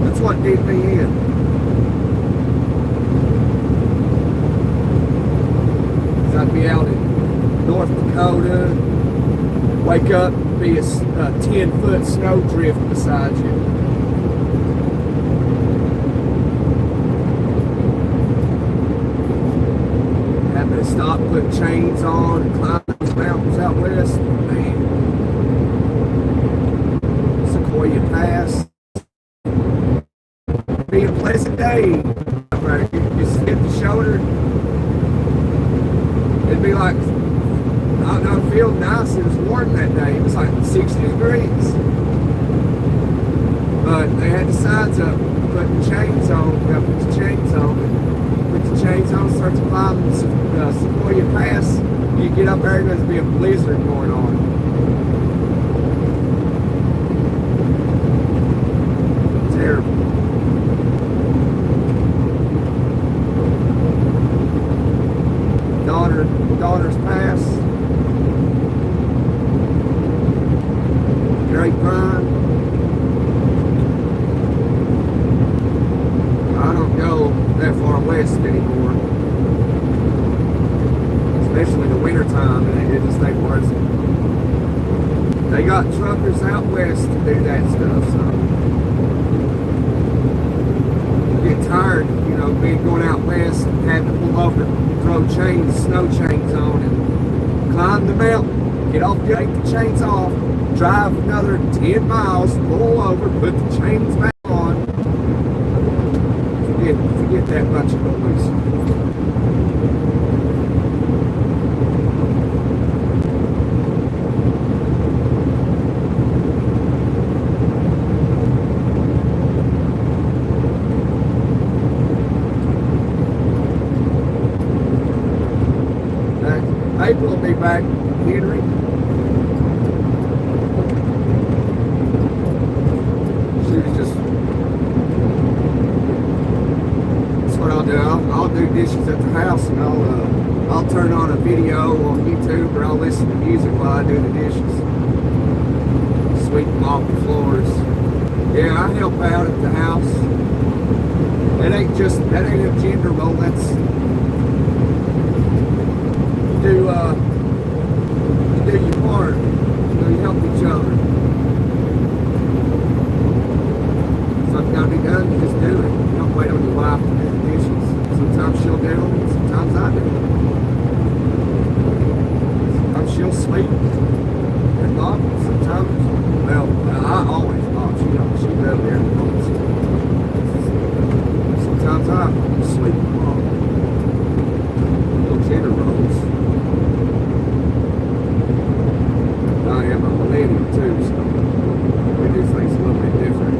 That's what did me in. I'd be out in North Dakota, wake up, be a 10-foot snow drift beside you. Have to stop, put chains on, and climb these mountains out west. Man. Sequoia Pass. Be a pleasant day. You just hit the shoulder. It'd be like, I feel nice. It was warm that day. It was like 60 degrees. But they had the signs up, putting chains on. You got to put the chains on. Put the chains on, start to climb the Sequoia Pass. You get up there, there's be a blizzard going on. Terrible. Daughter's Pass, Grapevine. I don't go that far west anymore, especially in the winter time, and it just ain't worth it. They got truckers out west to do that stuff, so you get tired, being going out west and having to pull over, throw chains, snow chains on, and climb the mountain, get off, take the chains off, drive another 10 miles, pull over, put the chains back on. Forget that bunch of noise. April will be back, Henry. She was just, that's what I'll do. I'll do dishes at the house, and I'll turn on a video on YouTube, or I'll listen to music while I do the dishes. Sweep them off the floors. Yeah, I help out at the house. That ain't a gender role. That's you do your part. You help each other. Something gotta be done, you just do it. You don't wait on your wife to do the dishes. Sometimes she'll do them, sometimes I do them. Sometimes she'll sleep and mop. Sometimes, well, I always mop. She does everything. Sometimes I sleep and mop. Little gender roles. I am a millennial too, so we do things a little bit different.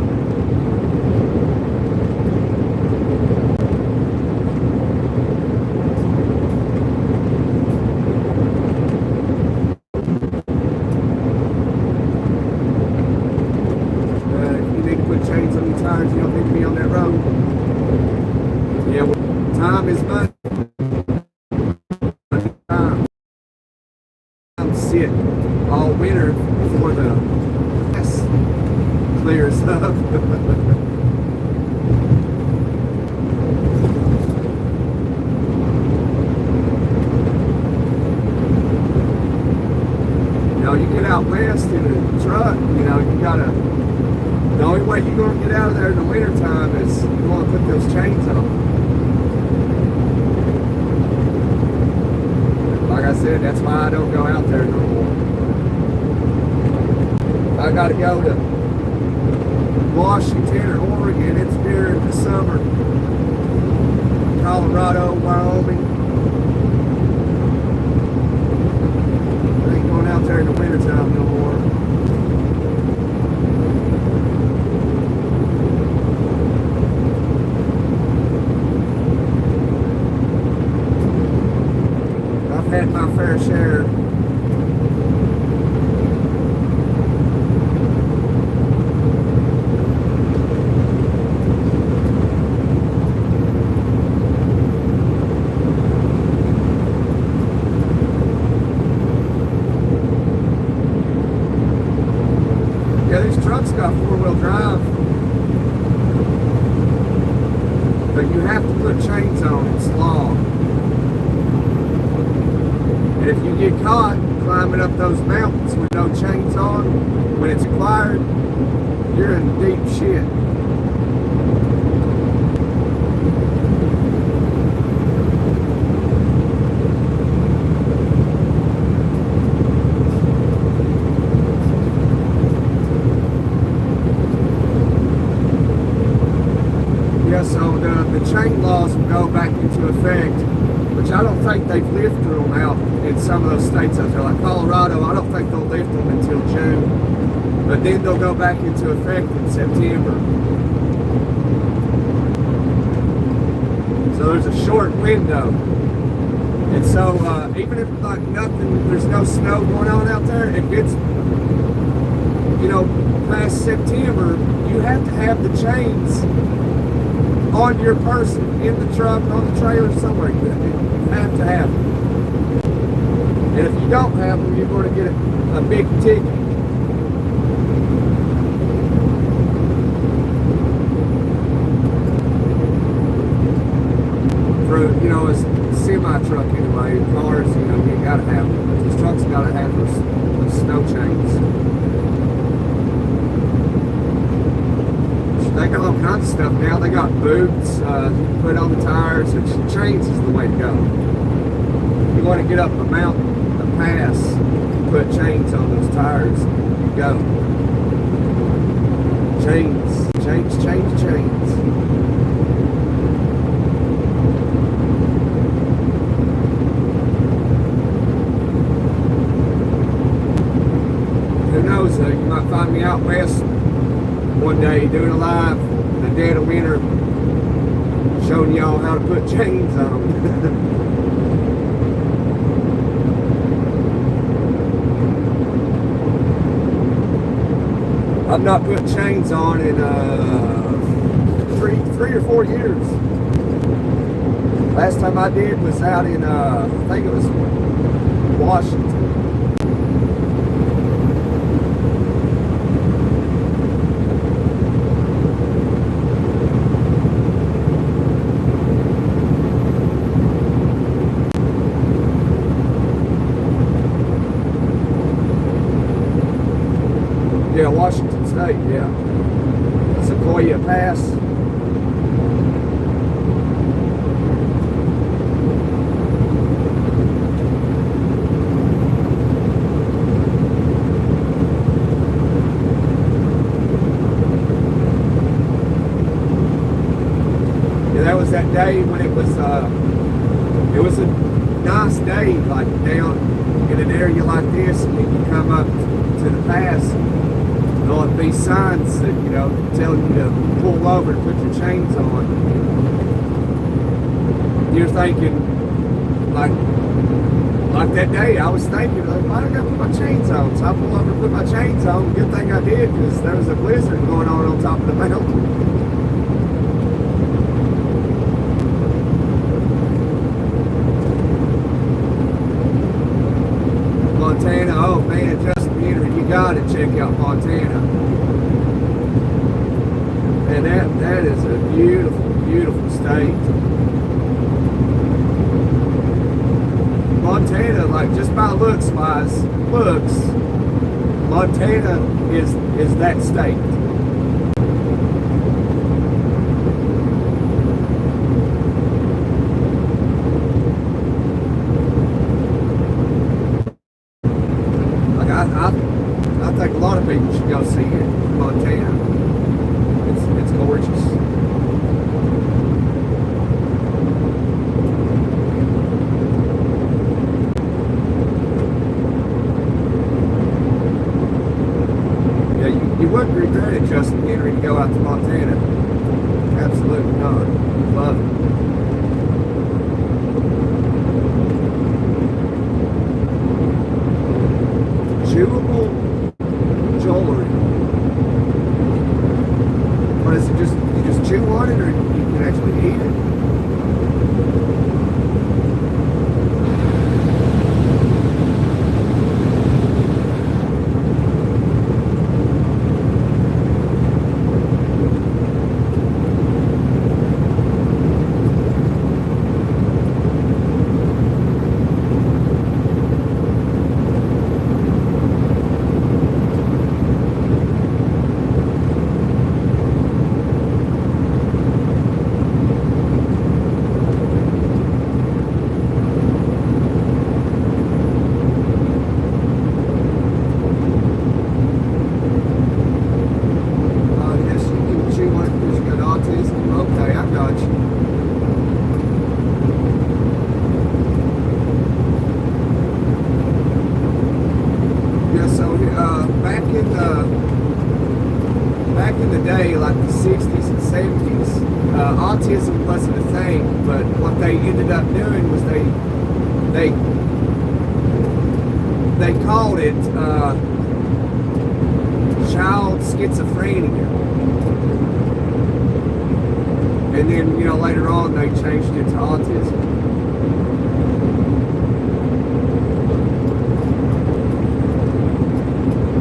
You need to put chains on your tires. You don't need to be on that road. Yeah, well, time is money. Sit all winter before the ice clears up. You get out west in a truck, you gotta, the only way you're gonna get out of there in the winter time is you wanna put those chains on. Like I said, that's why I don't go out there no more. I gotta go to Washington or Oregon. It's during the summer. Colorado, Wyoming. I ain't going out there in the wintertime no more. I've had my fair share. You have to put chains on. It's law. And if you get caught climbing up those mountains with no chains on, when it's acquired, you're in deep shit. Yeah, so the chain laws will go back into effect, which I don't think they've lifted them out in some of those states out there, like Colorado. I don't think they'll lift them until June, but then they'll go back into effect in September. So there's a short window, and so even if like nothing, there's no snow going on out there, if it's, you know, past September, you have to have the chains on your person, in the truck, on the trailer, somewhere. You have to have them. And if you don't have them, you're going to get a big ticket. For, you know, a semi-truck anyway, cars, you know, you got to have them. These trucks got to have those snow chains. They got all kinds of stuff now. They got boots you can put on the tires. Chains is the way to go. You want to get up a mountain, a pass, put chains on those tires. Go. Chains, chains, chains, chains. Who knows? You might find me out west one day doing a live in the dead of winter, showing y'all how to put chains on. I've not put chains on in three or 4 years. Last time I did was out in I think it was Washington. Yeah, Washington State, yeah. Sequoia Pass. Yeah, that was that day when it was a nice day, like down in an area like this, and you come up to the pass. There'll be signs that, you know, tell you to pull over and put your chains on. You're thinking, like that day, I was thinking, like, why do I gotta put my chains on? So I pull over and put my chains on. Good thing I did, because there was a blizzard going on top of the mountain. Montana, oh man, Justin Henry, you gotta check out Montana. And that is a beautiful, beautiful state. Montana, like just by looks, Montana is that state. I think a lot of people should go see it, Montana. It's gorgeous. Yeah, you wouldn't regret it, Justin Henry, to go out to Montana. Absolutely not. Love it. Chewable jewelry. What is it? You just chew on it, or you can actually eat it? autism wasn't a thing, but what they ended up doing was they called it child schizophrenia. And then, later on they changed it to autism.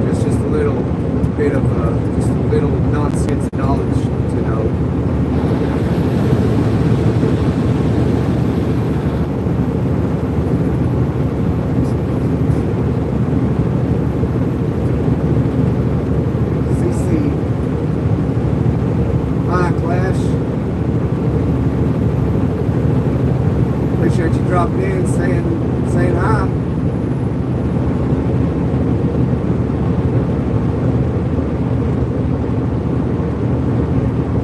It's just a little bit of just a little nonsense knowledge to know. Dropping in, saying hi.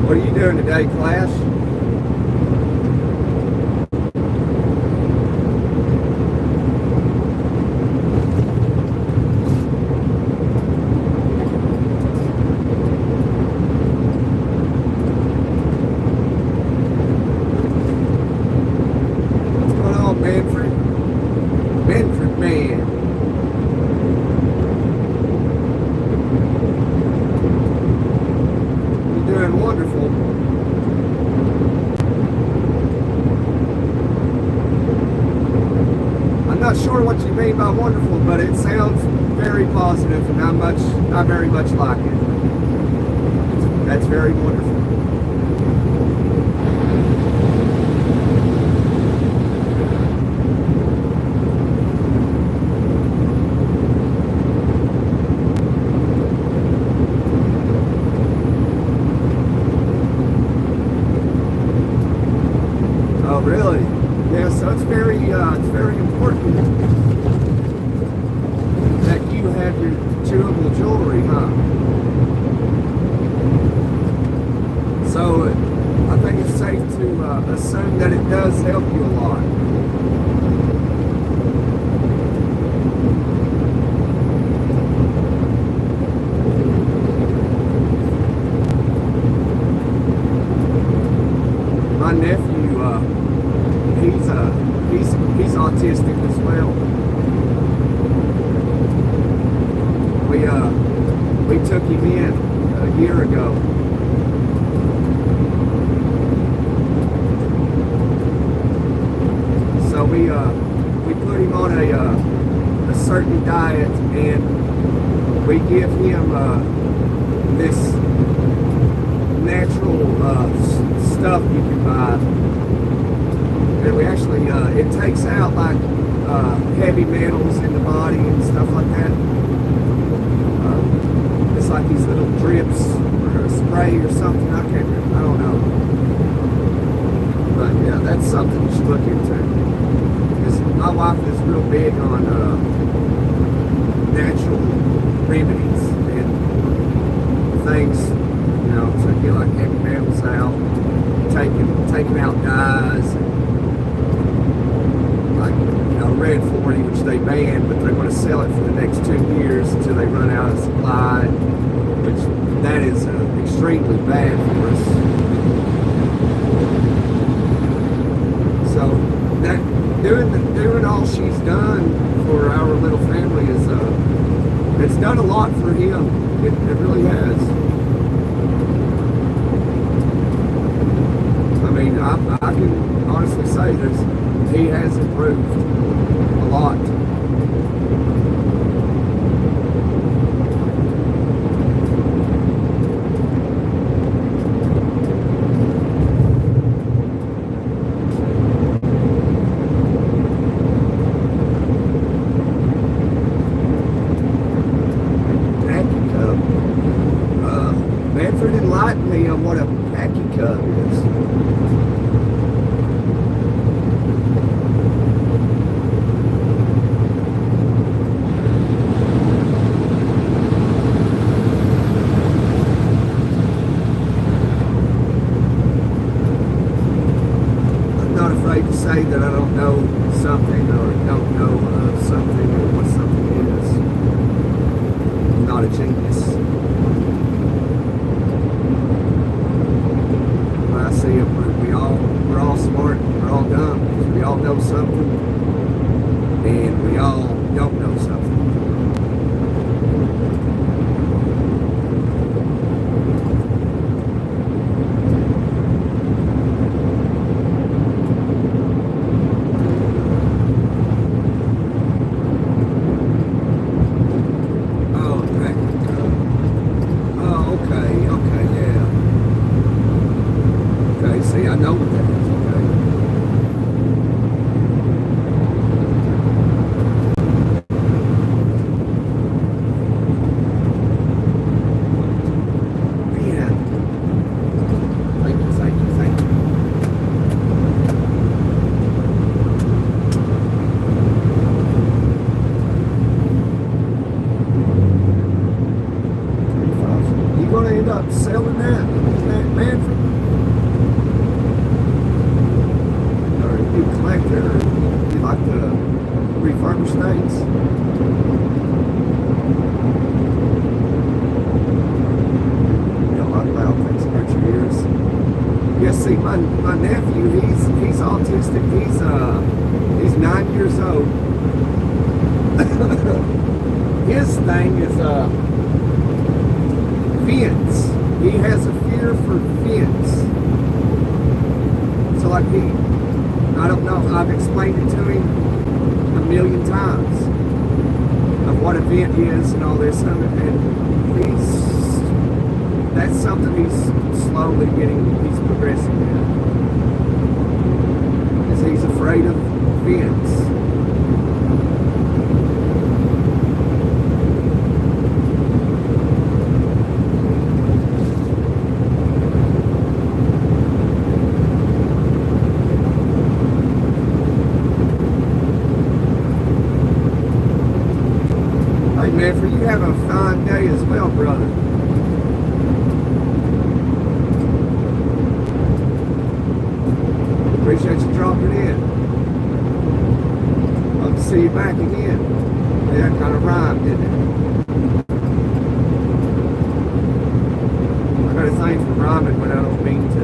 What are you doing today, class? Not sure what you mean by wonderful, but it sounds very positive, and I very much like it. That's very wonderful. Oh, really? Yeah, so it's very important that you have your chewable jewelry, huh? So I think it's safe to assume that it does help you a lot. My nephew, he's autistic as well. We took him in a year ago. So we put him on a certain diet, and we give him this natural stuff you can buy. And we actually, it takes out like heavy metals in the body and stuff like that. It's like these little drips or a spray or something. I don't know. But yeah, that's something you should look into. Because my wife is real big on natural remedies and things, to get like heavy metals out, taking out dyes. Like, Red 40, which they banned, but they're going to sell it for the next 2 years until they run out of supply, which that is extremely bad for us. So that doing all she's done for our little family is it's done a lot for him. It really has. I mean, I can honestly say he has improved a lot. Manfred enlightened me on what a packy cub is. Say that I don't know something or don't know something or what something is. I'm not a genius. When I see it, know something, and we all don't know something. See, I know what that is, okay. Man. Thank you. You gonna end up selling that Manfred? You collector, you like to refurbish things? You know a lot about things about your ears. Yeah, see, my nephew, he's autistic. He's 9 years old. His thing is fence. He has a fear for fence. So like I don't know, I've explained it to him a million times of what a vent is and all this and that's something he's progressing in. Because he's afraid of vents. Manfred, you have a fine day as well, brother. Appreciate you dropping in. Hope to see you back again. Yeah, that kind of rhymed, didn't it? I got a thing for rhyming when I don't mean to.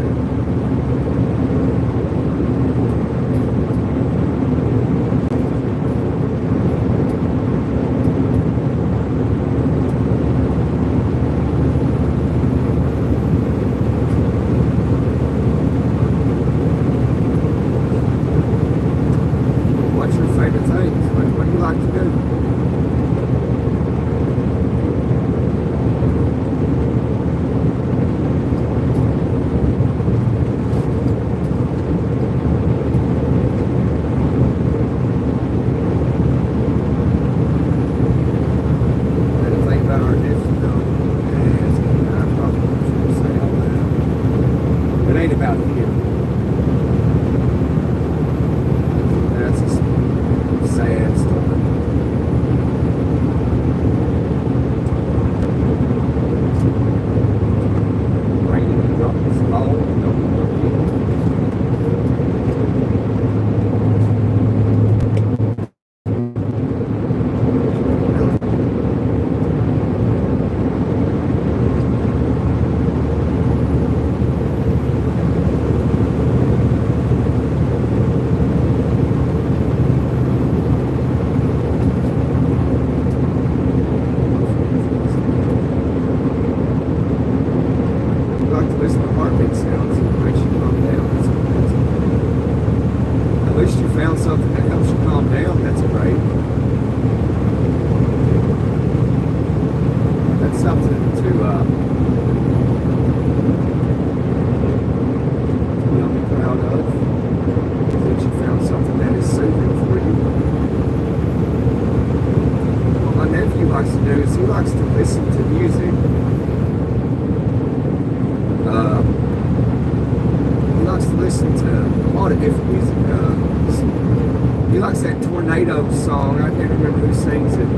Song, I can't remember who sings it.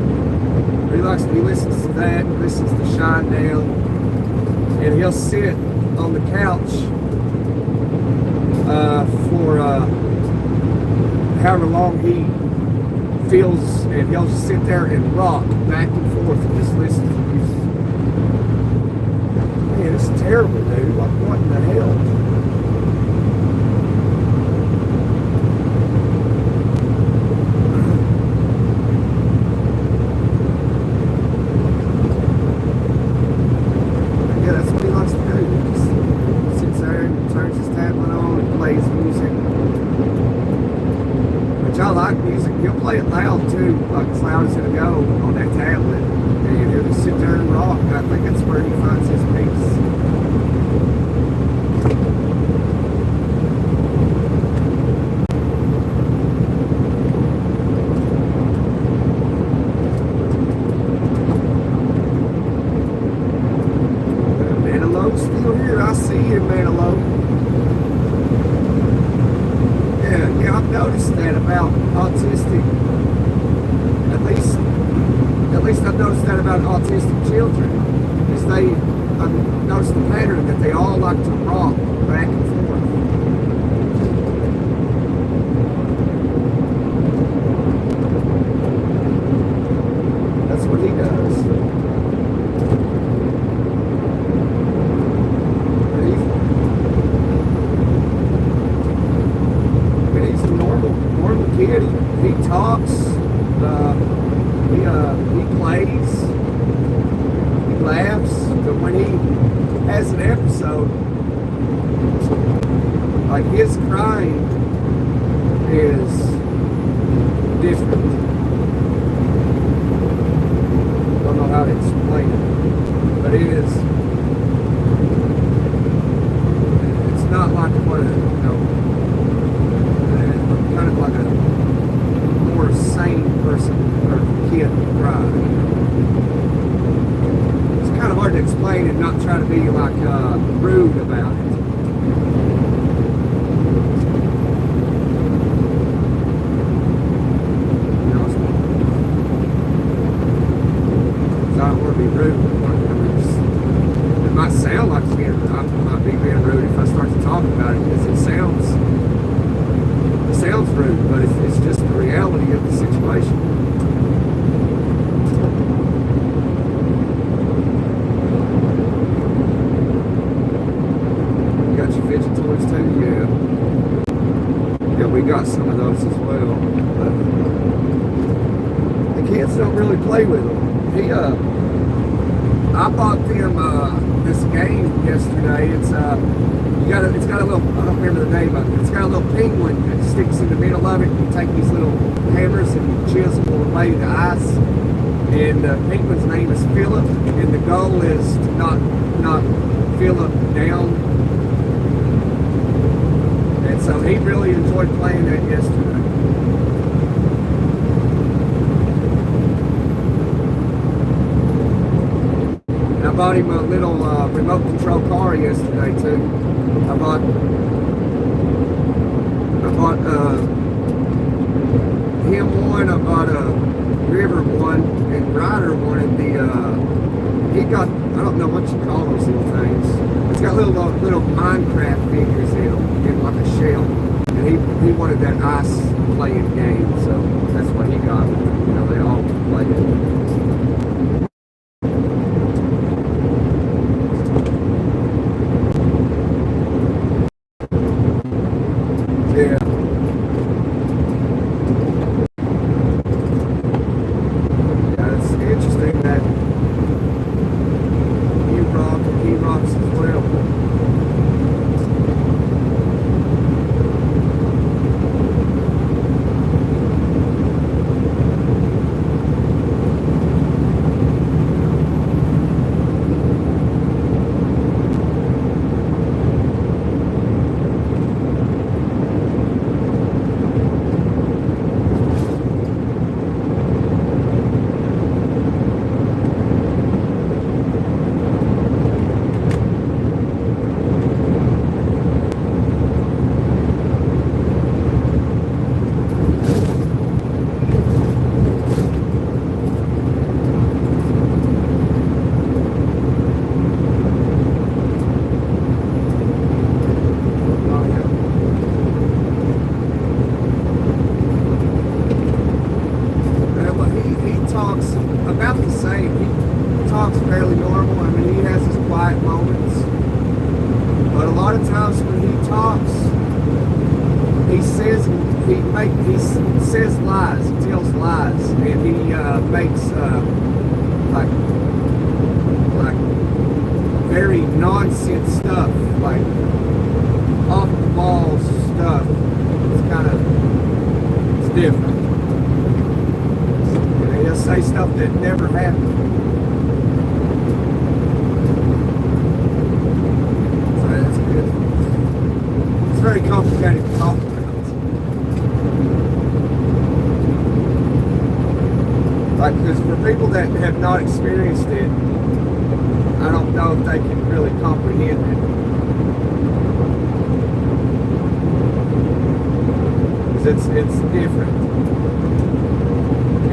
He listens to that, he listens to Shine Down, and he'll sit on the couch for however long he feels, and he'll just sit there and rock back and forth and just listen to music. Man, it's terrible, dude. Like, what in the hell? music, which I like music. He'll play it loud too, like as loud as it'll go on that tablet, and he'll just sit there and rock. I think that's where he finds his peace. Still here, I see you, Manilow. Yeah, I've noticed that about autistic. At least I've noticed that about autistic children. I've noticed the pattern that they all like to rock back and forth. That's what he does. Kid, he talks, he plays, he laughs, but when he has an episode, like his crying is different. I don't know how to explain it, but it's not like what kind of like a more sane person or kid cry. It's kind of hard to explain and not try to be like rude about it. You know, I don't want to be rude. It might sound like I might be being rude if I start to talk about it, because it sounds rude, but it's just the reality of the situation. You got your fidget toys too? Yeah, we got some of those as well, but the kids don't really play with them. I bought them this game yesterday. It's got a little, I don't remember the name of it. It's got a little penguin that sticks in the middle of it. You take these little hammers and chisel away the ice. And the penguin's name is Philip, and the goal is to not Philip down. And so he really enjoyed playing that yesterday. And I bought him a little remote control car yesterday too. I bought him one, I bought a River one, and Ryder wanted he got, I don't know what you call those little things. It's got little Minecraft figures in like a shell. And he wanted that ice playing game, so that's what he got. You know, they all play it. He says lies, he tells lies, and he makes like very nonsense stuff, like off off-the-wall stuff. It's kind of, it's different. And he'll say stuff that never happened. So that's good. It's very complicated to talk about. Like, because for people that have not experienced it, I don't know if they can really comprehend it. Because it's different.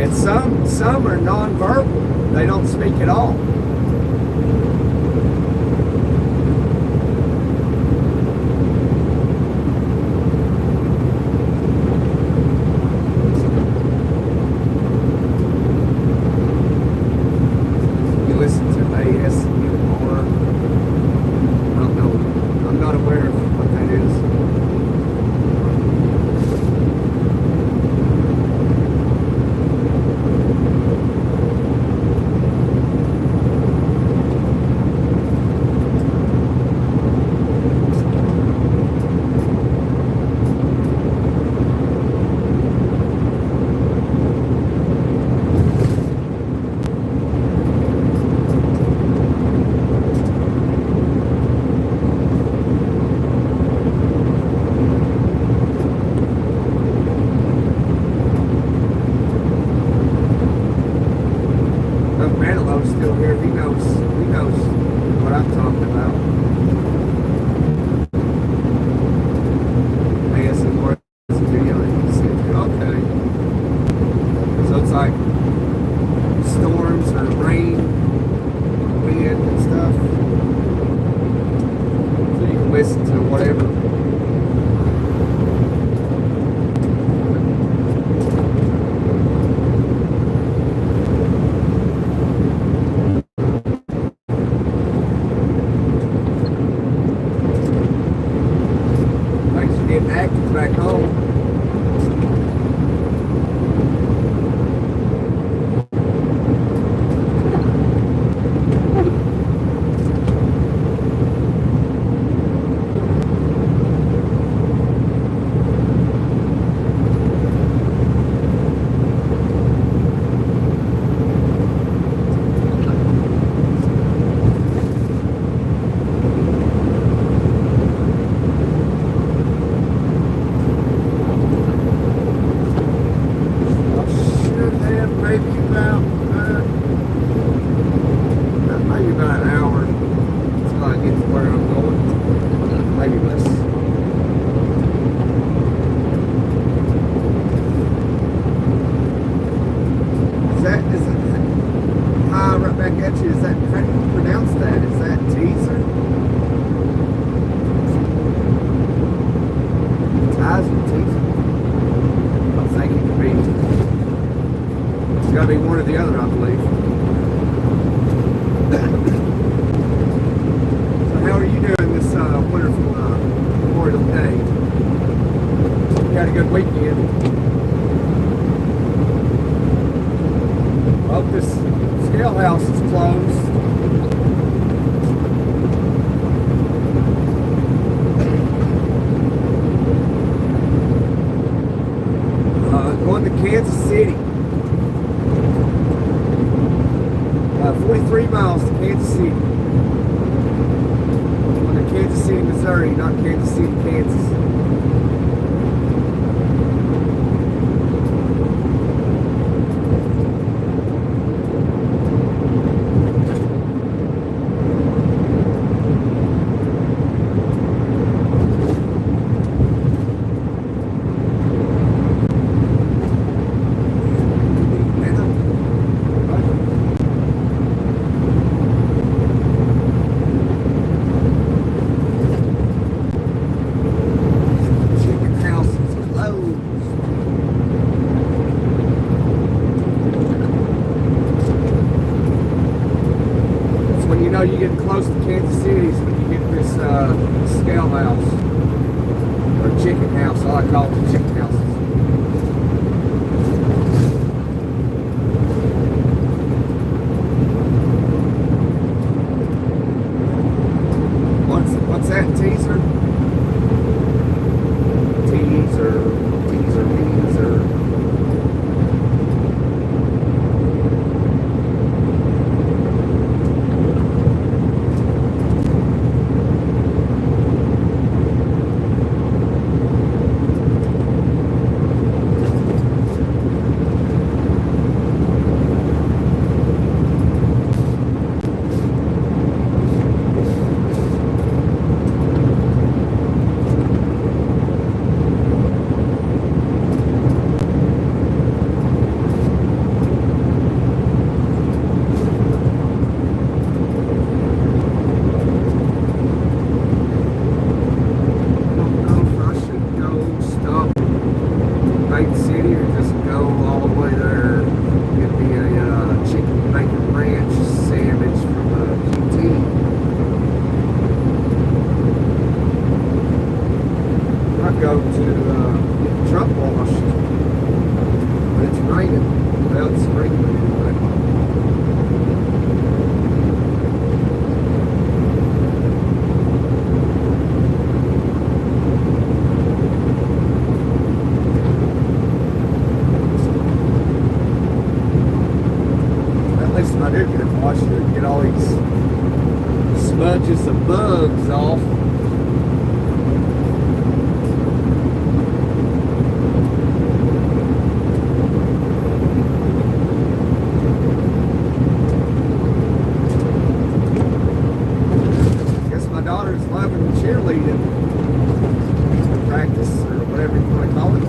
And some are nonverbal. They don't speak at all. You get close to Kansas City when you get this scale house or chicken house. I call it the chicken houses. What's that, teaser? get the truck washed. But it's raining. Well, it's raining anyway. At least if I do get it washed, it'll get all these smudges of bugs off. Cheerleading practice or whatever you want to call it.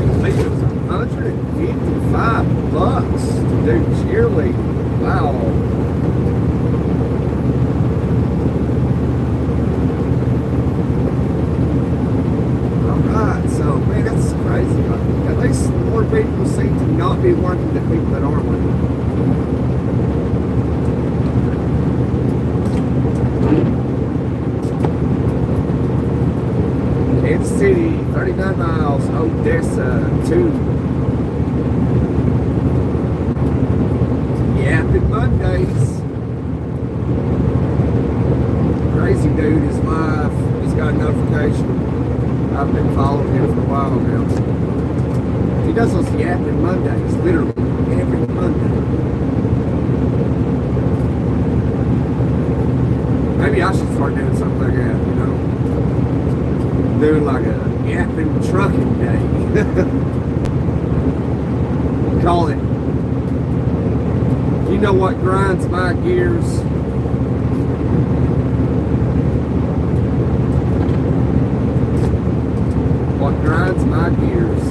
I think it was $155 to do cheerleading. Wow. Alright, so man, that's crazy. At least more people seem to not be working than people that are working. Kansas City, 39 miles, Odessa, 2. Yapping Mondays. Crazy dude is live. He's got a notification. I've been following him for a while now. He does those Yapping Mondays, literally, every Monday. Maybe I should start doing something like that, you know? Doing like a yapping trucking day. Call it, you know what grinds my gears? What grinds my gears?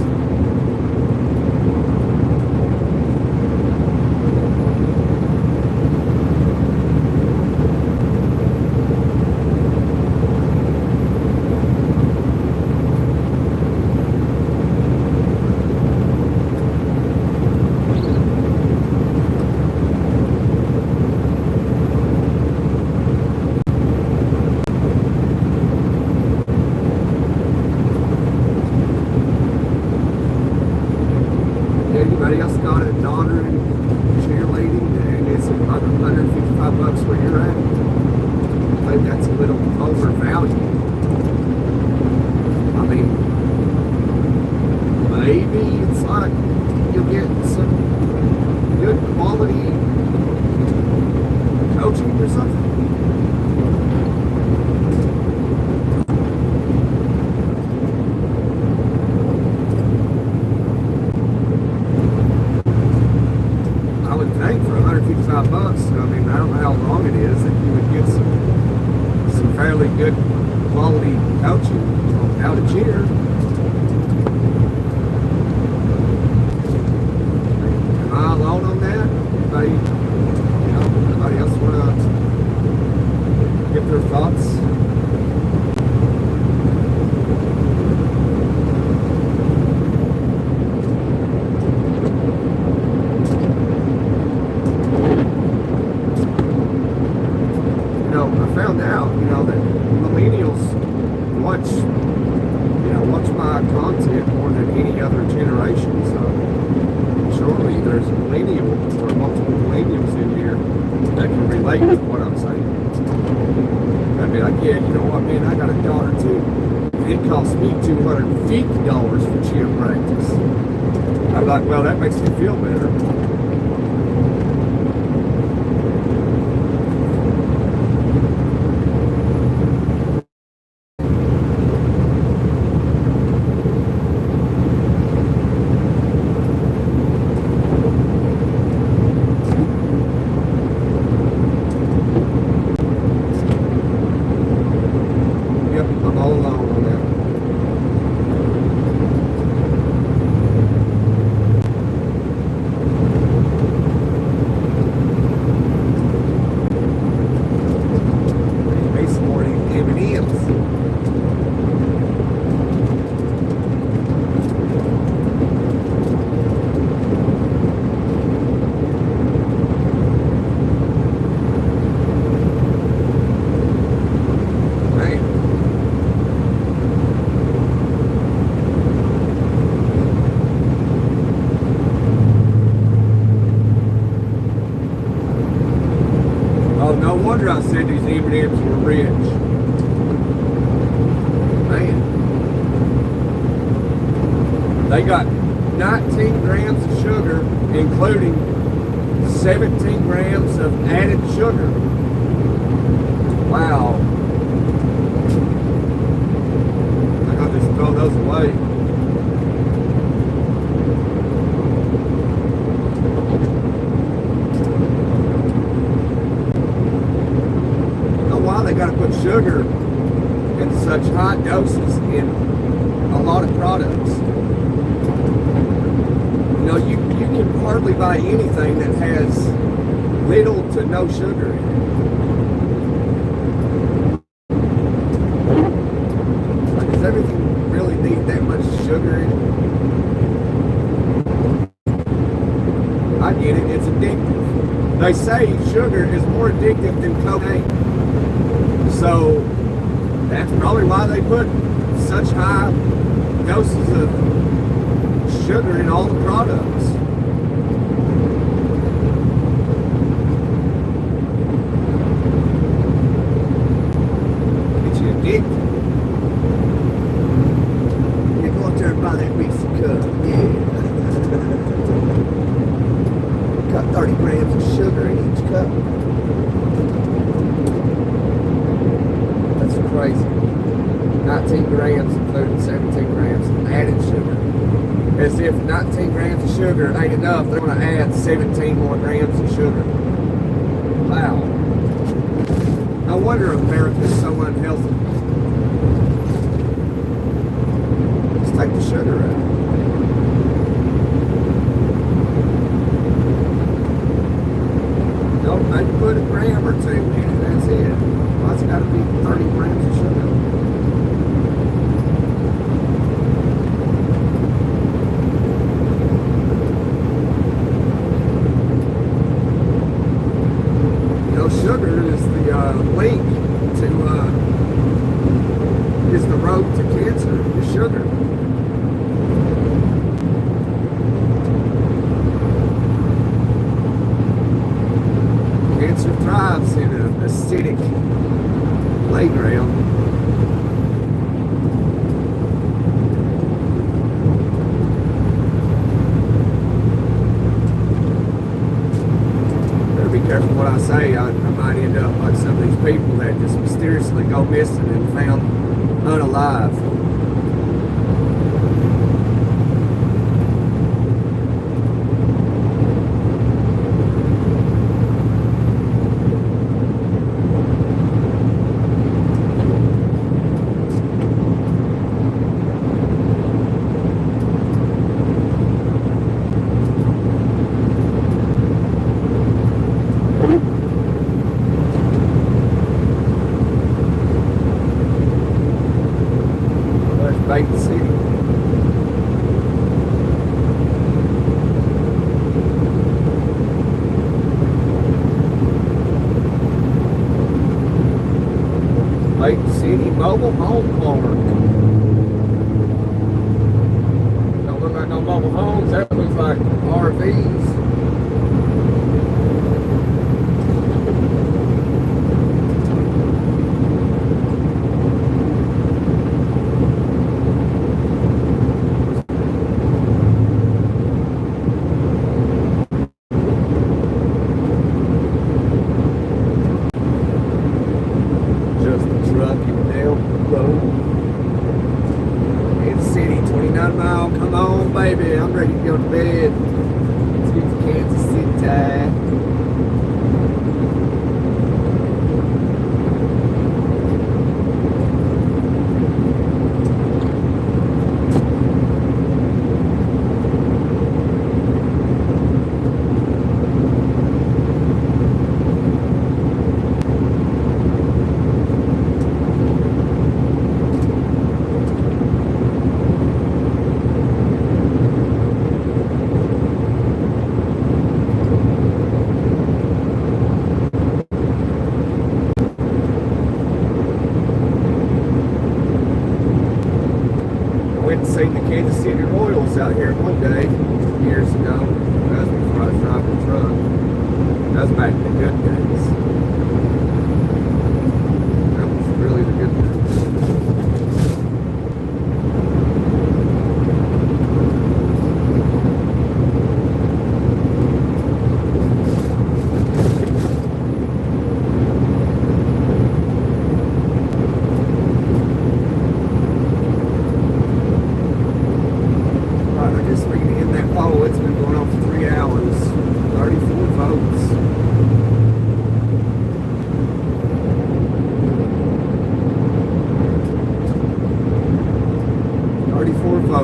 Anybody else got a daughter in cheerleading and it's about $155 where you're at? I think that's a little overvalued. I mean, maybe it's like you'll get some good quality coaching or something. For $155, I mean, I don't know how long it is that you would get some fairly good quality coaching on how to cheer. Am I alone on that? Anybody else want to give their thoughts? Found out, that millennials watch my content more than any other generation. So surely there's a millennial or multiple millennials in here that can relate to what I'm saying. I'd be like, yeah, you know what, man, I got a daughter too. And it cost me $250 for cheer practice. I'm like, well, that makes me feel better. M&Ms were rich. Man. They got 19 grams of sugar, including 17 grams of added sugar. Wow. I'll just throw those away. They got to put sugar in such high doses in a lot of products. You know, you can hardly buy anything that has little to no sugar in it. Like, does everything really need that much sugar in it? I get it, it's addictive. They say sugar is more addictive than cocaine. So that's probably why they put such high doses of sugar in all the products. Get you addicted. You go out there and buy that Reese's cup. Yeah. Got 30 grams of sugar in each cup. Crazy. 19 grams, including 17 grams of added sugar. As if 19 grams of sugar ain't enough, they're going to add 17 more grams of sugar. Wow. No wonder America's so unhealthy. Let's take the sugar out. Nope, maybe put a gram or two in it, that's it. Well, it's got to be 30 grams of sugar. You know, sugar is the link to, is the road to cancer, is sugar. Cancer thrives in an acidic playground. Better be careful what I say. I might end up like some of these people that just mysteriously go missing and found unalive. Bait City. Bait City Mobile Home Park. Don't look like no mobile homes, that looks like RVs. Baby, I'm ready to go to bed. Let's get to Kansas City time. Seen the Kansas City Royals out here one day, years ago. That was before I was driving the truck. That was back in the good days.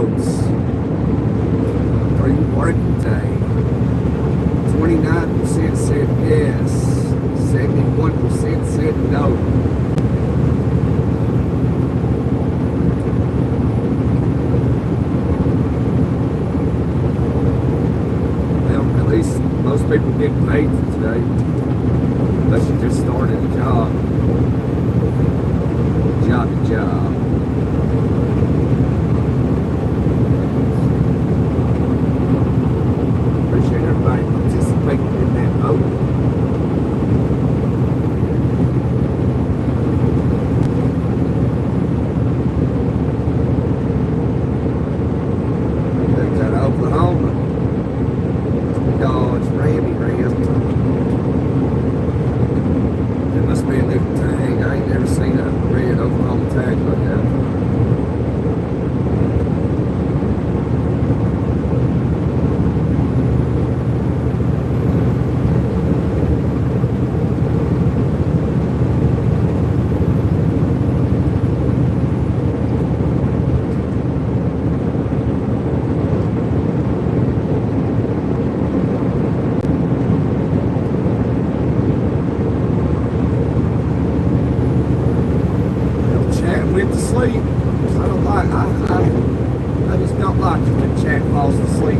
votes. Are you working today? 29% said yes. 71% said no. Well, at least most people get paid for today. Unless you just started a job. Job to job. Appreciate everybody participating in that vote. Things out of Oklahoma. Dodge, Ram. It must be a new tag. I ain't never seen a red Oklahoma tag like that. Went to sleep. I don't like. I just don't like it when chat falls asleep.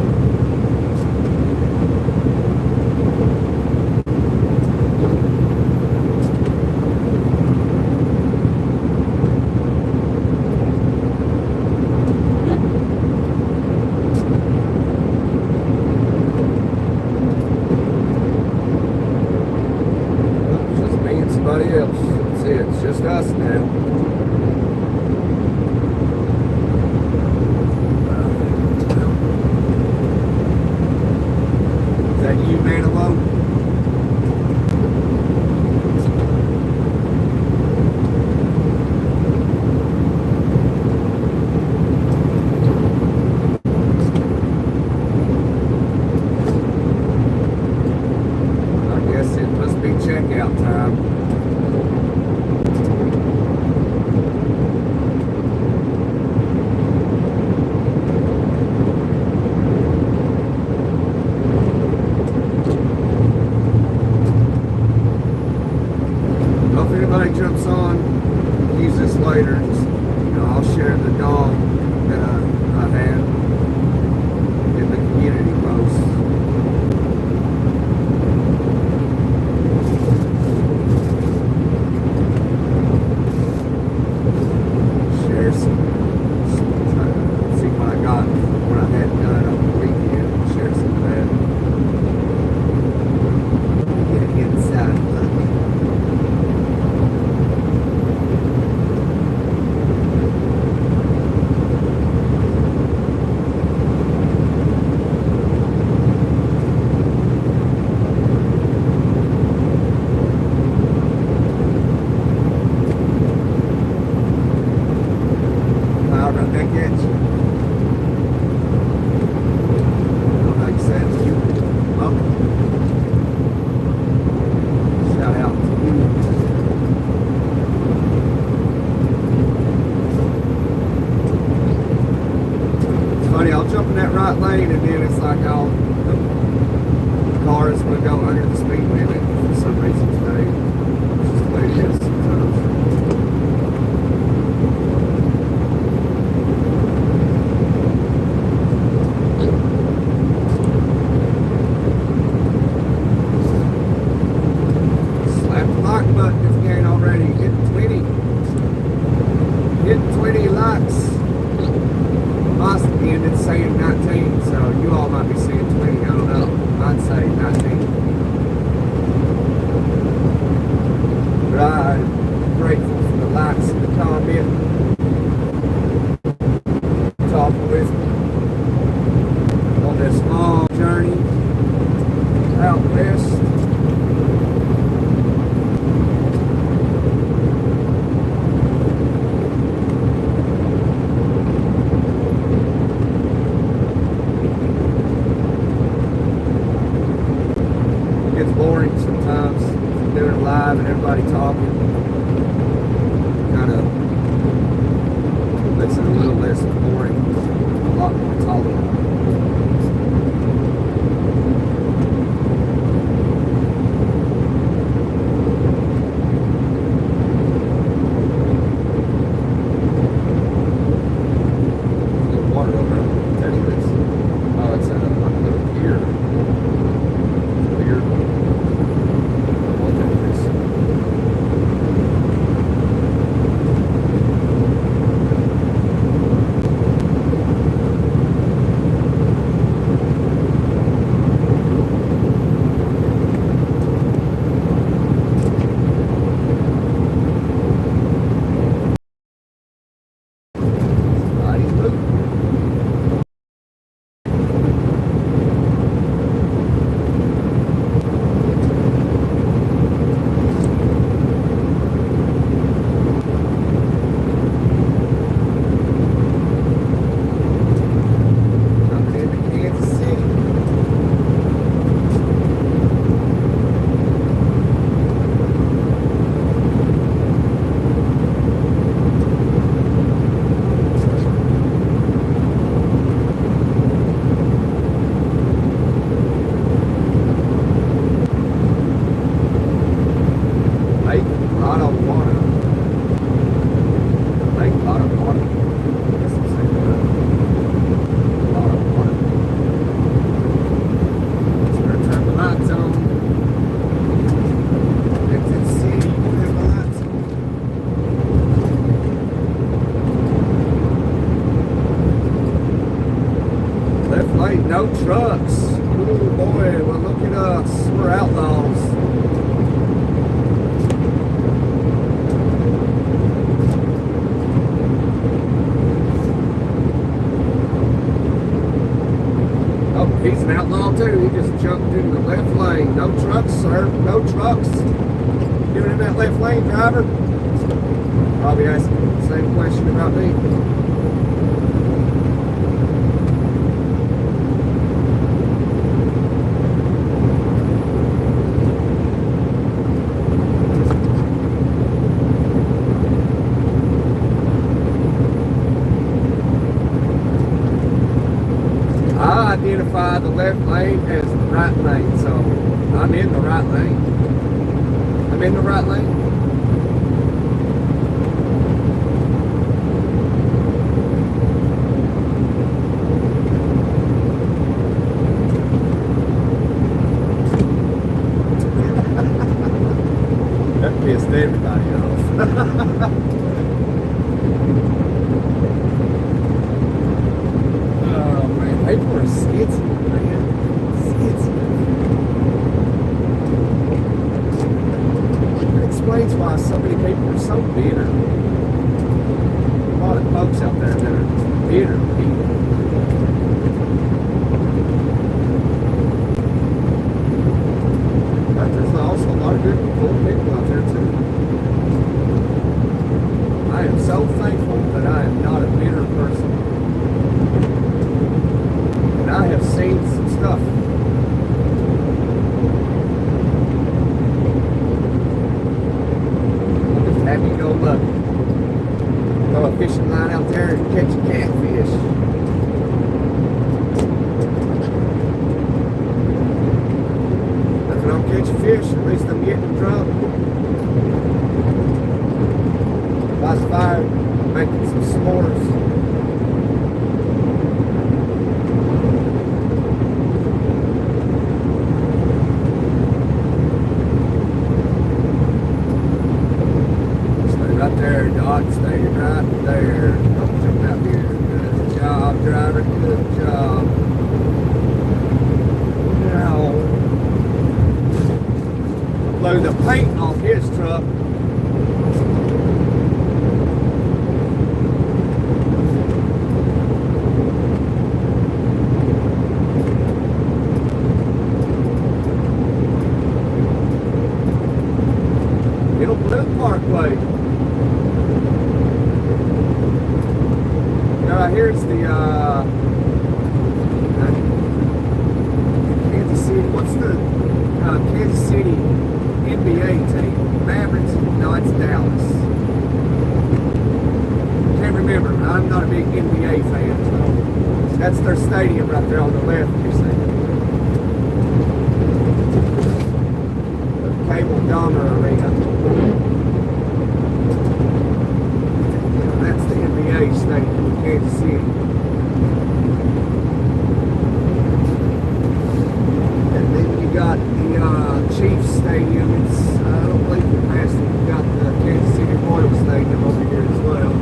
Just me and somebody else. That's it. It's just us now. You man alone. I guess it must be checkout time. If anybody jumps on, use this later. Just, I'll share the dog that I had in the community post. Share some see what I got, what I had done over the weekend. Share some of that. Get inside look. I'll jump in that right lane and then it's like the car is going to go under the speed limit for some reason today. It's just the way it is sometimes. Slap the like button if you ain't already. Hit 20 likes. Last again, it's saying 19, so you all might be saying 20, I don't know. I'd say 19. But I'm grateful for the likes and the comment. Talking with me on this long journey out west. It's boring sometimes doing it live and everybody talking. Kind of makes it a little less boring. no trucks. Oh boy, well look at us. We're outlaws. Oh, he's an outlaw too. He just jumped in the left lane. No trucks, sir. No trucks. Giving him that left lane, driver. Probably asking the same question about me. I identify the left lane as the right lane, so I'm in the right lane. I'm in the right lane. That pissed everybody off. Oh man, people are sensitive, man. Sensitive. That explains why so many people are so bitter. A lot of folks out there that are bitter people. But there's also a lot of good, cool people out there too. I am so thankful that I am not a bitter person. And I have seen some stuff. I'm just happy go lucky. Throw a fishing line out there and catch a catfish. If I don't catch a fish, at least I'm getting drunk. By the fire, making some s'mores. Right there, Doc, stay right there. Don't jump out here. Good job, driver, good job. Now, blow the paint off his truck. Hill Blue Parkway. Here's the Kansas City. What's the Kansas City NBA team? Mavericks? No, it's Dallas. Can't remember. I'm not a big NBA fan, so that's their stadium right there on the left. You see, the Cable Dahmer Arena. That's the NBA stadium in Kansas City. And then you got the Chiefs Stadium. It's, I don't believe we passed it. You got the Kansas City Royal Stadium over here as well.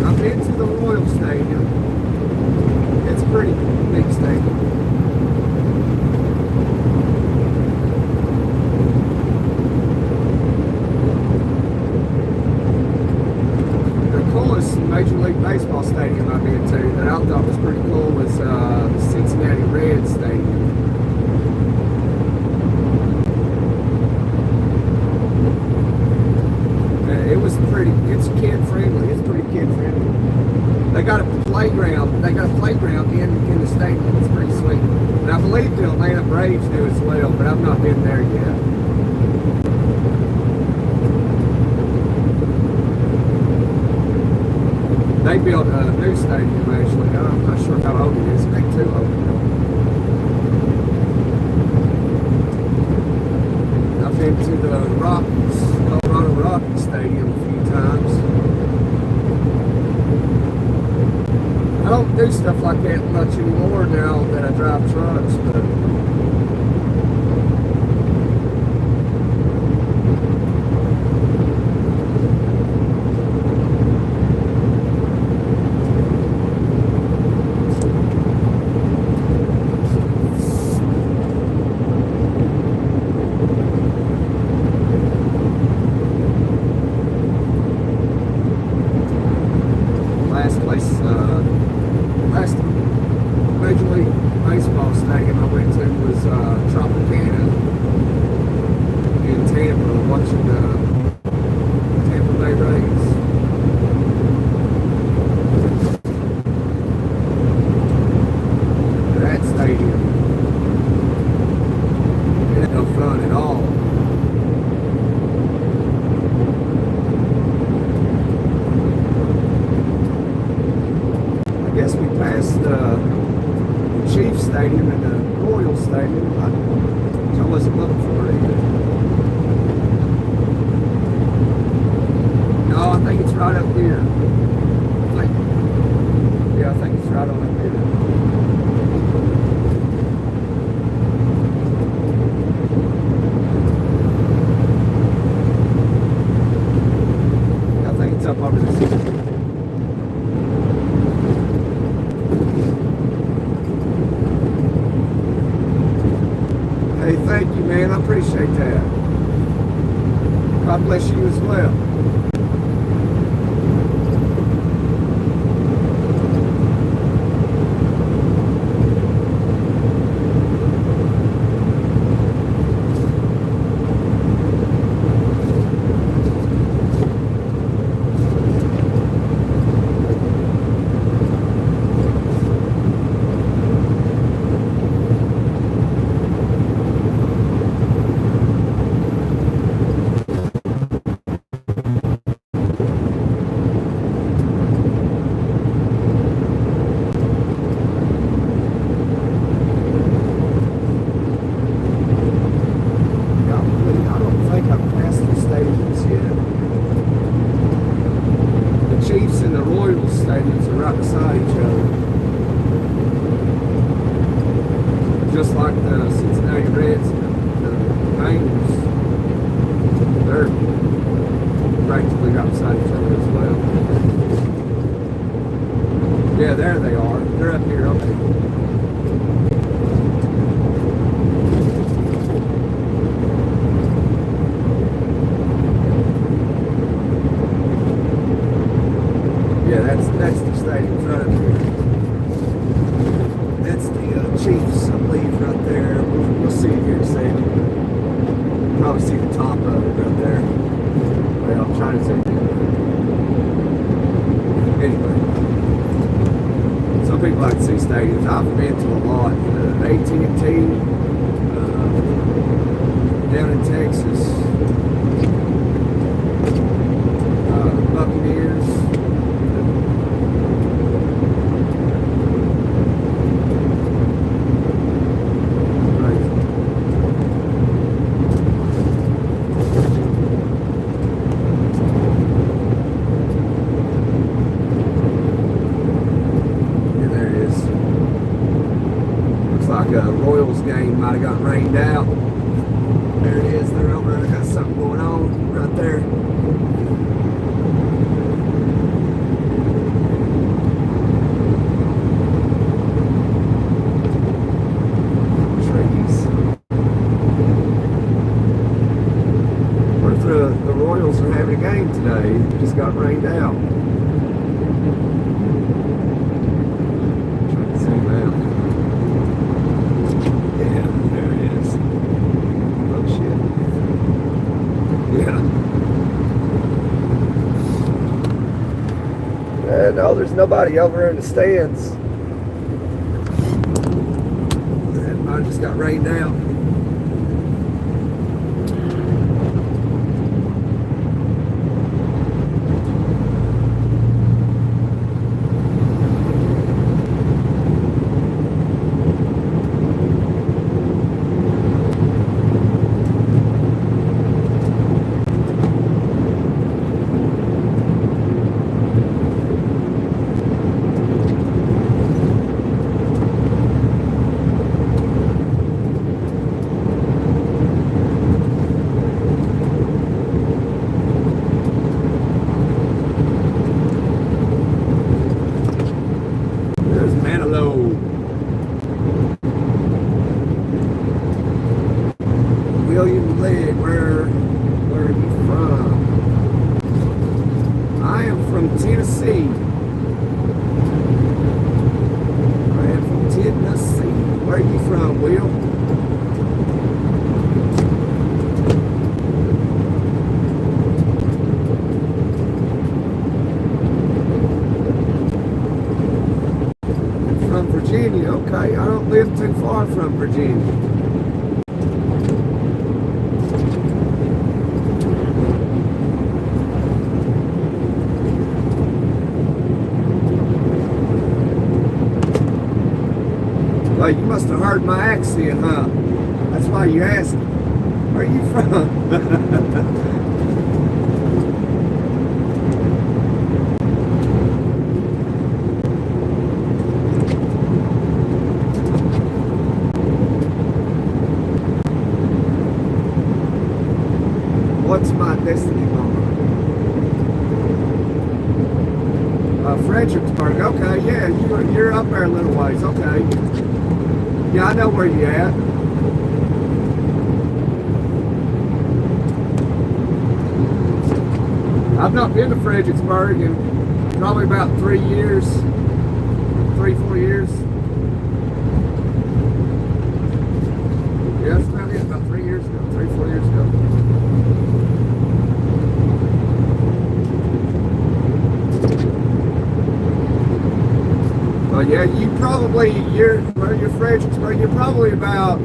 I've been to the Royal Stadium. It's a pretty big stadium. Major League Baseball stadium I've been to that I thought was pretty cool was the Cincinnati Reds Stadium. It was pretty, it's kid friendly, it's pretty kid friendly. They got a playground in the stadium, it's pretty sweet. And I believe the Atlanta Braves do as well, but I've not been there yet. They built a new stadium actually. I'm not sure how old it is. Maybe too old. I've been to the Colorado Rockies Stadium a few times. I don't do stuff like that much anymore now that I drive trucks, but watching Tampa Bay Rays. That stadium, it ain't no fun at all. I guess we passed the Chiefs Stadium and the Royal Stadium. I wasn't looking for it either. No, I think it's right up here. I think it's right on up here. I think it's up over this. Hey, thank you, man. I appreciate that. God bless you as well. Yeah, there they are. They're up here, okay. Yeah, that's the stadium right up here. That's the Chiefs, I believe, right there. We'll see it here in a second. Probably see the top of it right there. Well, I'm trying to say that. Anyway. Some people like to see stadiums. I've been to a lot. AT&T, down in Texas, Buccaneers. Royals game might have got rained out. There it is. They're over there. Got something going on right there. Trees. What if the Royals are having a game today? It just got rained out. Trying to zoom out. Yeah, there it is. Oh shit. Yeah. No, there's nobody over in the stands. Mine just got rained out. Okay, I don't live too far from Virginia. Well, you must have heard my accent, huh? That's why you asked, where are you from? What's my destiny moment? Fredericksburg. Okay, yeah, you're up there a little ways. Okay, yeah, I know where you at. I've not been to Fredericksburg in probably about 3 years, 3-4 years. Yeah, that's about it. About 3 years ago, 3-4 years ago. Well, yeah, you're Fredericksburg, you're probably about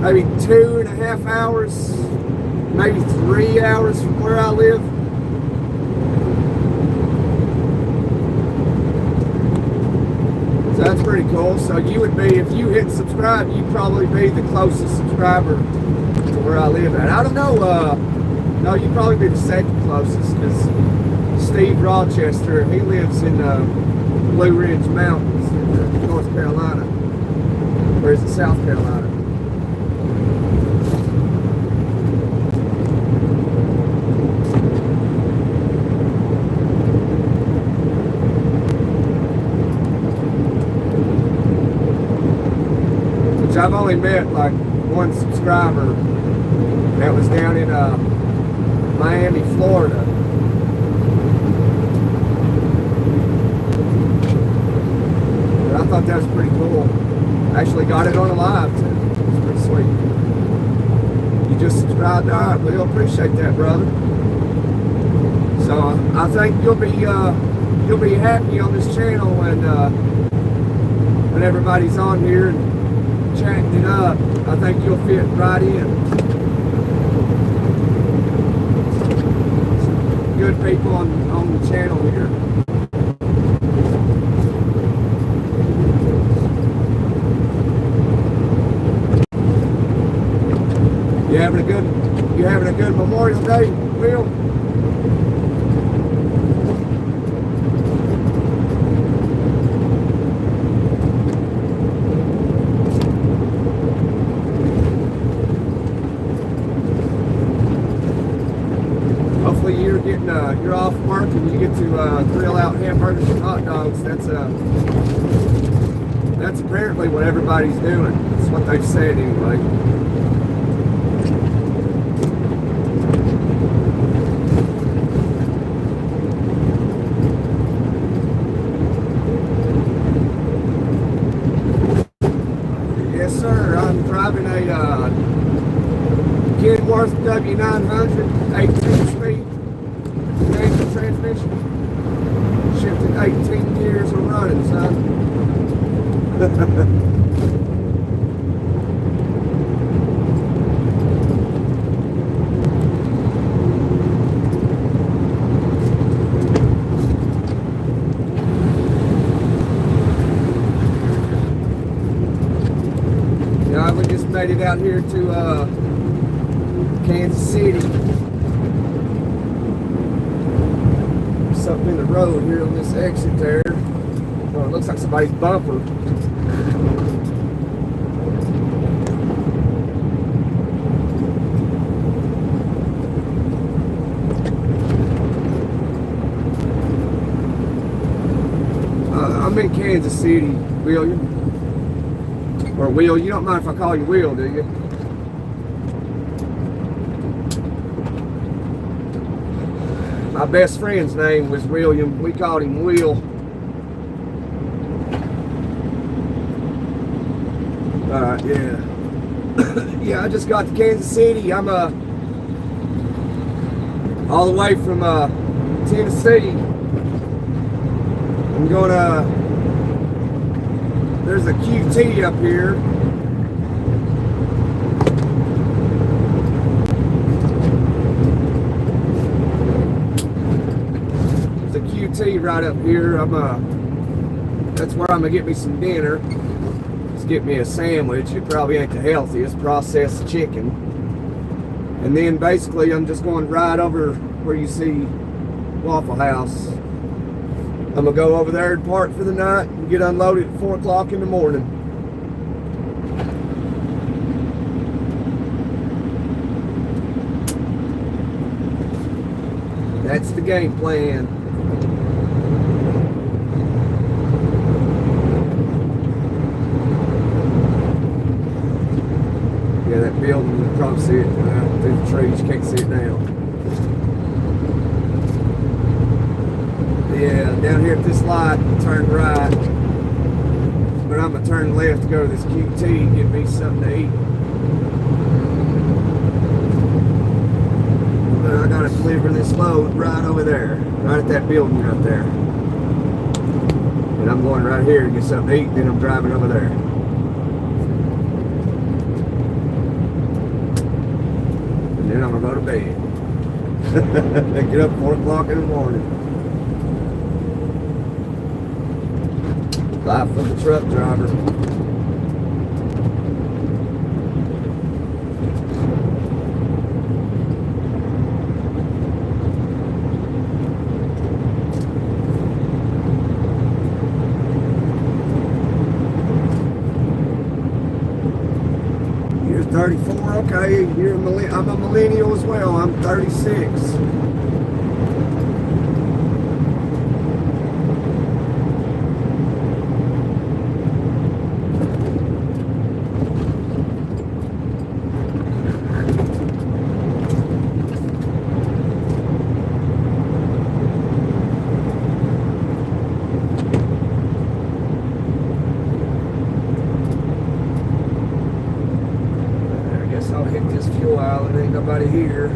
maybe 2.5 hours, maybe 3 hours from where I live. So that's pretty cool. So you would be, if you hit subscribe, you'd probably be the closest subscriber to where I live at. I don't know, no, you'd probably be the second closest, because Steve Rochester, he lives in Blue Ridge Mountains in North Carolina. Or is it South Carolina? Which I've only met like one subscriber that was down in Miami, Florida. I thought that was pretty cool. I actually got it on a live too. It's pretty sweet. You just subscribed. All right, we'll appreciate that, brother. So I think you'll be happy on this channel when everybody's on here and chatting it up. I think you'll fit right in. Some good people on the channel here. You having a good Memorial Day, Will? Hopefully you're off work and you get to grill out hamburgers and hot dogs. That's apparently what everybody's doing. That's what they've said anyway. Kenworth W900, 18-speed manual transmission. Shifted 18 years of running, son. Yeah, we just made it out here to Kansas City. There's something in the road here on this exit there. Oh, it looks like somebody's bumper. I'm in Kansas City, William. Or Will, you don't mind if I call you Will, do you? My best friend's name was William. We called him Will. Alright, yeah. Yeah, I just got to Kansas City. I'm all the way from Tennessee. I'm going There's a QT up here. There's a QT right up here. That's where I'm gonna get me some dinner. Just get me a sandwich. It probably ain't the healthiest, processed chicken. And then basically I'm just going right over where you see Waffle House. I'm gonna go over there and park for the night and get unloaded at 4 o'clock in the morning. That's the game plan. Yeah, that building, you can probably see it through the trees. You can't see it now. Yeah, down here at this light, turn right. But I'm going to turn left to go to this QT and get me something to eat. But I got to deliver this load right over there. Right at that building right there. And I'm going right here to get something to eat, then I'm driving over there. And then I'm going to go to bed. Get up 4 o'clock in the morning. Life of the truck driver. You're 34, okay. I'm a millennial as well. I'm 36. I'll hit this fuel island, ain't nobody here.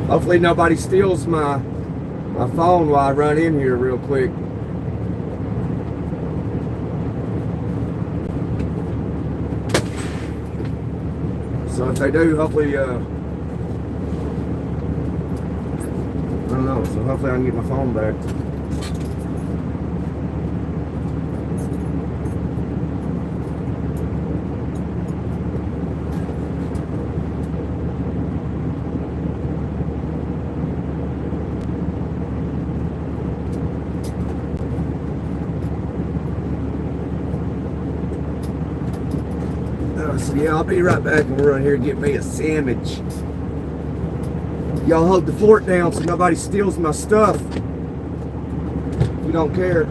Hopefully nobody steals my phone while I run in here real quick. So if they do, hopefully I don't know, so hopefully I can get my phone back. So yeah, I'll be right back and we're around here and get me a sandwich. Y'all hold the fort down so nobody steals my stuff. We don't care.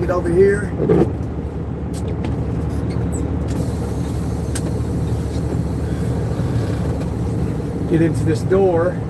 get over here. Get into this door.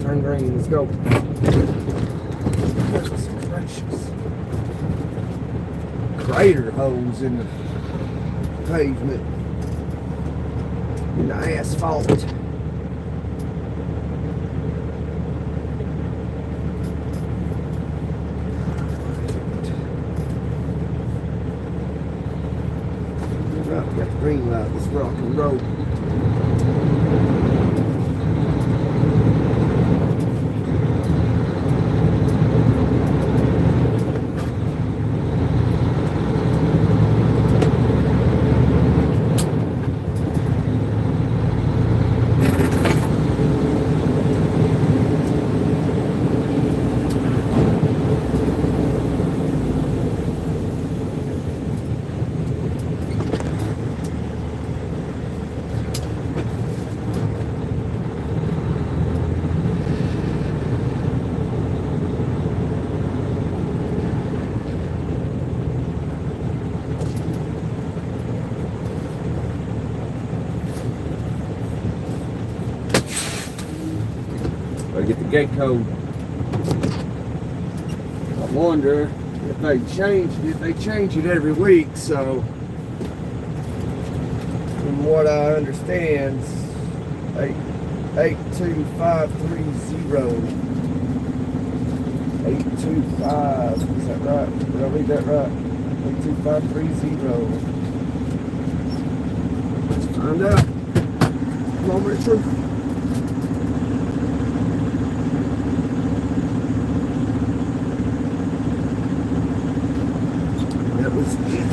Turn green, let's go. Goodness gracious. Crater holes in the pavement, in the asphalt. Right, we got the green light, let's rock and roll. Get the gate code. I wonder if they changed it. They change it every week, so from what I understand, 82530. 825. Is that right? Did I read that right? 82530. Let's find out. Moment of truth. That was it.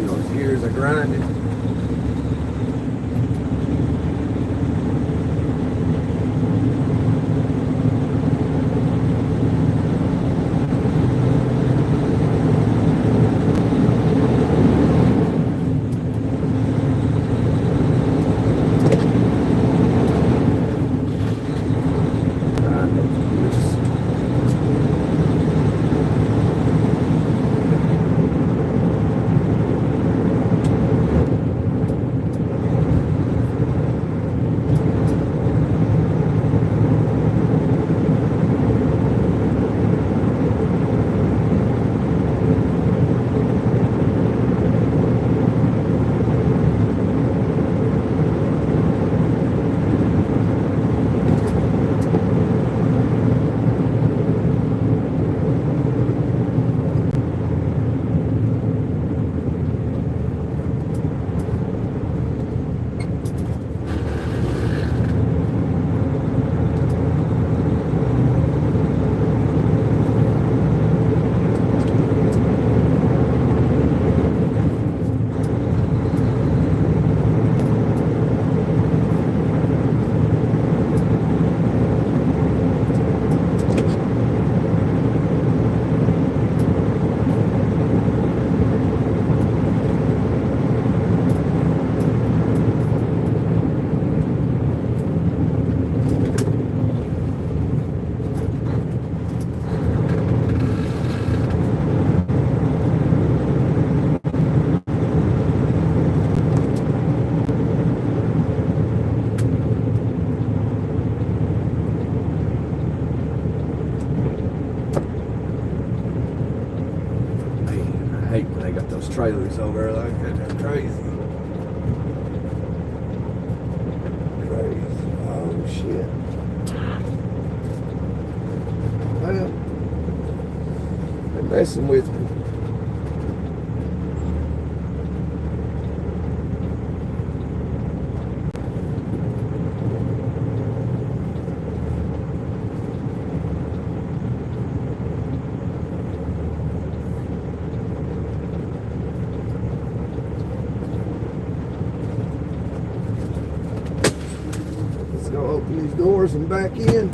Those years of grinding. trailers over there like that. They're crazy. Crazy. Oh, shit. Well, they're messing with me. Open these doors and back in.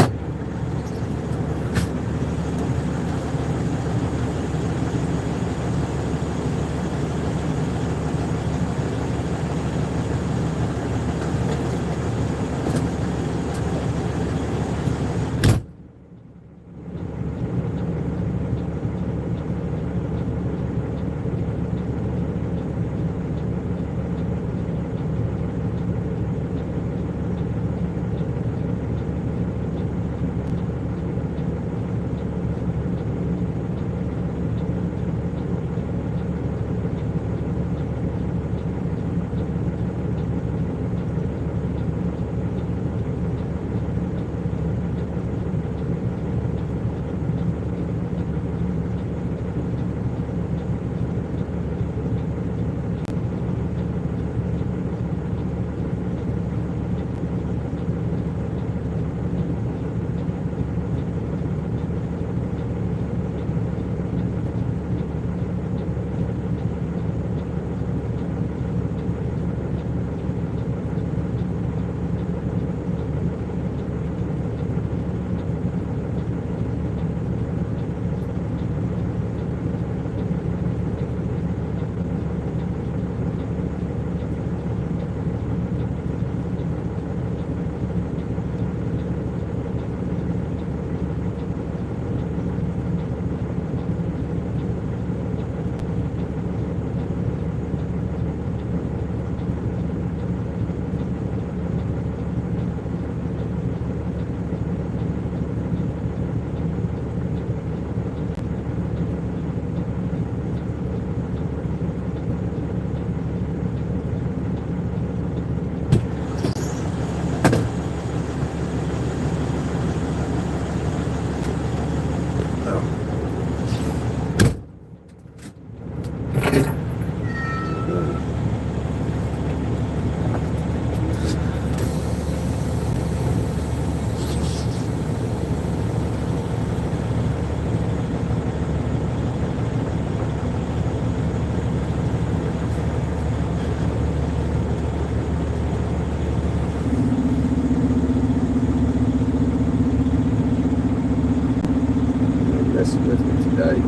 Messing with me today.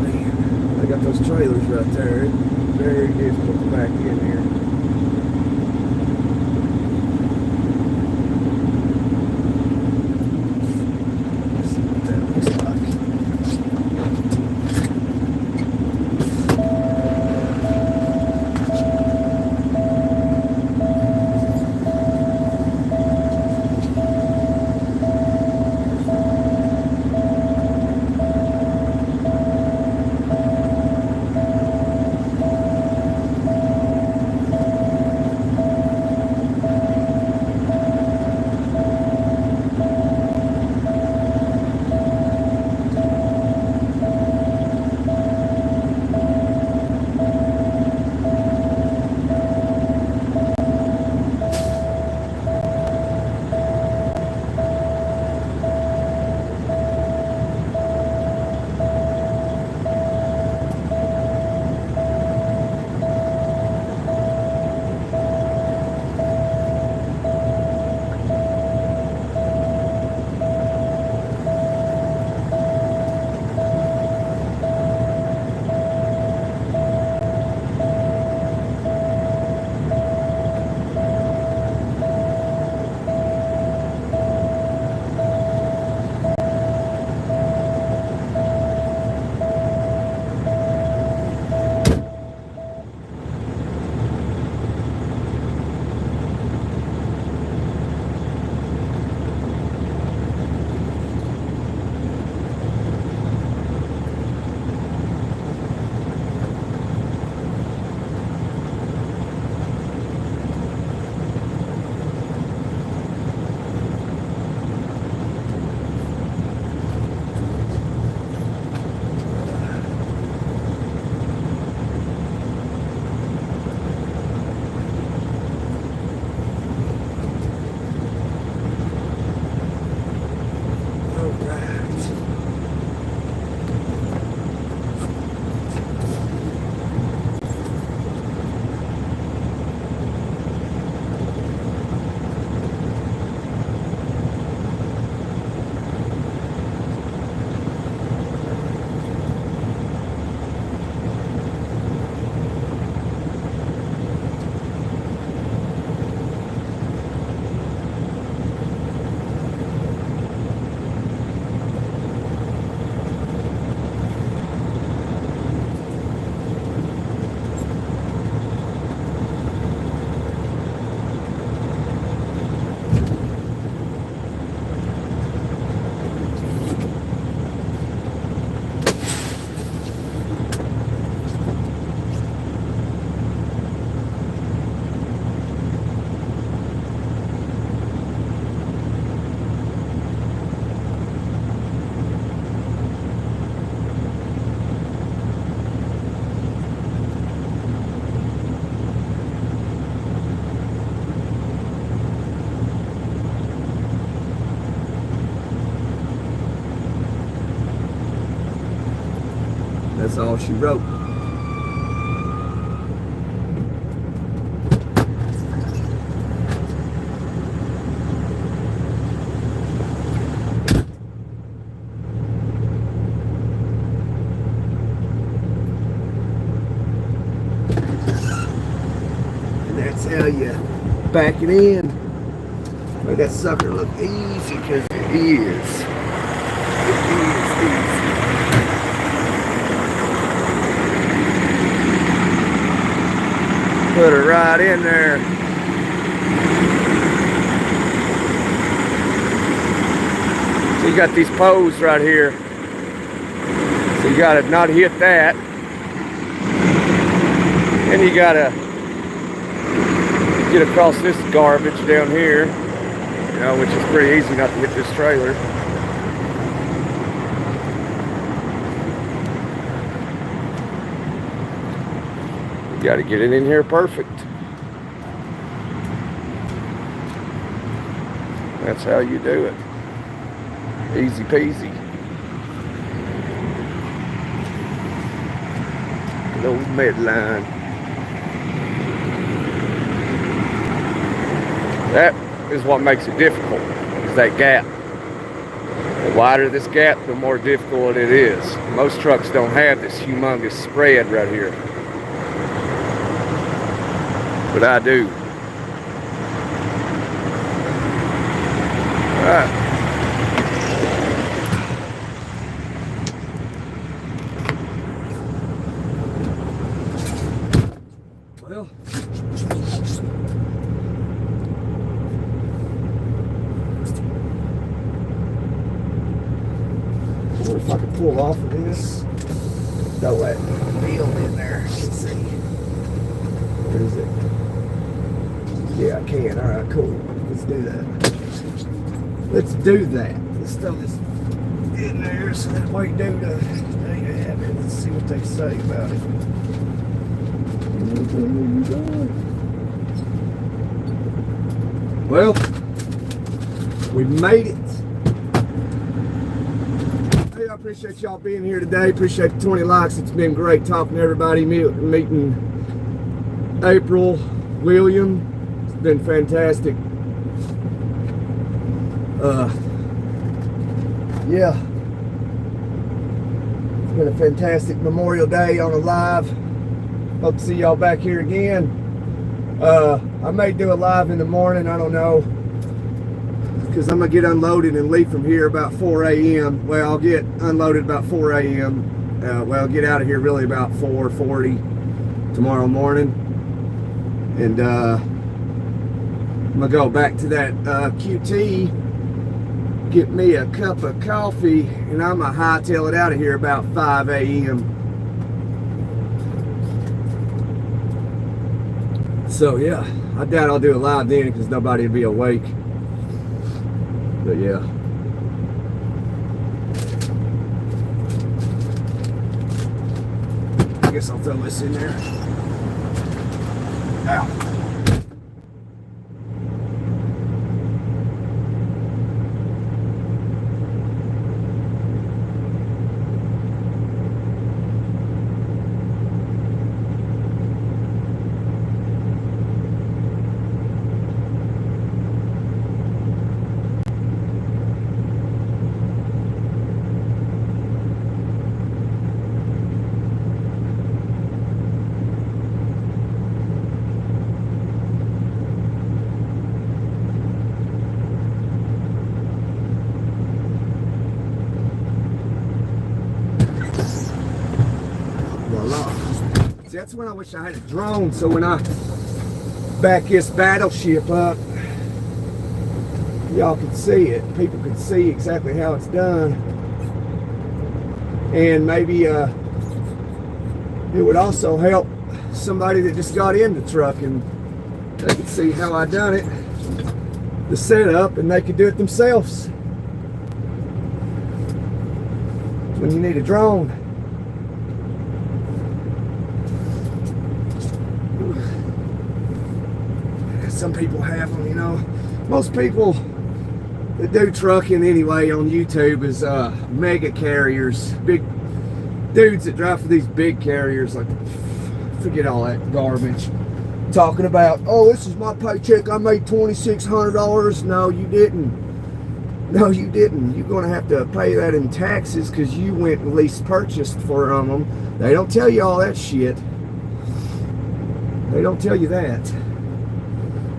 Man, I got those trailers right there. It's very difficult to back in here. Let's see what that looks like. That's all she wrote. And that's how you back it in. Make that sucker look easy, because it is. It is easy. Put it right in there. So you got these posts right here. So you gotta not hit that. And you gotta get across this garbage down here, you know, which is pretty easy not to hit this trailer. You got to get it in here perfect. That's how you do it. Easy peasy. Little midline. That is what makes it difficult, is that gap. The wider this gap, the more difficult it is. Most trucks don't have this humongous spread right here. But I do. Alright. Well, what if I could pull off of this? Throw that field in there. Let's see. Where is it? Yeah, I can. Alright, cool. Let's do that. Let's do that. Let's throw this in there so that way do the thing they have it. Let's see what they say about it. Well, we made it. Hey, I appreciate y'all being here today. Appreciate the 20 likes. It's been great talking to everybody, meeting April, William. It's been fantastic. Yeah. It's been a fantastic Memorial Day on a live. Hope to see y'all back here again. I may do a live in the morning, I don't know, because I'm going to get unloaded and leave from here about 4 a.m. Well, I'll get unloaded about 4 a.m. Well, I'll get out of here really about 4:40 tomorrow morning. And I'm going to go back to that QT, get me a cup of coffee, and I'm going to hightail it out of here about 5 a.m. So yeah, I doubt I'll do it live then because nobody will be awake. But yeah. I guess I'll throw this in there. Ow. See, that's when I wish I had a drone, so when I back this battleship up, y'all could see it. People could see exactly how it's done. And maybe it would also help somebody that just got in the truck, and they could see how I done it, the setup, and they could do it themselves. When you need a drone. Some people have them, you know. Most people that do trucking anyway on YouTube is mega carriers, big dudes that drive for these big carriers, like, forget all that garbage. Talking about, oh, this is my paycheck. I made $2,600. No, you didn't. No, you didn't. You're going to have to pay that in taxes because you went and lease purchased for them. They don't tell you all that shit. They don't tell you that.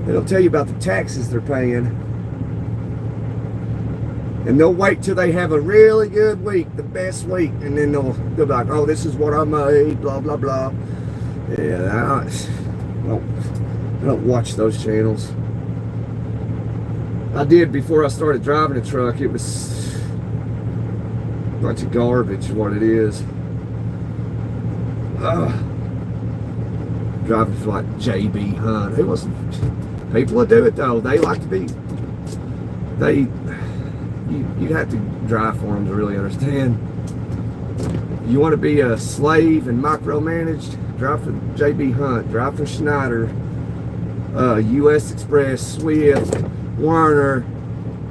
They don't tell you about the taxes they're paying. And they'll wait till they have a really good week, the best week, and then they'll be like, oh, this is what I made, blah, blah, blah. Yeah, I don't watch those channels. I did before I started driving a truck. It was a bunch of garbage, what it is. Driving for like JB Hunt. It wasn't. People that do it though, they like to be. You'd have to drive for them to really understand. You want to be a slave and micromanaged? Drive for JB Hunt. Drive for Schneider, U.S. Express, Swift, Warner.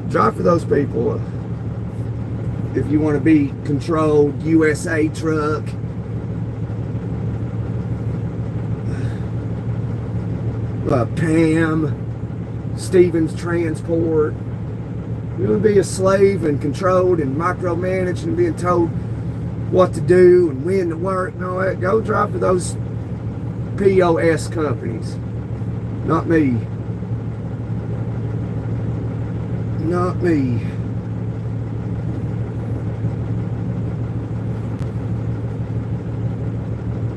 Drive for those people. If you want to be controlled, USA Truck. Pam, Stevens Transport. You want to be a slave and controlled and micromanaged and being told what to do and when to work and all that. Go drive for those POS companies. Not me. Not me.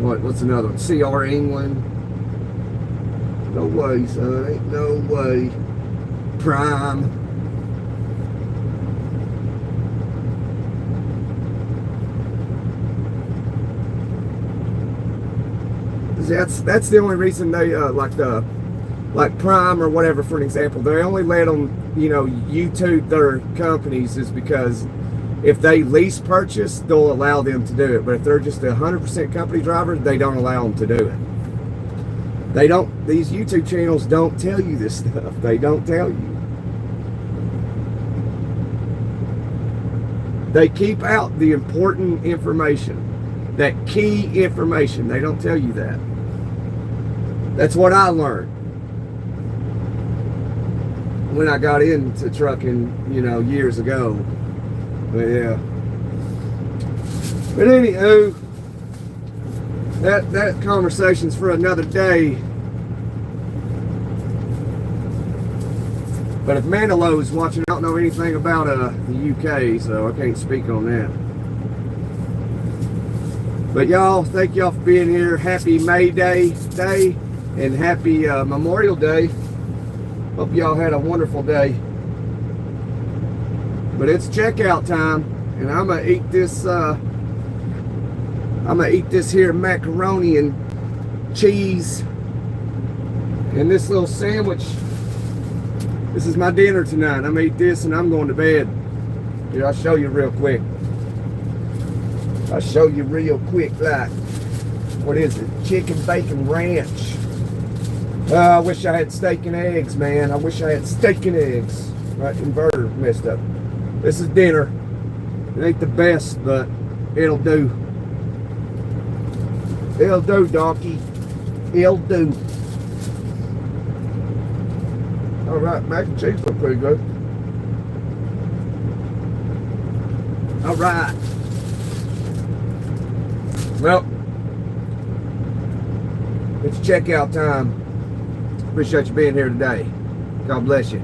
What's another one? CR England. No way, son. Ain't no way. Prime. That's the only reason they like Prime or whatever, for an example. They only let them, YouTube their companies is because if they lease purchase, they'll allow them to do it. But if they're just a 100% company driver, they don't allow them to do it. They don't. These YouTube channels don't tell you this stuff. They don't tell you. They keep out the important information, that key information. They don't tell you that. That's what I learned when I got into trucking, years ago. But yeah. But anywho, that conversation's for another day. But if Manilow watching, I don't know anything about the UK, so I can't speak on that. But y'all, thank y'all for being here. Happy May Day and happy Memorial Day. Hope y'all had a wonderful day. But it's checkout time, and I'm gonna eat this. I'm gonna eat this here macaroni and cheese and this little sandwich. This is my dinner tonight. I'm gonna eat this and I'm going to bed. Here, I'll show you real quick. Like, what is it? Chicken bacon ranch. I wish I had steak and eggs, man. I wish I had steak and eggs. Right, inverter messed up. This is dinner. It ain't the best, but it'll do. It'll do, donkey. It'll do. All right, mac and cheese look pretty good. All right. Well, it's checkout time. Appreciate you being here today. God bless you.